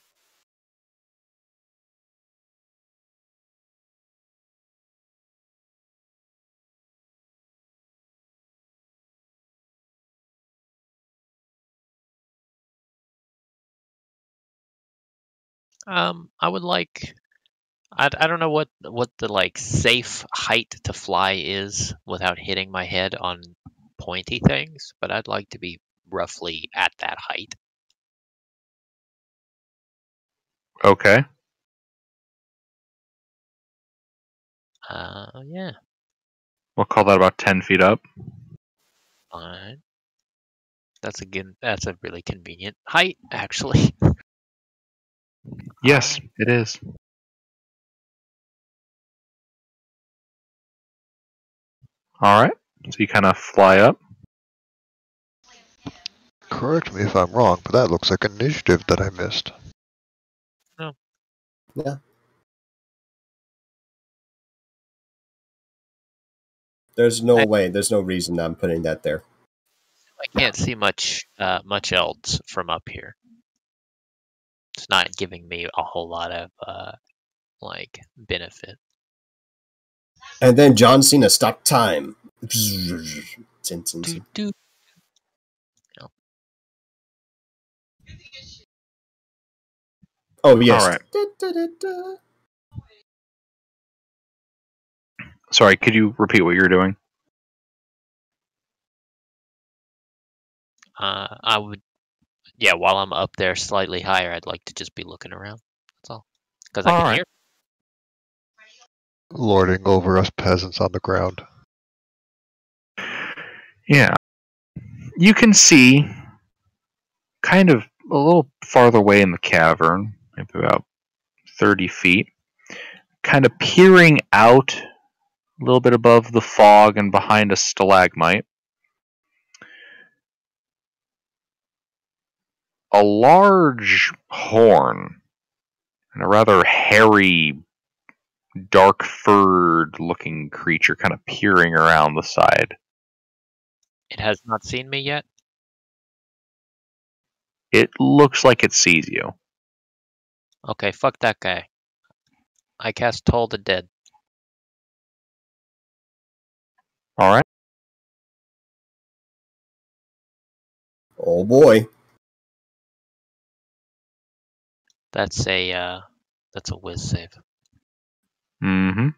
I would like. I don't know what the safe height to fly is without hitting my head on pointy things, but I'd like to be roughly at that height. Okay. Yeah. We'll call that about 10 feet up. Fine. That's a really convenient height, actually. Yes, it is. Alright. So you kind of fly up. Correct me if I'm wrong, but that looks like initiative that I missed. No. Yeah. There's no way. There's no reason I'm putting that there. I can't see much else from up here. It's not giving me a whole lot of benefit. And then John Cena stopped time. No. Oh yes. All right. Sorry, could you repeat what you're doing? I would, yeah. While I'm up there slightly higher, I'd like to just be looking around. That's all, because I can hear. Lording over us peasants on the ground. Yeah. You can see, kind of a little farther away in the cavern, maybe about 30 feet, kind of peering out a little bit above the fog and behind a stalagmite, a large horn and a rather hairy, dark-furred looking creature kind of peering around the side. It has not seen me yet. It looks like it sees you. Okay, fuck that guy. I cast Toll the Dead. All right. Oh boy. That's a whiz save. Mm-hmm.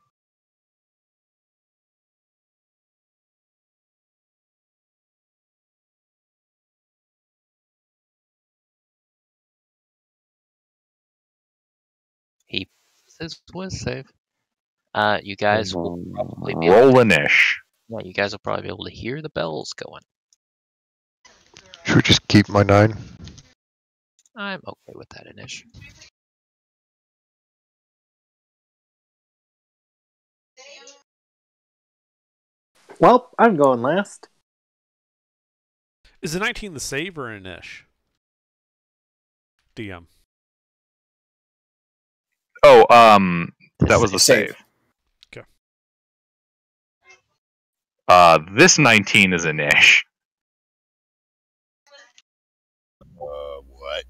He says whiz save. You guys will probably be Roll-in-ish. Yeah, you guys will probably be able to hear the bells going. Should we just keep my 9? I'm okay with that, Inish. Well, I'm going last. Is a 19 the save or an ish? DM. Oh, that was the save. Okay. This 19 is an ish. What?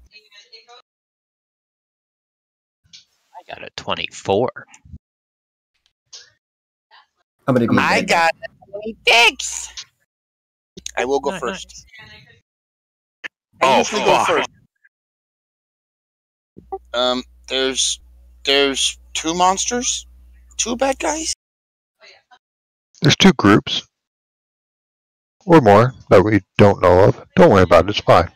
I got a 24. I'm gonna be. I got 26. I will go Nice. first. Oh, I usually go fuck. first. There's 2 monsters, 2 bad guys. There's 2 groups. Or more that we don't know of. Don't worry about it, it's fine.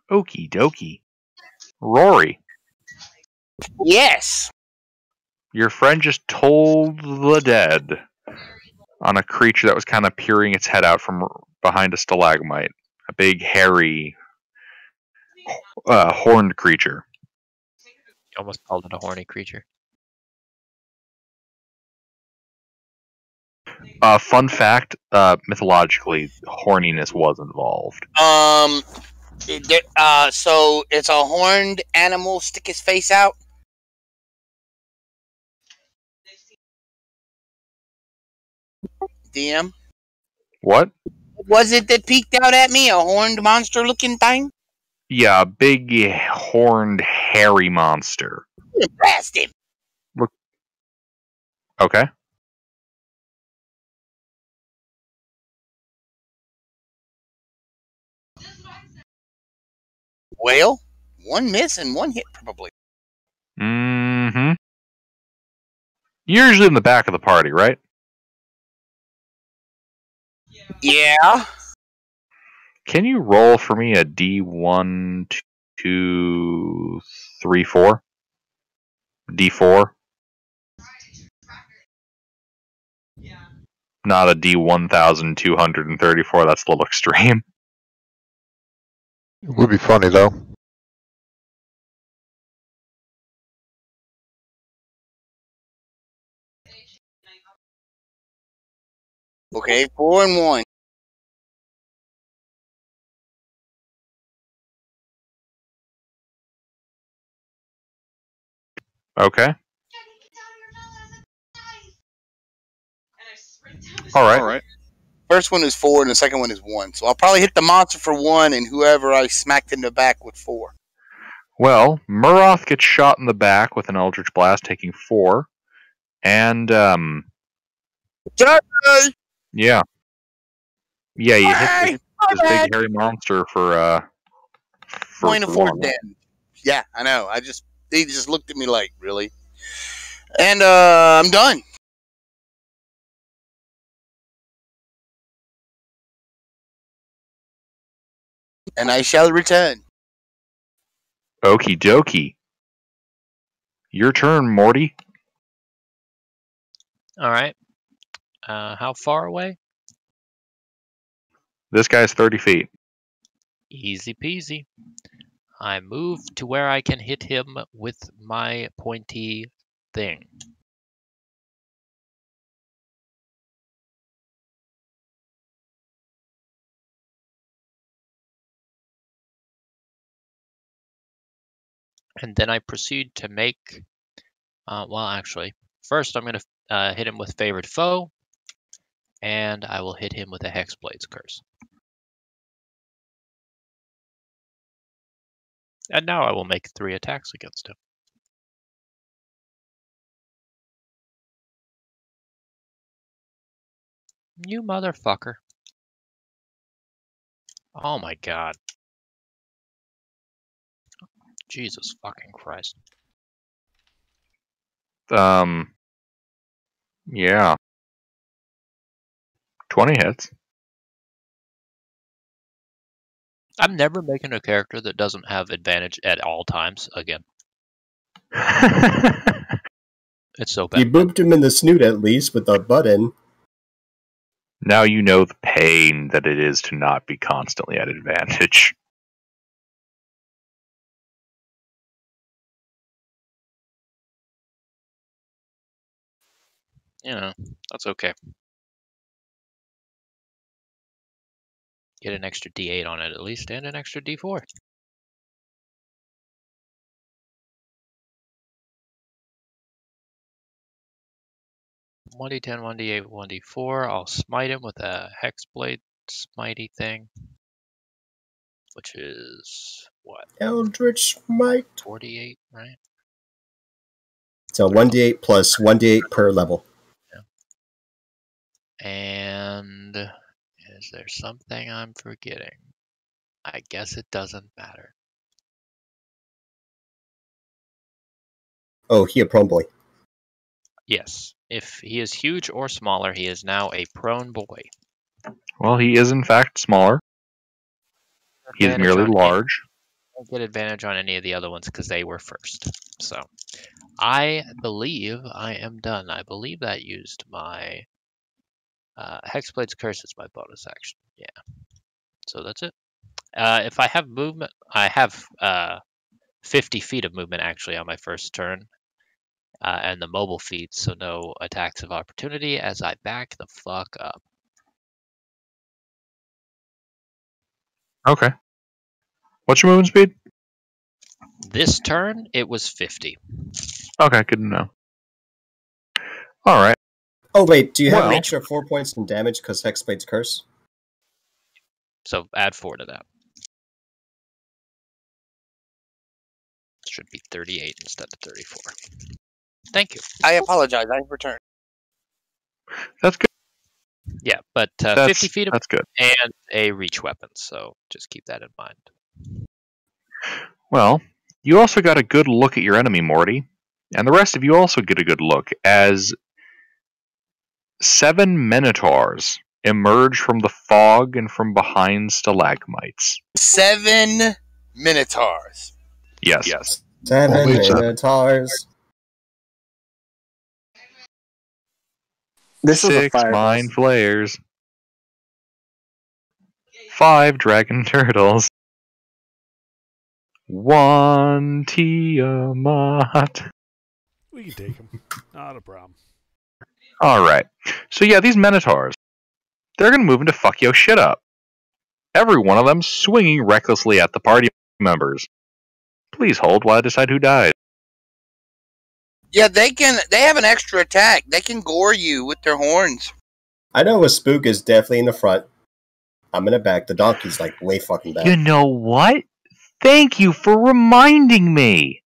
Okie dokie. Rory, Yes. your friend just told the dead on a creature that was kind of peering its head out from behind a stalagmite. A big, hairy, horned creature. You almost called it a horny creature. Fun fact, mythologically, horniness was involved. So it's a horned animal stick his face out. DM. What? Was it that peeked out at me? A horned monster looking thing? Yeah, a big, horned, hairy monster. Blast him. Look. Okay. Well, 1 miss and 1 hit probably. Mm-hmm. You're usually in the back of the party, right? Yeah. Can you roll for me a D1, 2, 3, 4? D4? Not a D1234. That's a little extreme. It would be funny though. Okay, 4 and 1. Okay. All right. First one is 4 and the second one is 1. So I'll probably hit the monster for 1 and whoever I smacked in the back with 4. Well, Muroth gets shot in the back with an Eldritch Blast, taking 4. And, yeah. Yeah, you hit this big hairy monster for point of 4 1. damage. Yeah, I know. They just looked at me like, really? And I'm done. And I shall return. Okie dokie. Your turn, Morty. All right. How far away? This guy's 30 feet. Easy peasy. I move to where I can hit him with my pointy thing. And then I proceed to make, well, actually, first I'm going to hit him with Favored Foe, and I will hit him with a Hexblade's Curse. And now I will make 3 attacks against him. You motherfucker. Oh my god. Jesus fucking Christ. Yeah. 20 hits. I'm never making a character that doesn't have advantage at all times again. It's so bad. You booped him in the snoot at least with the button. Now you know the pain that it is to not be constantly at advantage. You know, that's okay. Get an extra D8 on it at least, and an extra D4. One D10, 1D8, 1D4. I'll smite him with a Hexblade smitey thing. Which is, what? Eldritch Smite. 48, right? So 1d8 plus 1d8 per level. Yeah. And is there something I'm forgetting? I guess it doesn't matter. Oh, he a prone boy. Yes. If he is huge or smaller, he is now a prone boy. Well, he is in fact smaller. He is merely large. I don't get advantage on any of the other ones because they were first. So I believe I am done. I believe that used my Hexblade's Curse as my bonus action. Yeah. So that's it. If I have movement, I have 50 feet of movement actually on my first turn. And the mobile feat, so no attacks of opportunity as I back the fuck up. Okay. What's your movement speed? This turn, it was 50. Okay, good to know. Alright. Oh, wait, do you have an extra 4 points in damage because Hexblade's Curse? So add 4 to that. Should be 38 instead of 34. Thank you. I apologize. I returned. That's good. Yeah, but 50 feet of that's good. And a reach weapon, so just keep that in mind. Well, you also got a good look at your enemy, Morty. And the rest of you also get a good look as 7 Minotaurs emerge from the fog and from behind stalagmites. 7 Minotaurs. Yes. 7 Minotaurs. This is a 6 fire mind boss. flayers. 5 dragon turtles. 1 Tiamat. We can take him. Not a problem. Alright. So yeah, these Minotaurs, they're gonna move into fuck yo shit up. Every one of them swinging recklessly at the party members. Please hold while I decide who dies. Yeah, they have an extra attack. They can gore you with their horns. I know a spook is definitely in the front. I'm in the back. The donkey's like way fucking back. You know what? Thank you for reminding me.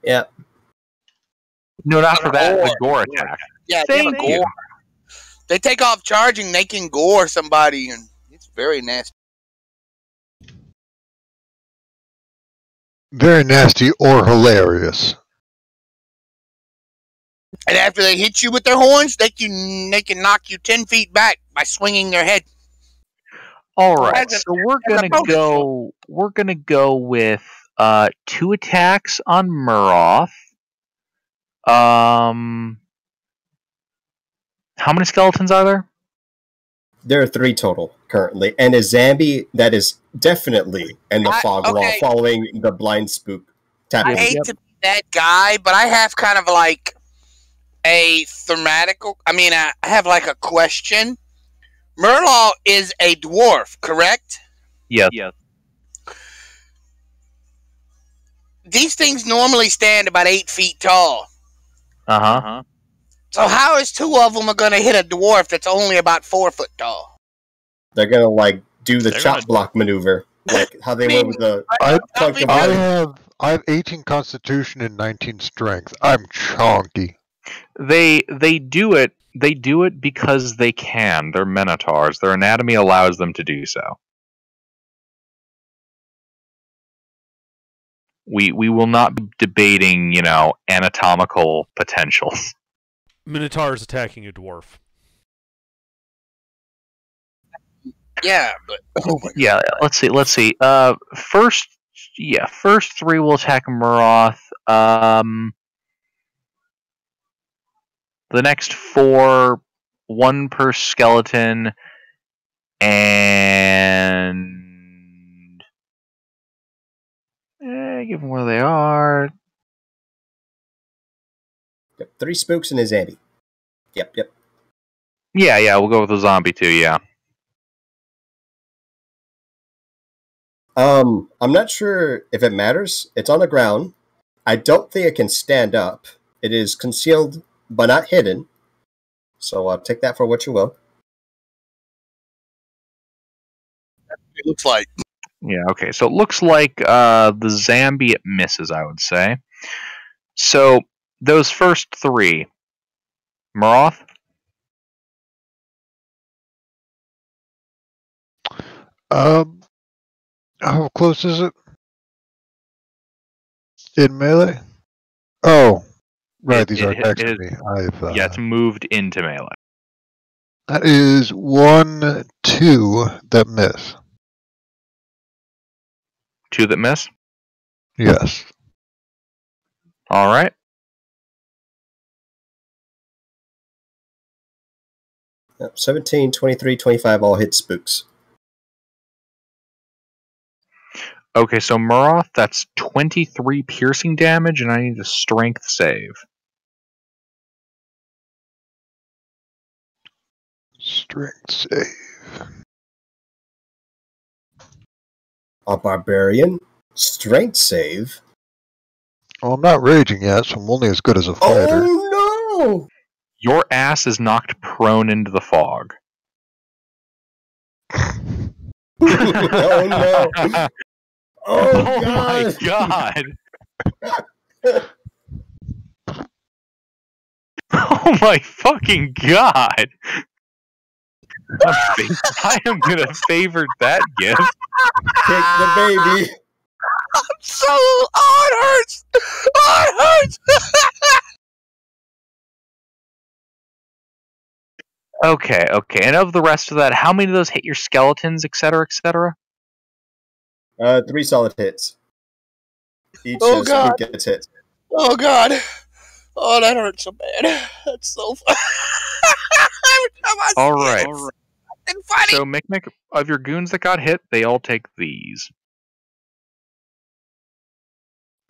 Yeah. No, not for that. The gore attack. Yeah, they have a Thank you. gore. They take off charging, they can gore somebody, and it's very nasty. Very nasty or hilarious. And after they hit you with their horns, they can knock you 10 feet back by swinging their head. All right, so we're gonna go with 2 attacks on Muroth. How many skeletons are there? There are 3 total currently, and a Zambi that is definitely in the fog wall following the blind spook. I hate to be that guy, but I have kind of like a thematical. I mean, I have like a question. Murlaw is a dwarf, correct? Yes. These things normally stand about 8 feet tall. Uh-huh. So how is 2 of them going to hit a dwarf that's only about 4 foot tall? They're gonna like do the chop block maneuver, like how they were with the. I have 18 Constitution and 19 Strength. I'm chonky. They do it. They do it because they can. They're Minotaurs. Their anatomy allows them to do so. We will not be debating, anatomical potentials. Minotaur is attacking a dwarf. Yeah, but yeah, let's see. First 3 will attack Muroth. The next 4, 1 per skeleton, and given where they are. Yep, 3 spooks and a Zambi. Yep. Yeah, we'll go with the zombie too. Yeah. I'm not sure if it matters. It's on the ground. I don't think it can stand up. It is concealed but not hidden. So take that for what you will. it looks like. Yeah, okay. So it looks like the Zambi it misses, I would say. So those first 3. Muroth? How close is it? In melee? Oh, right. These are attacks to me. Yeah, it's moved into melee. That is 1, 2 that miss. 2 that miss? Yes. All right. Yep, 17, 23, 25 all hit spooks. Okay, so Muroth, that's 23 piercing damage, and I need a strength save. Strength save. A barbarian? Strength save? Well, I'm not raging yet, so I'm only as good as a fighter. Oh no! Your ass is knocked prone into the fog. Oh no! Oh, my god! Oh my fucking god! I am gonna favor that gift. Kick the baby. I'm so. Oh, it hurts! Oh, it hurts! Okay. And of the rest of that, how many of those hit your skeletons, etc., etc.? 3 solid hits. Each God. spook gets hit. Oh god! Oh, that hurts so bad. That's so fun. All right. And funny. So, make of your goons that got hit, they all take these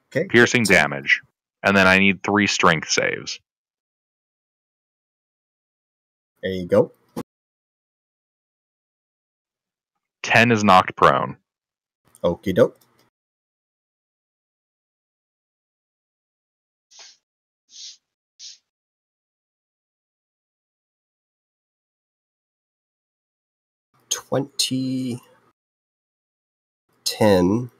Okay. piercing damage, and then I need 3 strength saves. There you go. 10 is knocked prone. Okie doke. $20. 10.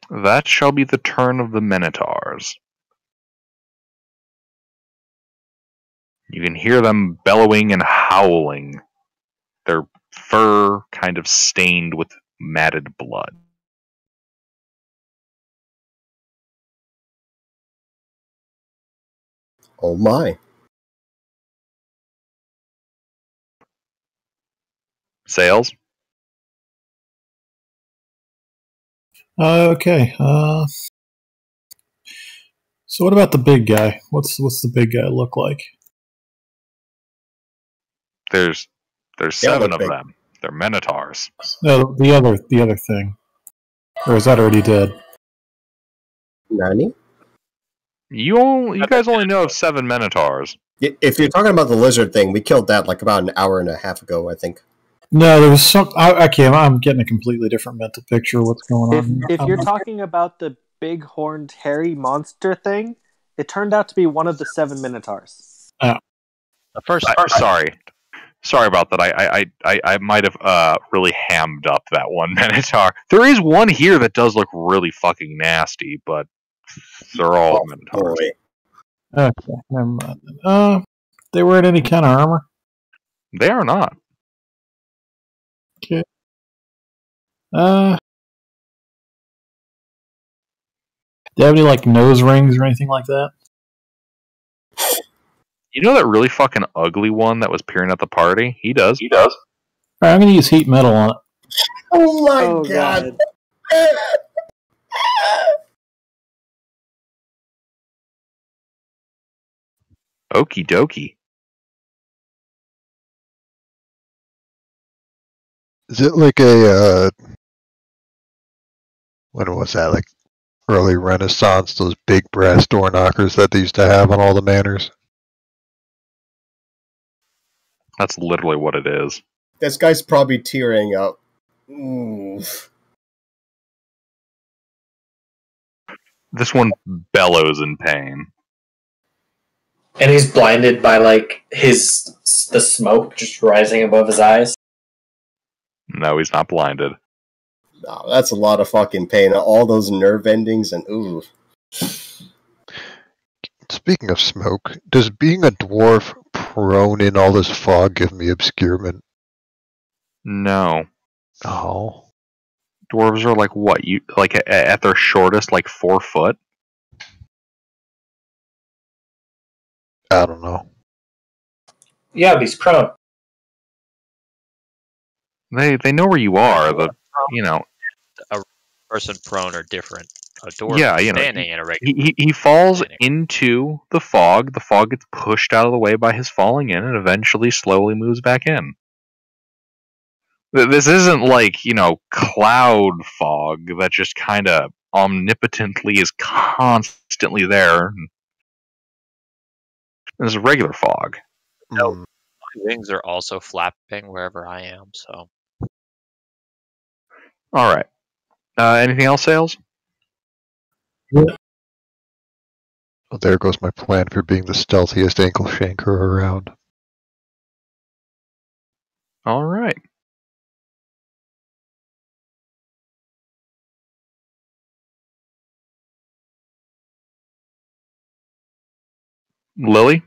That shall be the turn of the Minotaurs. You can hear them bellowing and howling, their fur kind of stained with matted blood. Oh my. Sales? Okay. So what about the big guy? What's the big guy look like? There's They all 7 look of big. them. They're Minotaurs. No, the other thing. Or is that already dead? Nani? You guys only know of 7 Minotaurs. If you're talking about the lizard thing, we killed that like about an hour and a half ago, I think. No, there was some. I'm getting a completely different mental picture of what's going on. If you're talking about the big horned hairy monster thing, it turned out to be one of the 7 Minotaurs. The first. Sorry about that. I might have really hammed up that one Minotaur. There is one here that does look really fucking nasty, but they're all Minotaurs. Boy. Okay, never mind. Then. They wearing any kind of armor? They are not. Okay. Do you have any like nose rings or anything like that? You know that really fucking ugly one that was peering at the party? He does. All right, I'm gonna use heat metal on it. Oh my Oh, god. Okie dokie. Is it like a when was that? Like early Renaissance? Those big brass door knockers that they used to have on all the manors. That's literally what it is. This guy's probably tearing up. Oof. This one bellows in pain. And he's blinded by like the smoke just rising above his eyes. No, he's not blinded. No, that's a lot of fucking pain. All those nerve endings and ooh. Speaking of smoke, does being a dwarf prone in all this fog give me obscurement? No. Oh. Dwarves are like what? You like at their shortest, like 4 foot? I don't know. Yeah, but he's prone. They know where you are. A person prone or different. A dwarf Yeah, you know, standing in a regular. he falls standing. into the fog. The fog gets pushed out of the way by his falling in, and eventually slowly moves back in. This isn't like, cloud fog that just kind of omnipotently is constantly there. This is regular fog. No, Mm. my wings are also flapping wherever I am. So All right. Anything else, Sales? Well, there goes my plan for being the stealthiest ankle shanker around. All right. Lily?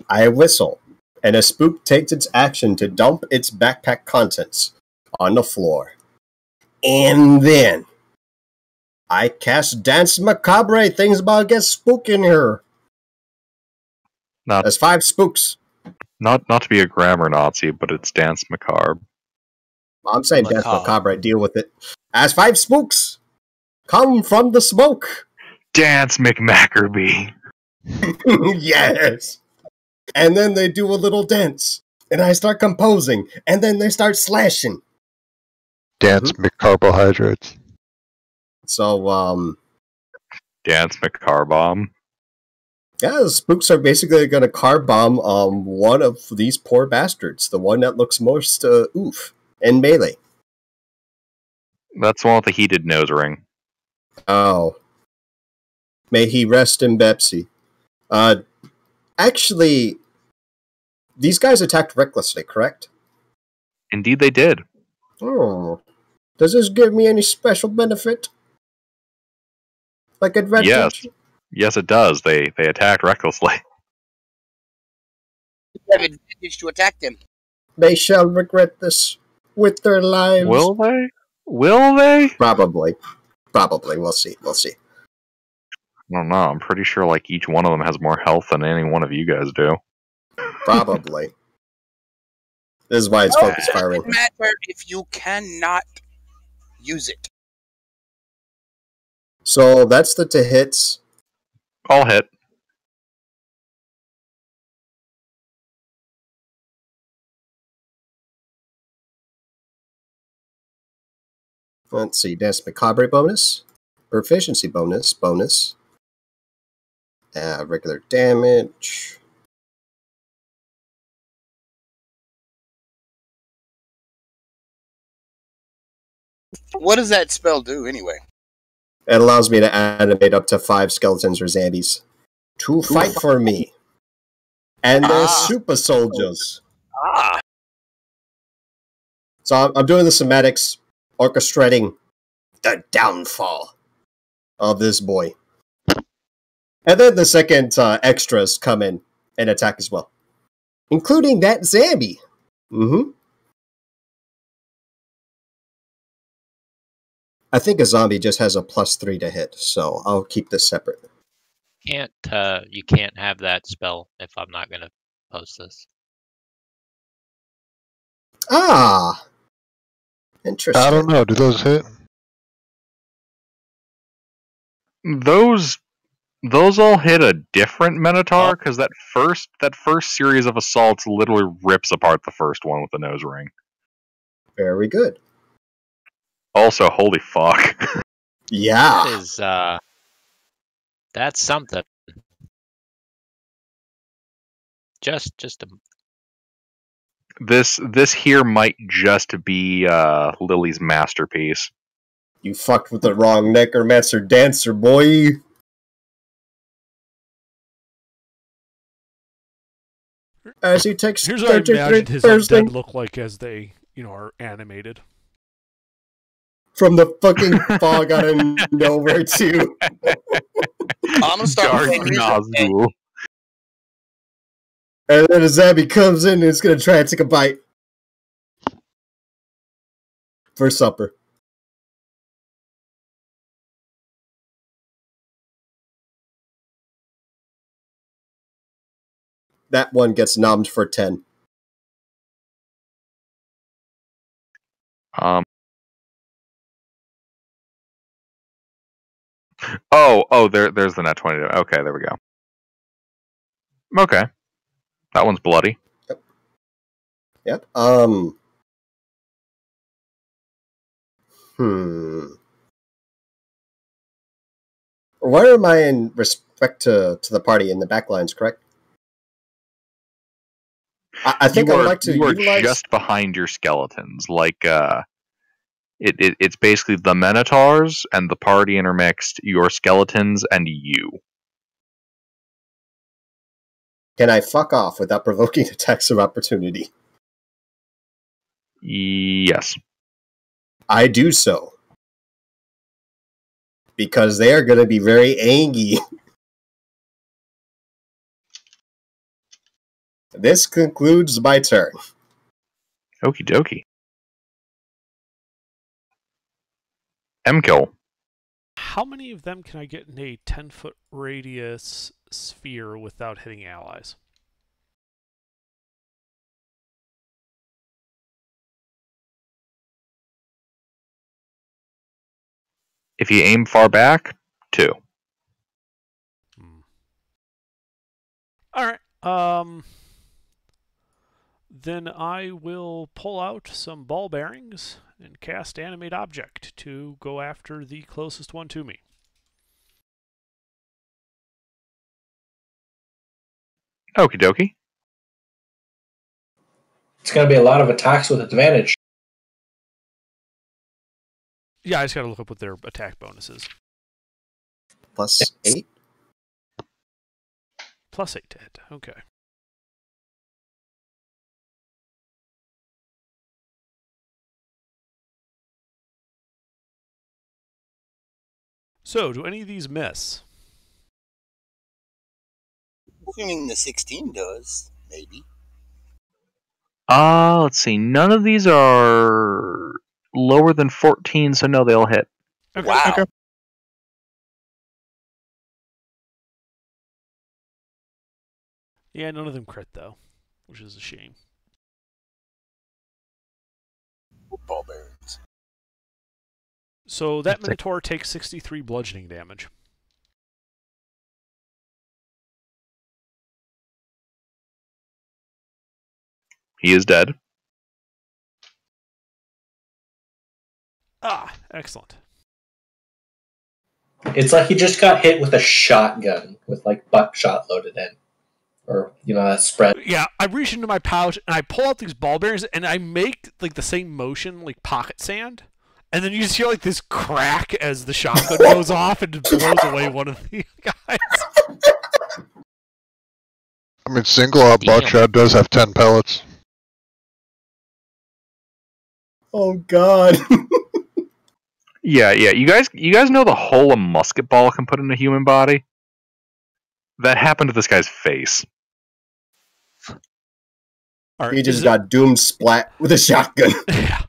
I whistle, and a spook takes its action to dump its backpack contents on the floor. And then I cast Dance Macabre. Things about to get spook in here. Not There's 5 spooks. not to be a grammar Nazi, but it's Dance Macabre. I'm saying Dance Macabre. Macabre. Deal with it. As 5 spooks come from the smoke. Dance McMackerby. Yes. And then they do a little dance. And I start composing. And then they start slashing. Dance carbohydrates. So, Dance McCarbomb. yeah, the spooks are basically going to car bomb one of these poor bastards. The one that looks most oof in melee. That's the one with the heated nose ring. Oh. May he rest in Pepsi. Actually, these guys attacked recklessly, correct? Indeed, they did. Oh. Does this give me any special benefit? Like advantage? Yes, it does. They attacked recklessly. You have advantage to attack them. They shall regret this with their lives. Will they? Will they? Probably. Probably. We'll see. We'll see. I don't know. I'm pretty sure like each one of them has more health than any one of you guys do. Probably. This is why it's focus firing. It doesn't matter if you cannot use it. So that's the to hits. All hit. Let's see. Dance Macabre bonus. Proficiency bonus. Regular damage. What does that spell do anyway? It allows me to animate up to 5 skeletons or zombies to fight for me. And they're super soldiers. Ah. So I'm doing the somatics, orchestrating the downfall of this boy. And then the second extras come in and attack as well. Including that zombie. Mm-hmm. I think a zombie just has a +3 to hit, so I'll keep this separate. You can't have that spell if I'm not gonna post this. Ah! Interesting. I don't know. Do those hit? Those all hit a different Minotaur because that first series of assaults literally rips apart the first one with the nose ring. Very good. Also, holy fuck. Yeah. That is that's something. Just a This here might just be Lily's masterpiece. You fucked with the wrong necromancer dancer, boy. As he takes Here's what I imagined his undead look like as they, are animated. From the fucking fog out of nowhere, too. I'm gonna start Dark playing music. Nazgul. And then a zombie comes in and it's gonna try and take a bite. For supper. That one gets nommed for 10. There's the net 20. Okay, there we go. Okay. That one's bloody. Yep. Where am I in respect to the party in the backlines, correct? I think I would like to utilize... just behind your skeletons. Like, it's basically the Minotaurs and the party intermixed, your skeletons, and you. Can I fuck off without provoking attacks of opportunity? Yes. I do so. Because they are going to be very angry. This concludes my turn. Okie dokie. M-kill. How many of them can I get in a 10-foot radius sphere without hitting allies? If you aim far back, 2. All right. Then I will pull out some ball bearings and cast Animate Object to go after the closest one to me. Okie dokie. It's going to be a lot of attacks with advantage. Yeah, I just gotta look up what their attack bonus is. +8? +8 to hit. Okay. So, do any of these miss? Assuming the 16 does, maybe. Let's see. None of these are lower than 14, so no, they'll hit. Okay. Wow. Okay. Yeah, none of them crit, though, which is a shame. Ball bearings. So, that Minotaur takes 63 bludgeoning damage. He is dead. Ah, excellent. It's like he just got hit with a shotgun with like buckshot loaded in. Or, that spread. Yeah, I reach into my pouch and I pull out these ball bearings and I make like the same motion, like pocket sand. And then you just hear like this crack as the shotgun goes off and blows away one of the guys. I mean, single out buckshot does have 10 pellets. Oh god. Yeah. You guys know the hole a musket ball can put in a human body? That happened to this guy's face. He just got doomed splat with a shotgun. Yeah.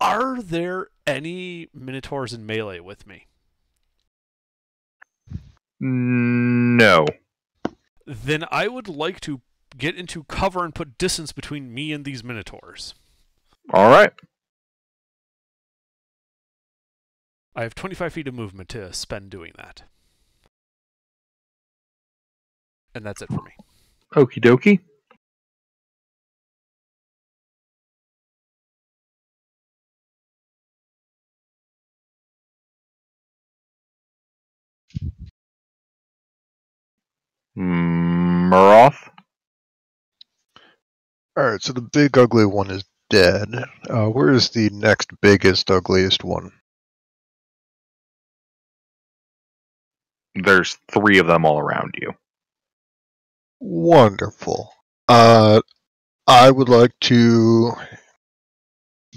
Are there any Minotaurs in melee with me? No. Then I would like to get into cover and put distance between me and these Minotaurs. All right. I have 25 feet of movement to spend doing that. And that's it for me. Okie dokie. Muroth? Alright, so the big ugly one is dead. Where is the next biggest, ugliest one? There's 3 of them all around you. Wonderful. I would like to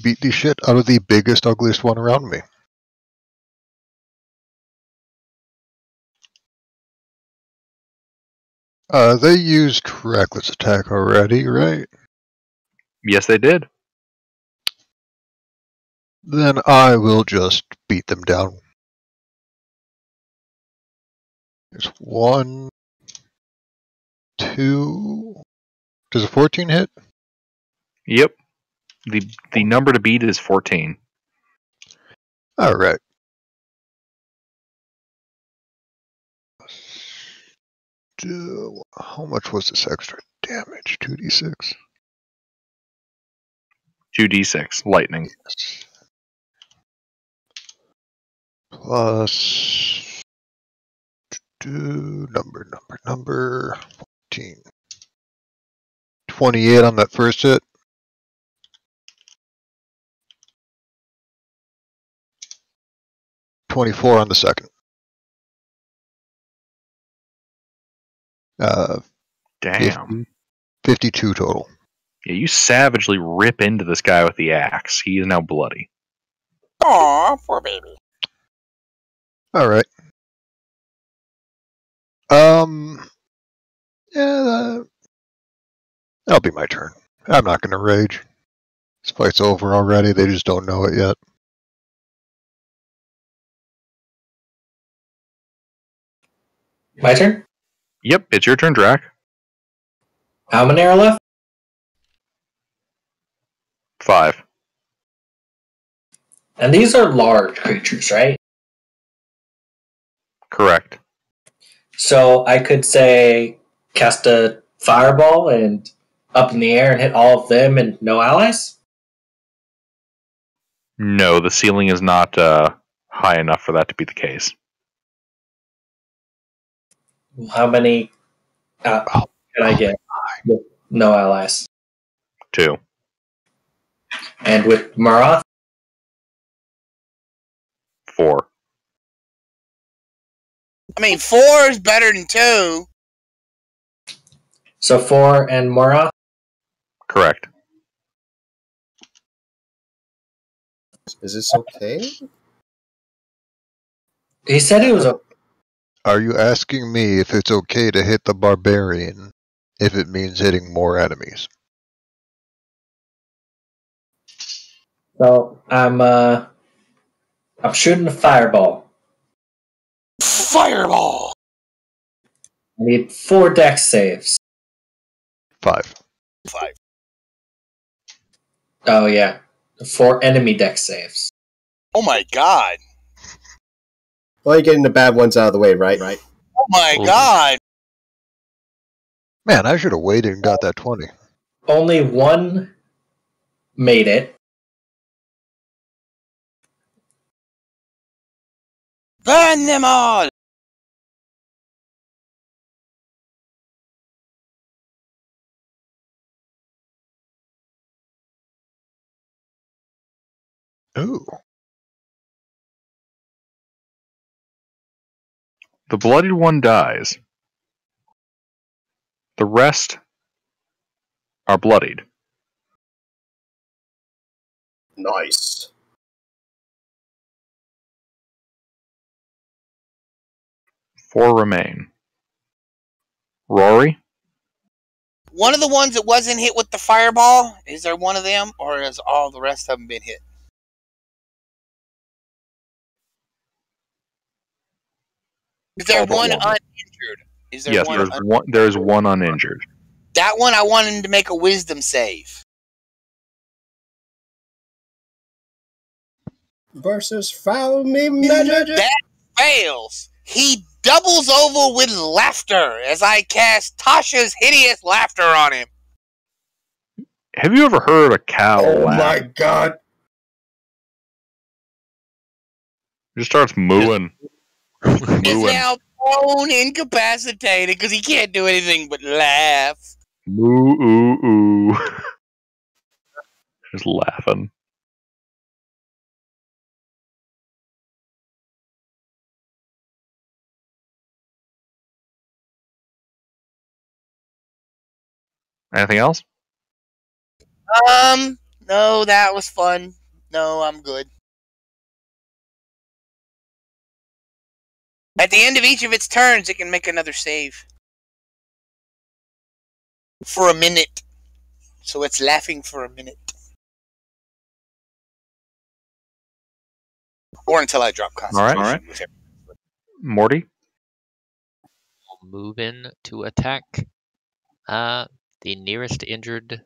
beat the shit out of the biggest, ugliest one around me. They used reckless attack already, right? Yes, they did. Then I will just beat them down. There's 1, 2. Does a 14 hit? Yep. The number to beat is 14. Alright. How much was this extra damage? 2d6? 2d6. Lightning. Plus... number... 14. 28 on that first hit. $24 on the second. Damn. 52 total. Yeah, you savagely rip into this guy with the axe. He is now bloody. Aw, poor baby. Alright. Yeah, that'll be my turn. I'm not gonna rage. This fight's over already, they just don't know it yet. My turn? Yep, it's your turn, Drac. How many are left? 5. And these are large creatures, right? Correct. So I could say cast a fireball and up in the air and hit all of them and no allies? No, the ceiling is not high enough for that to be the case. How many can I get with no allies? 2. And with Marath? 4. I mean, 4 is better than 2. So 4 and Marath? Correct. Is this okay? He said it was okay. Are you asking me if it's okay to hit the barbarian if it means hitting more enemies? So I'm shooting a fireball. Fireball! I need 4 dex saves. 5. 5. Oh yeah. 4 enemy dex saves. Oh my god. Well, you're getting the bad ones out of the way, right? Oh my Ooh. god. Man, I should have waited and got that 20. Only 1 made it. Burn them all! Ooh. The bloodied one dies. The rest are bloodied. Nice. 4 remain. Rory? One of the ones that wasn't hit with the fireball, is there one of them, or has all the rest of them been hit? Is there All but one one. uninjured? Is there Yes, one there's one uninjured. That one I want him to make a wisdom save. Versus follow me, magic. That fails. He doubles over with laughter as I cast Tasha's hideous laughter on him. Have you ever heard a cow laugh? God. It just starts mooing. He's Mooing. now prone, incapacitated, because he can't do anything but laugh. Moo, ooh, ooh. Just laughing. Anything else? No, that was fun. No, I'm good. At the end of each of its turns, it can make another save. For a minute. So it's laughing for a minute. Or until I drop concentration. All right. with him. Morty? Move in to attack the nearest injured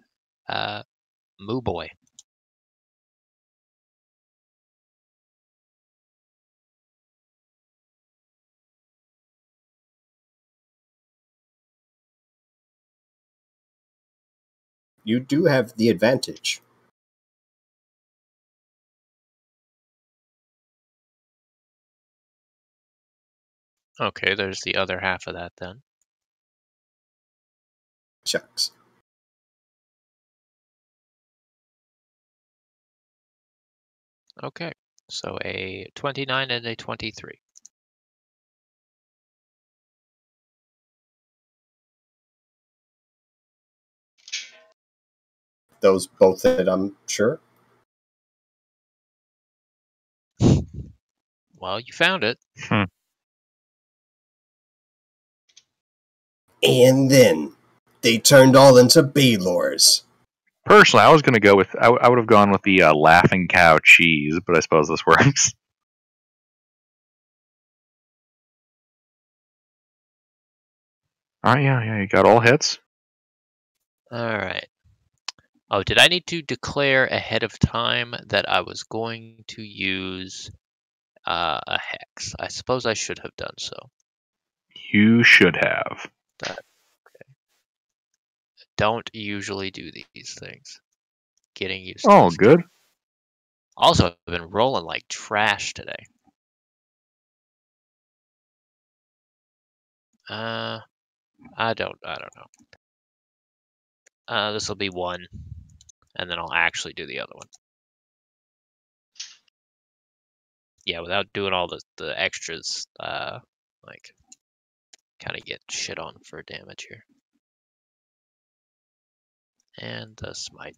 Moo Boy. You do have the advantage. Okay, there's the other half of that then. Shucks. Okay, so a 29 and a 23. Those both hit, I'm sure. Well, you found it. And then they turned all into Baylors. Personally, I was going to go with... I would have gone with the laughing cow cheese, but I suppose this works. Alright, yeah, you got all hits. Alright. Oh, did I need to declare ahead of time that I was going to use a hex? I suppose I should have done so. You should have. Okay. don't usually do these things. Getting used to Oh, this. good. Also, I've been rolling like trash today. I don't know. This will be 1, and then I'll actually do the other one. Yeah, without doing all the extras, like, kind of get shit on for damage here. And the smite.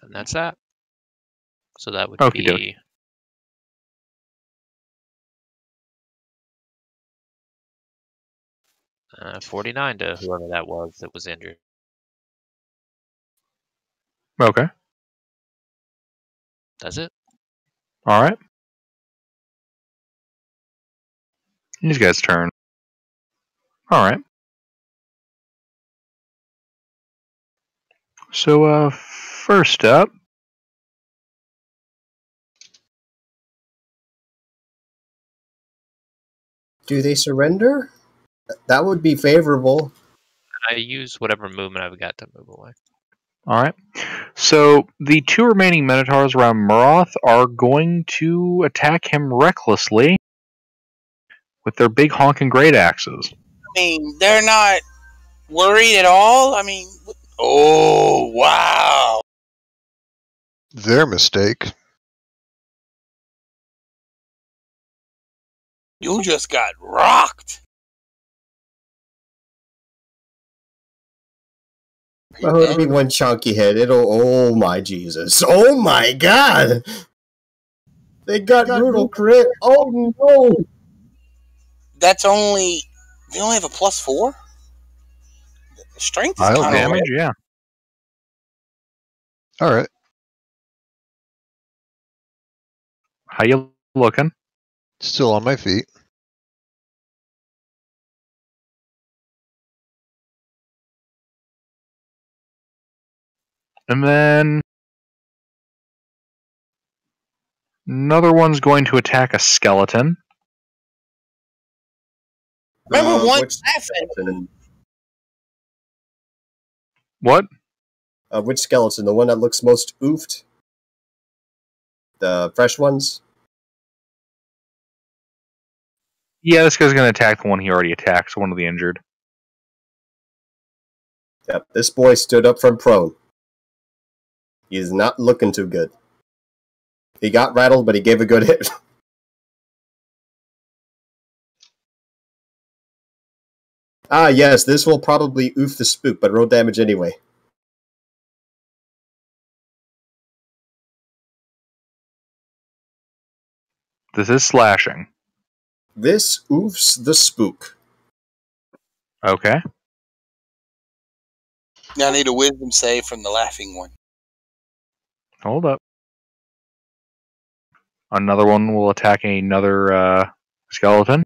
And that's that. So that would Okie be dokie. 49 to whoever that was injured. Okay. That's it. All right. These guys' turn. All right. So, first up, Do they surrender? That would be favorable. I use whatever movement I've got to move away. all right. So the 2 remaining Minotaurs around Muroth are going to attack him recklessly with their big honking great axes. I mean, they're not worried at all. I mean, oh wow! Their mistake. You just got rocked. Oh, it'll be one chunky hit. Oh my Jesus. Oh my God! They got brutal crit. Oh no! That's only they only have a +4. Strength is I'll kind of Damage, yeah. All right. How you looking? Still on my feet. And then another one's going to attack a skeleton. Remember one Which laughing. skeleton? What? Which skeleton? The one that looks most oofed? The fresh ones? Yeah, this guy's going to attack the one he already attacked, so one of the injured. Yep, this boy stood up from prone. He is not looking too good. He got rattled, but he gave a good hit. Ah, yes, this will probably oof the spook, but roll damage anyway. This is slashing. This oofs the spook. Okay. Now I need a wisdom save from the laughing one. Hold up. Another one will attack another skeleton.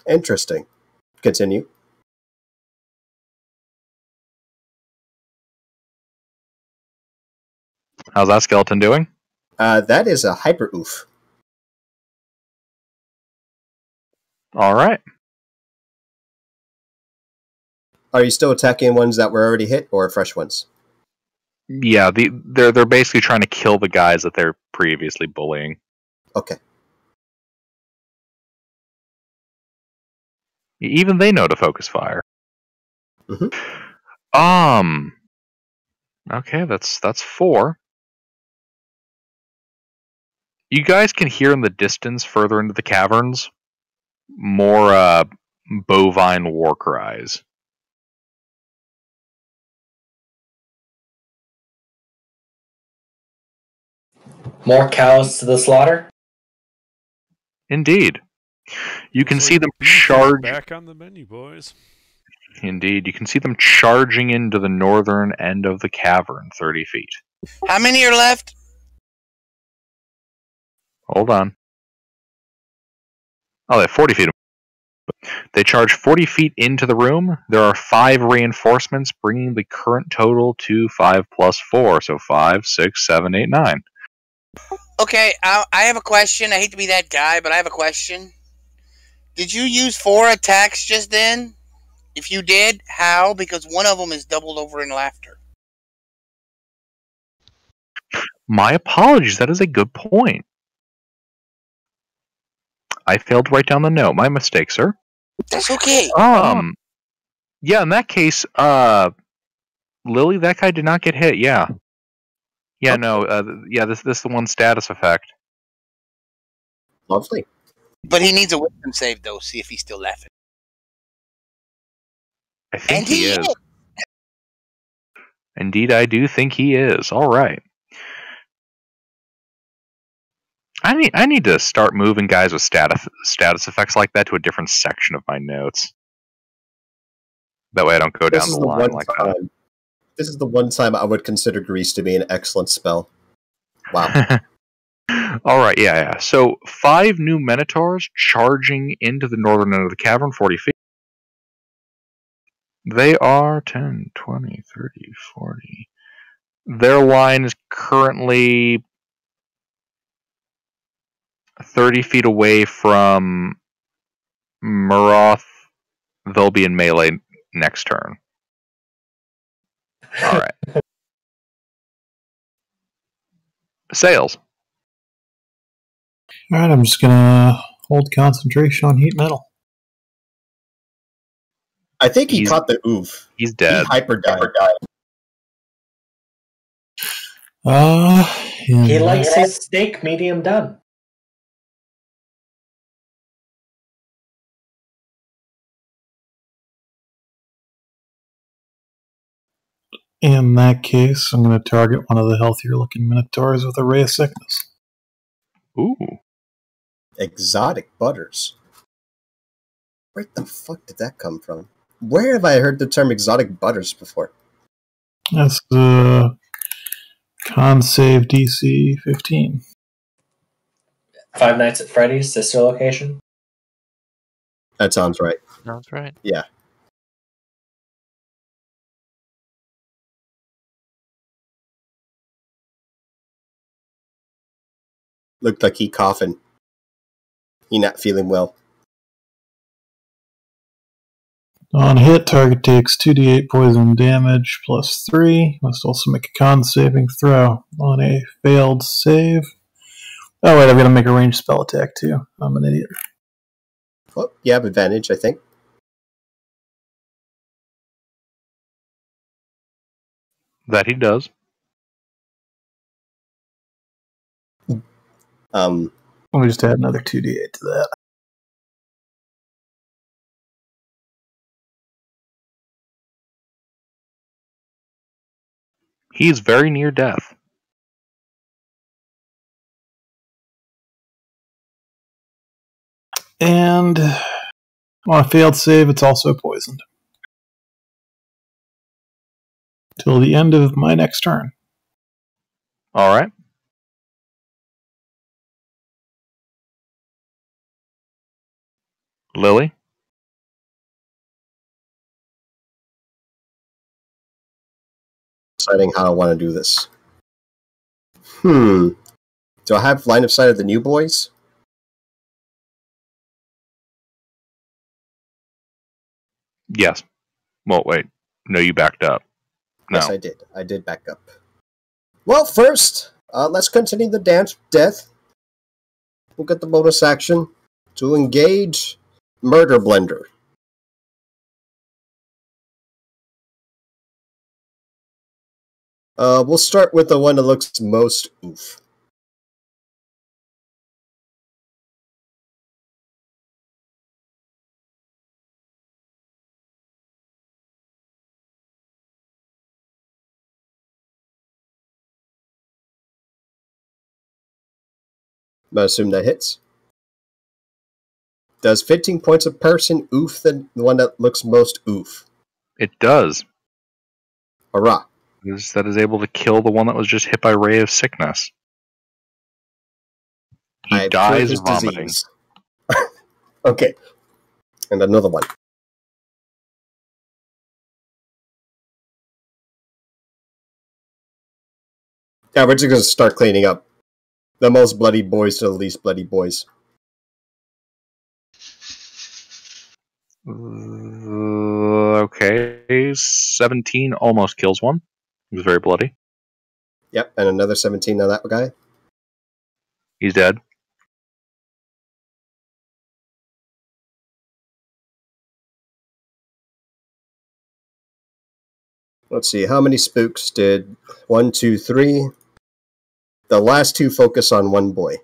Interesting. Continue. How's that skeleton doing? That is a hyper oof. All right. Are you still attacking ones that were already hit, or fresh ones? Yeah, they're basically trying to kill the guys that they're previously bullying. Okay. Even they know to focus fire. Mhm. Okay, that's 4. You guys can hear in the distance, further into the caverns, more bovine war cries. More cows to the slaughter? Indeed. You can Looks see like them beef is charge. back on the menu, boys. Indeed, you can see them charging into the northern end of the cavern, 30 feet. How many are left? Hold on. Oh, they have 40 feet. They charge 40 feet into the room. There are 5 reinforcements, bringing the current total to 5 plus 4. So 5, 6, 7, 8, 9. Okay, I have a question. I hate to be that guy, but I have a question. Did you use 4 attacks just then? If you did, how? Because one of them is doubled over in laughter. My apologies. That is a good point. I failed to write down the note. My mistake, sir. That's okay. Yeah, in that case, Lily, that guy did not get hit. Yeah. Yeah, Okay. no, this is the one status effect. Lovely. But he needs a wisdom save, though. See if he's still laughing. I think And he he is. Indeed, I do think he is. All right. I need to start moving guys with status effects like that to a different section of my notes. That way I don't go This down is the the line one like time. that. This is the one time I would consider Grease to be an excellent spell. Wow. All right, yeah. So 5 new Minotaurs charging into the northern end of the cavern, 40 feet. They are 10, 20, 30, 40. Their line is currently 30 feet away from Muroth. They'll be in melee next turn. All right. Sales. Alright, I'm just gonna hold concentration on heat metal. I think he He's- caught the oof. He's He dead. hyper died. He And likes his steak medium done. in that case, I'm gonna target one of the healthier looking minotaurs with a ray of sickness. Ooh. Exotic butters. Where the fuck did that come from? Where have I heard the term exotic butters before? That's the con save DC 15. Five Nights at Freddy's, sister location. That sounds right. Sounds right. Yeah. Looked like he coughing. He not feeling well. On hit, target takes 2d8 poison damage plus 3. Must also make a con saving throw. On a failed save. Oh, wait, I've got to make a ranged spell attack too. I'm an idiot. Well, you have advantage, I think. That he does. Let me just add another 2d8 to that. He is very near death. And on a failed save, it's also poisoned. Till the end of my next turn. All right. Lily. Deciding how I want to do this. Do I have line of sight of the new boys? Yes. Well, wait. No, you backed up. No. Yes, I did. I did back up. Well, first, let's continue the dance of death. We'll get the bonus action to engage Murder Blender. We'll start with the one that looks most oof. I assume that hits. Does 15 points of person oof the one that looks most oof? It does. Hurrah. That is able to kill the one that was just hit by Ray of Sickness. He I dies cured his vomiting. disease. Okay. And another one. Yeah, we're just going to start cleaning up. The most bloody boys to the least bloody boys. Okay, 17 almost kills one. He was very bloody. Yep, and another 17 on that guy. He's dead. Let's see, how many spooks did 1, 2, 3? The last two focus on one boy.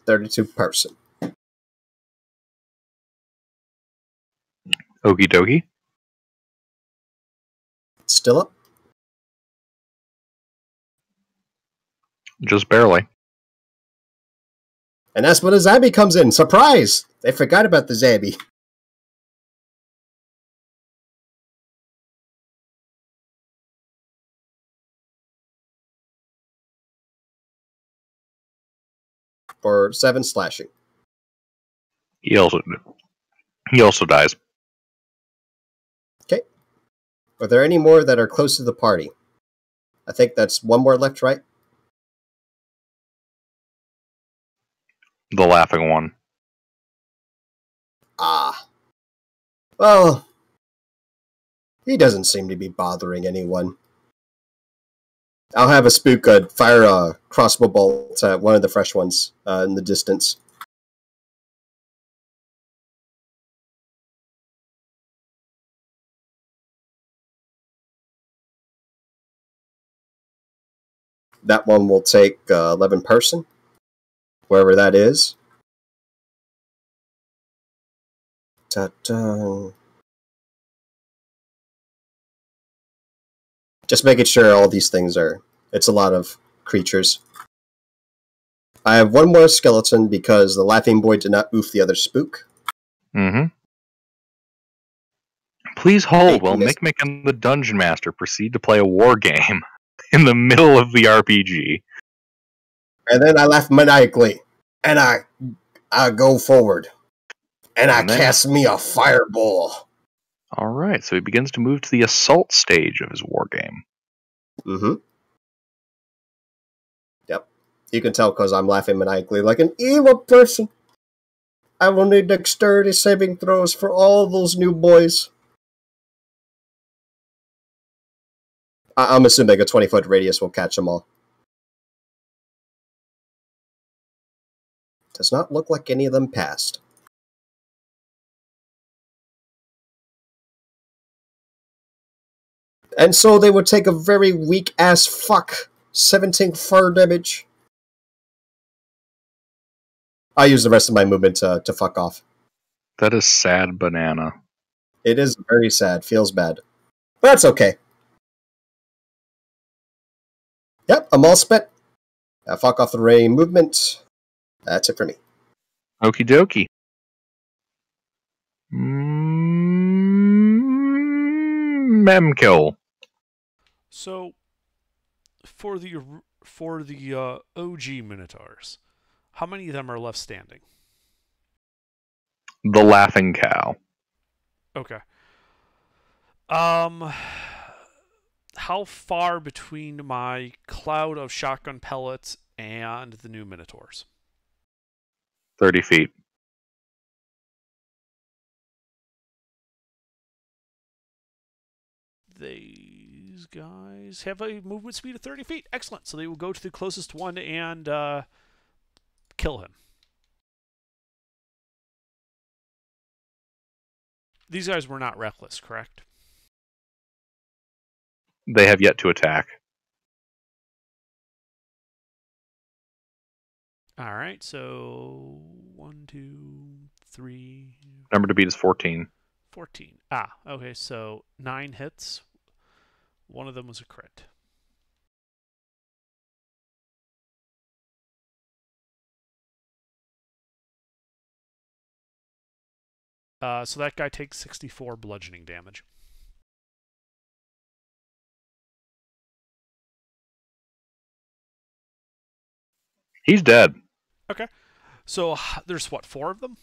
$32 person. Okie dokie. Still up? Just barely. And that's when a zombie comes in. Surprise! They forgot about the zombie. For 7 slashing. He also dies. Okay. Are there any more that are close to the party? I think that's one more left, right? The laughing one. Ah. Well, he doesn't seem to be bothering anyone. I'll have a spook fire a crossbow bolt at one of the fresh ones in the distance. That one will take 11 person, wherever that is. Ta-da. Just making sure all these things are... It's a lot of creatures. I have one more skeleton because the laughing boy did not oof the other spook. Mm-hmm. Please hold 8 while missed. Mick and the Dungeon Master proceed to play a war game in the middle of the RPG. And then I laugh maniacally. And I go forward. And I And then- cast me a fireball. Alright, so he begins to move to the assault stage of his war game. Mm-hmm. Yep. You can tell because I'm laughing maniacally like an evil person. I will need dexterity saving throws for all those new boys. I'm assuming a 20-foot radius will catch them all. Does not look like any of them passed. And so they would take a very weak-ass fuck. 17 fire damage. I use the rest of my movement to fuck off. That is sad banana. It is very sad. Feels bad. But that's okay. Yep, I'm all spent. Fuck off the ray movement. That's it for me. Okie dokie. Memkill. So, for the OG Minotaurs, how many of them are left standing? The Laughing Cow. Okay. How far between my cloud of shotgun pellets and the new Minotaurs? 30 feet. These guys have a movement speed of 30 feet. Excellent. So they will go to the closest one and kill him. These guys were not reckless, correct? They have yet to attack. All right. So 1, 2, 3. Number to beat is 14. 14. Ah, okay. So 9 hits. One of them was a crit. So that guy takes 64 bludgeoning damage. He's dead. Okay. So there's what, 4 of them?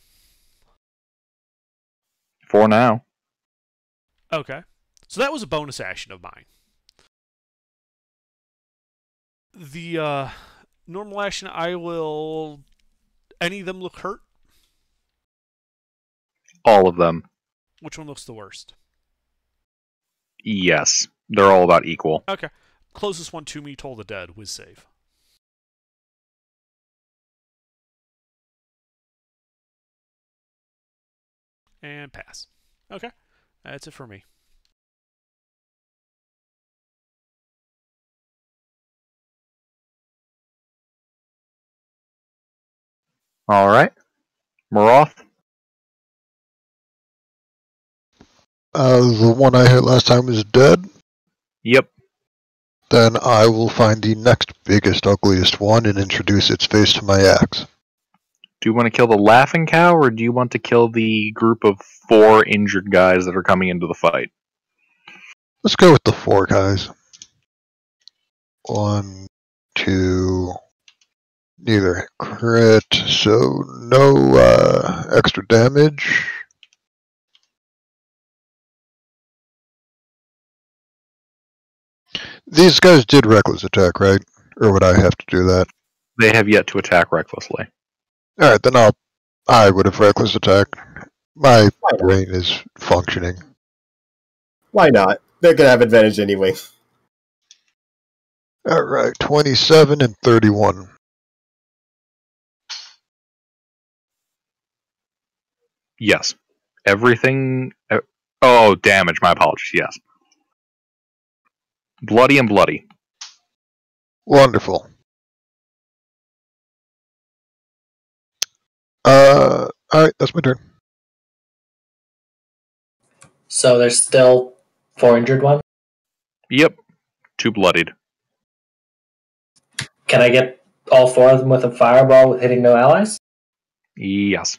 4 now. Okay. So that was a bonus action of mine. The normal action, I will... Any of them look hurt? All of them. Which one looks the worst? Yes. They're all about equal. Okay. Closest one to me, Toll the Dead, whiz save. And pass. Okay. That's it for me. Alright. Maroth? The one I hit last time is dead. Yep. Then I will find the next biggest, ugliest one and introduce its face to my axe. Do you want to kill the laughing cow, or do you want to kill the group of 4 injured guys that are coming into the fight? Let's go with the 4 guys. 1, 2... Neither crit, so no extra damage. These guys did reckless attack, right? Or would I have to do that? They have yet to attack recklessly. Alright, then I would have reckless attack. My brain is functioning. Why not? They're gonna have advantage anyway. Alright, 27 and 31. Yes. Everything... Oh, damage. My apologies. Yes. Bloody and bloody. Wonderful. Alright, that's my turn. So there's still 4 injured ones? Yep. 2 bloodied. Can I get all 4 of them with a fireball with hitting no allies? Yes.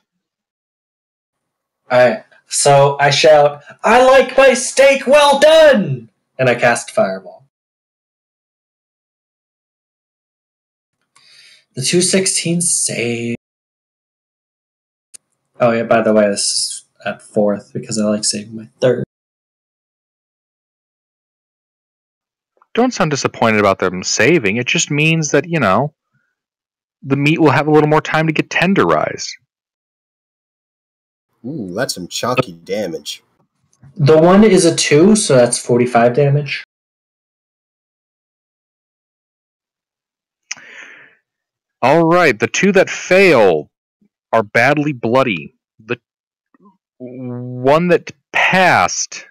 Alright. So I shout, "I like my steak well done!" And I cast fireball. The 216 save. Oh yeah, by the way, this is at 4th because I like saving my 3rd. Don't sound disappointed about them saving. It just means that, you know, the meat will have a little more time to get tenderized. Ooh, that's some chalky damage. The one is a 2, so that's 45 damage. Alright, the 2 that fail are badly bloody. The one that passed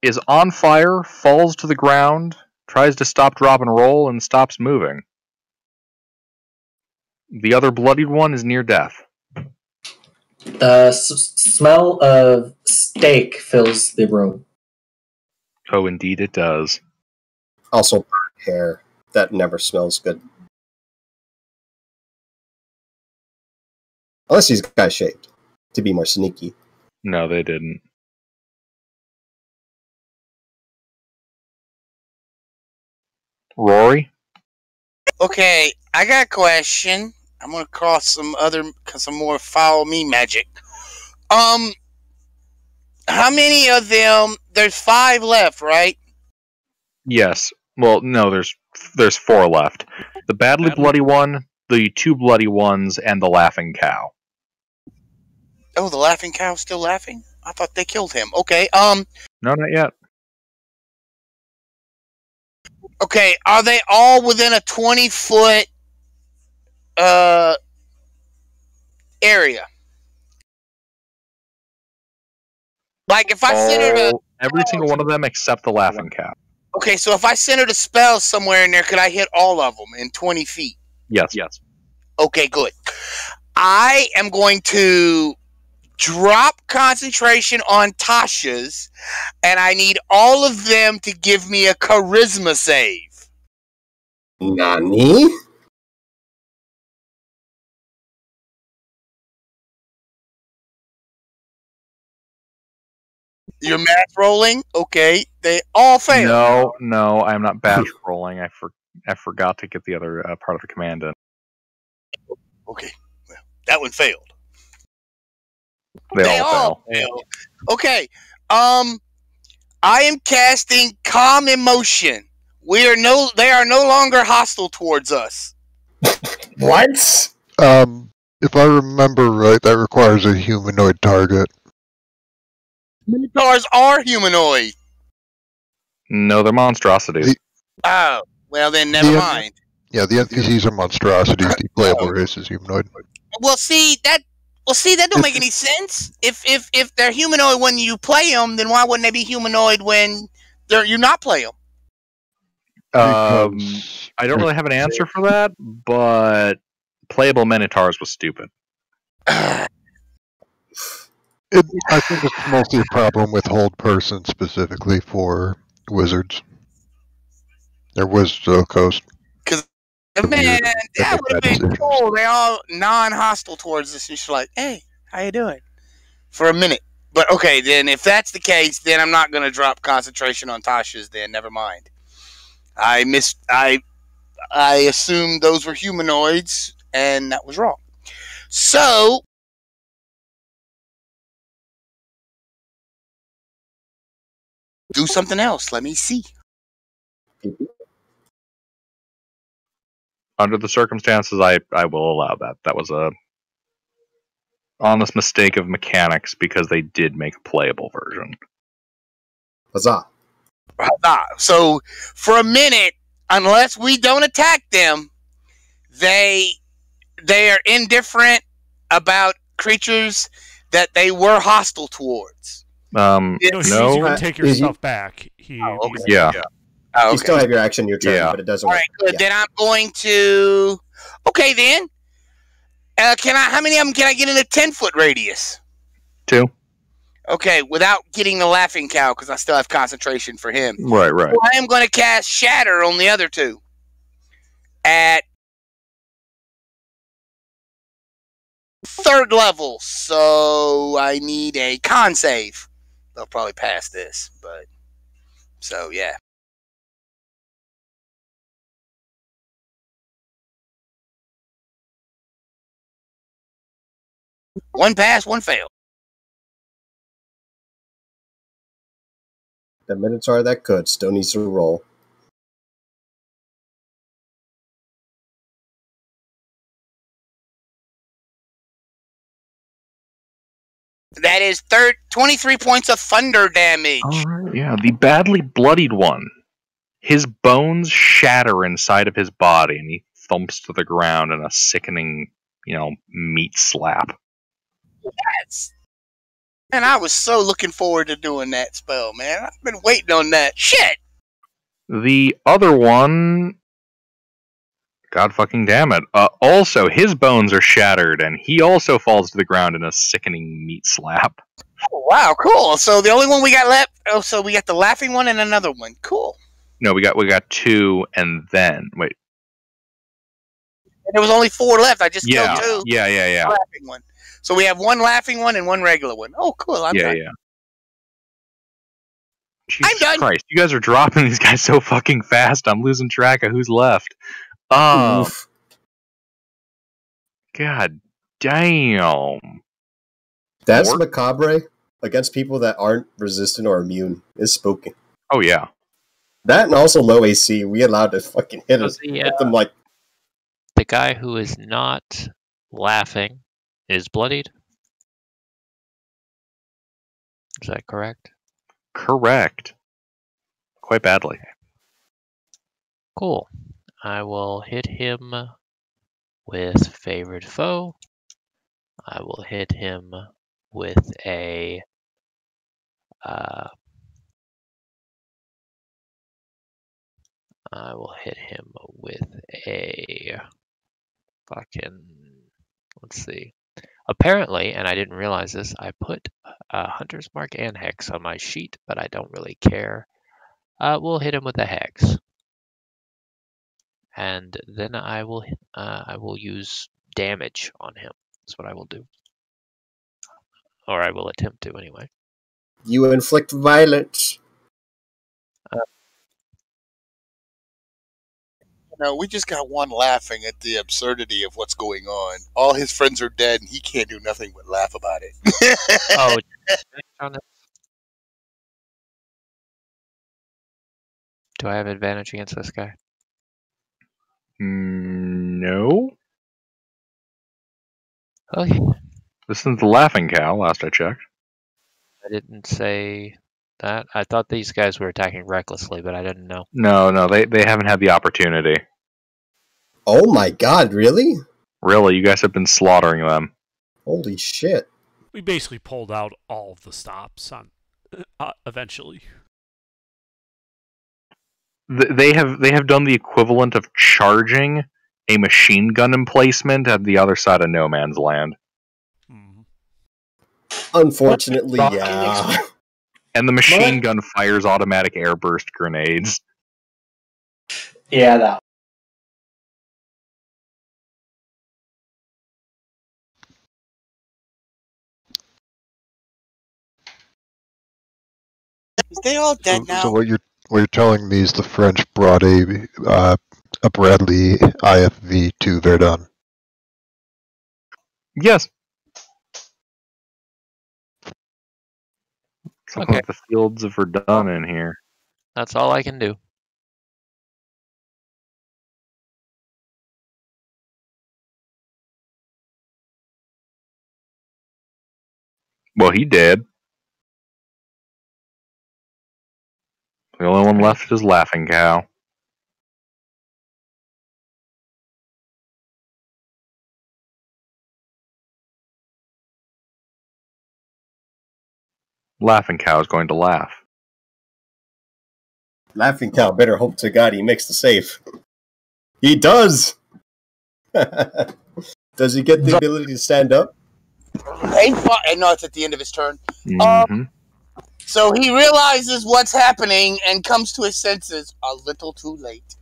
is on fire, falls to the ground, tries to stop, drop, and roll, and stops moving. The other bloodied one is near death. The smell of steak fills the room. Oh, indeed it does. Also, burnt hair. That never smells good. Unless these guys shaved to be more sneaky. No, they didn't. Rory? Okay, I got a question. I'm gonna call some more follow me magic. How many of them? There's 5 left, right? Yes. Well, no, there's 4 left. The badly bloody one, the 2 bloody ones, and the laughing cow. Oh, the laughing cow's still laughing? I thought they killed him. Okay, No, not yet. okay, are they all within a 20-foot area? Like if I centered every single one of them except the laughing cow. Okay, so if I centered a spell somewhere in there, could I hit all of them in 20 feet? Yes. Yes. Okay, good. I am going to drop concentration on Tasha's, and I need all of them to give me a charisma save. Nani? You're math rolling? Okay, they all fail. No, I'm not batch rolling. I forgot to get the other part of the command in. Okay, well, that one failed. They all fail. fail. Okay, I am casting Calm Emotion. They are no longer hostile towards us. What? If I remember right, that requires a humanoid target. Minotaurs are humanoid. No, they're monstrosities. Oh, well then, never mind. Yeah, the NPCs are monstrosities. The playable race is humanoid. Well, see that don't make any sense. If they're humanoid when you play them, then why wouldn't they be humanoid when you not play them? I don't really have an answer for that, but playable Minotaurs was stupid. I think it's mostly a problem with hold person specifically for wizards. Or wizards of the coast. Because, man, that would have been cool. They're all non-hostile towards us. And she's like, hey, how you doing? For a minute. But, okay, then if that's the case, then I'm not going to drop concentration on Tasha's then. Never mind. I assumed those were humanoids, and that was wrong. So, do something else. Let me see. Under the circumstances, I will allow that. That was a honest mistake of mechanics because they did make a playable version. Huzzah. So, for a minute, unless we don't attack them, they are indifferent about creatures that they were hostile towards. No, you can take yourself back. Okay. Yeah. Oh, okay. You still have your action your turn, but it doesn't work. work. All right, good. Then I'm going to... Okay, then. How many of them can I get in a 10-foot radius? 2. Okay, without getting the laughing cow, because I still have concentration for him. Right. So I am going to cast Shatter on the other 2. At 3rd level, so I need a con save. They'll probably pass this, but... So, yeah. One pass, one fail. The Minotaur that could still needs to roll. That is 23 points of thunder damage. Alright, yeah. The badly bloodied one. His bones shatter inside of his body, and he thumps to the ground in a sickening, meat slap. Yes. Man, I was so looking forward to doing that spell, man. I've been waiting on that. Shit! The other one... God fucking damn it. Also, his bones are shattered, and he also falls to the ground in a sickening meat slap. Oh, wow, cool. So the only one we got left... Oh, so we got the laughing one and another one. Cool. No, we got 2, and then... Wait. There was only 4 left. I just killed 2. Yeah. Laughing one. So we have 1 laughing one and 1 regular one. Oh, cool. I'm done. Jesus I'm done. Christ, you guys are dropping these guys so fucking fast. I'm losing track of who's left. Oof. God damn. That's macabre against people that aren't resistant or immune is spoken. Oh, yeah. That and also low AC. We allowed to fucking hit us. Hit them like... The guy who is not laughing is bloodied? Is that correct? Correct. Quite badly. Cool. I will hit him with favored foe. I will hit him with a fucking, let's see. Apparently, and I didn't realize this, I put Hunter's Mark and Hex on my sheet, but I don't really care. We'll hit him with a Hex. And then I will use damage on him. That's what I will do. Or I will attempt to, anyway. You inflict violence. No, we just got one laughing at the absurdity of what's going on. All his friends are dead, and he can't do nothing but laugh about it. Oh, on this. Do I have advantage against this guy? No. Okay. This isn't the Laughing Cow, last I checked. I didn't say that. I thought these guys were attacking recklessly, but I didn't know. No, they haven't had the opportunity. Oh my god, really? Really, you guys have been slaughtering them. Holy shit. We basically pulled out all of the stops on eventually. They have done the equivalent of charging a machine gun emplacement at the other side of no man's land. Unfortunately, yeah. And the machine gun fires automatic airburst grenades. Yeah, that. Is they all dead now? So what you're telling me is the French brought a Bradley IFV to Verdun. Yes. Something Okay. like the fields of Verdun in here. That's all I can do. Well, he did. The only one left is Laughing Cow. Laughing Cow is going to laugh. Laughing Cow better hope to God he makes the save. He does! Does he get the ability to stand up? No, it's at the end of his turn. Mm-hmm. So he realizes what's happening and comes to his senses a little too late.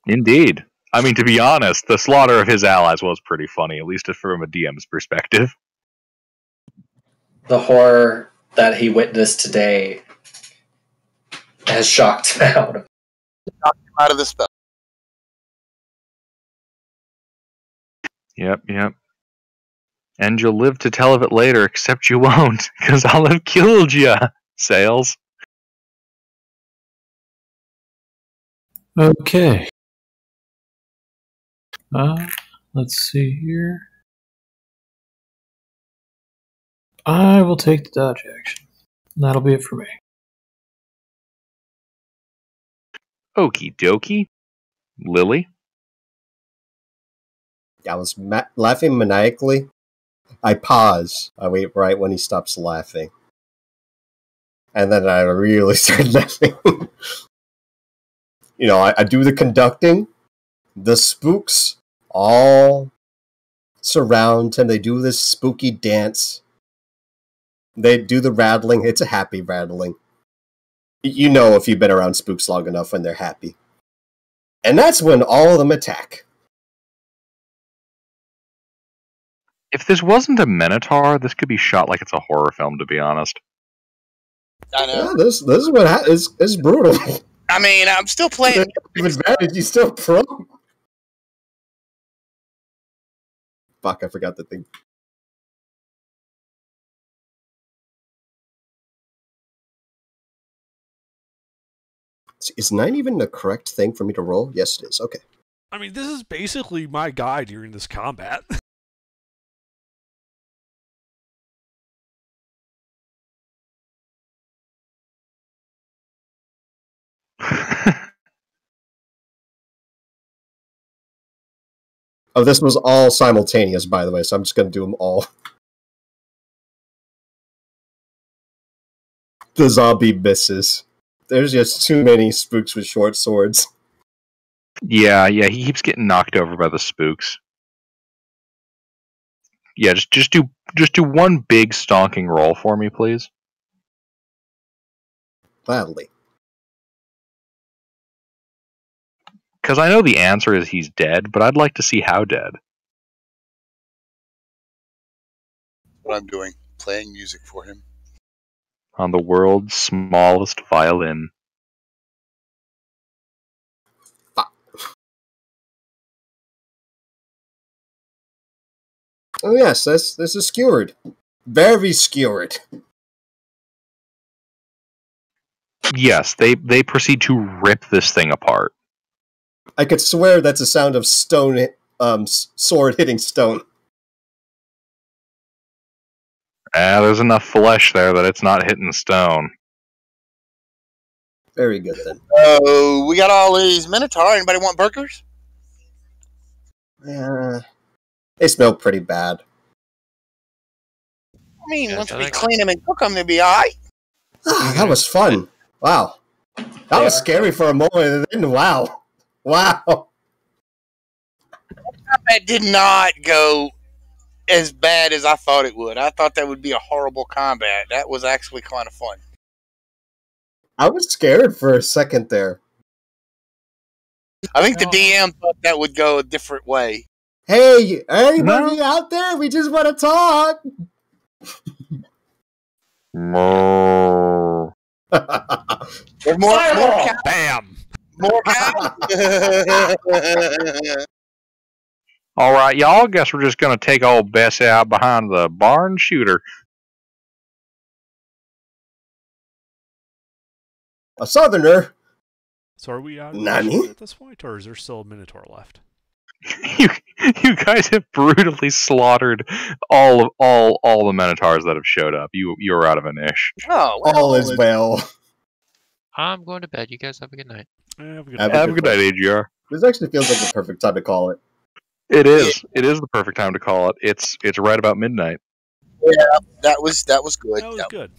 Indeed. I mean, to be honest, the slaughter of his allies was pretty funny, at least from a DM's perspective. The horror that he witnessed today has shocked him out. Knocked him out of the spell. Yep. And you'll live to tell of it later, except you won't, because I'll have killed ya, Sales. Okay. Let's see here. I will take the dodge action. That'll be it for me. Okie dokie. Lily? I was laughing maniacally. I pause. I wait right when he stops laughing. And then I really start laughing. I do the conducting. The spooks all surround him. They do this spooky dance. They do the rattling. It's a happy rattling. You know if you've been around spooks long enough when they're happy. And that's when all of them attack. If this wasn't a Minotaur, this could be shot like it's a horror film, to be honest. I know. Yeah, this is what is brutal. I mean, I'm still playing. Advantage, you still pro. Fuck, I forgot the thing. Is 9 even the correct thing for me to roll? Yes, it is. Okay. I mean, this is basically my guy during this combat. Oh, this was all simultaneous, by the way, so I'm just going to do them all. The zombie misses. There's just too many spooks with short swords. Yeah, he keeps getting knocked over by the spooks. Yeah, just do one big stonking roll for me, please. Gladly. Because I know the answer is he's dead, but I'd like to see how dead. What I'm doing, playing music for him. On the world's smallest violin. Oh yes, this is skewered. Very skewered. Yes, they proceed to rip this thing apart. I could swear that's a sound of stone, sword hitting stone. There's enough flesh there that it's not hitting stone. Very good then. Oh, we got all these Minotaur. Anybody want burgers? Yeah, they smell pretty bad. I mean, Yeah, once I we think- clean them and cook them, they'll be alright. That was fun. Wow. That was scary for a moment, and then wow. Wow. That did not go as bad as I thought it would. I thought that would be a horrible combat. That was actually kind of fun. I was scared for a second there. I think the DM thought that would go a different way. Hey, anybody out there? We just want to talk. There's more cow. Bam! More cow. All right, y'all. Guess we're just gonna take old Bessie out behind the barn shooter. A southerner. So are we out of Nani? initiative at this point, or is there still a Minotaur left? You guys have brutally slaughtered all the Minotaurs that have showed up. You're out of an ish. Oh, well, All is well. I'm going to bed. You guys have a good night. Have a good Have night. Have a good night, AGR. This actually feels like the perfect time to call it. It is. It is the perfect time to call it. It's right about midnight. that was good. That was good.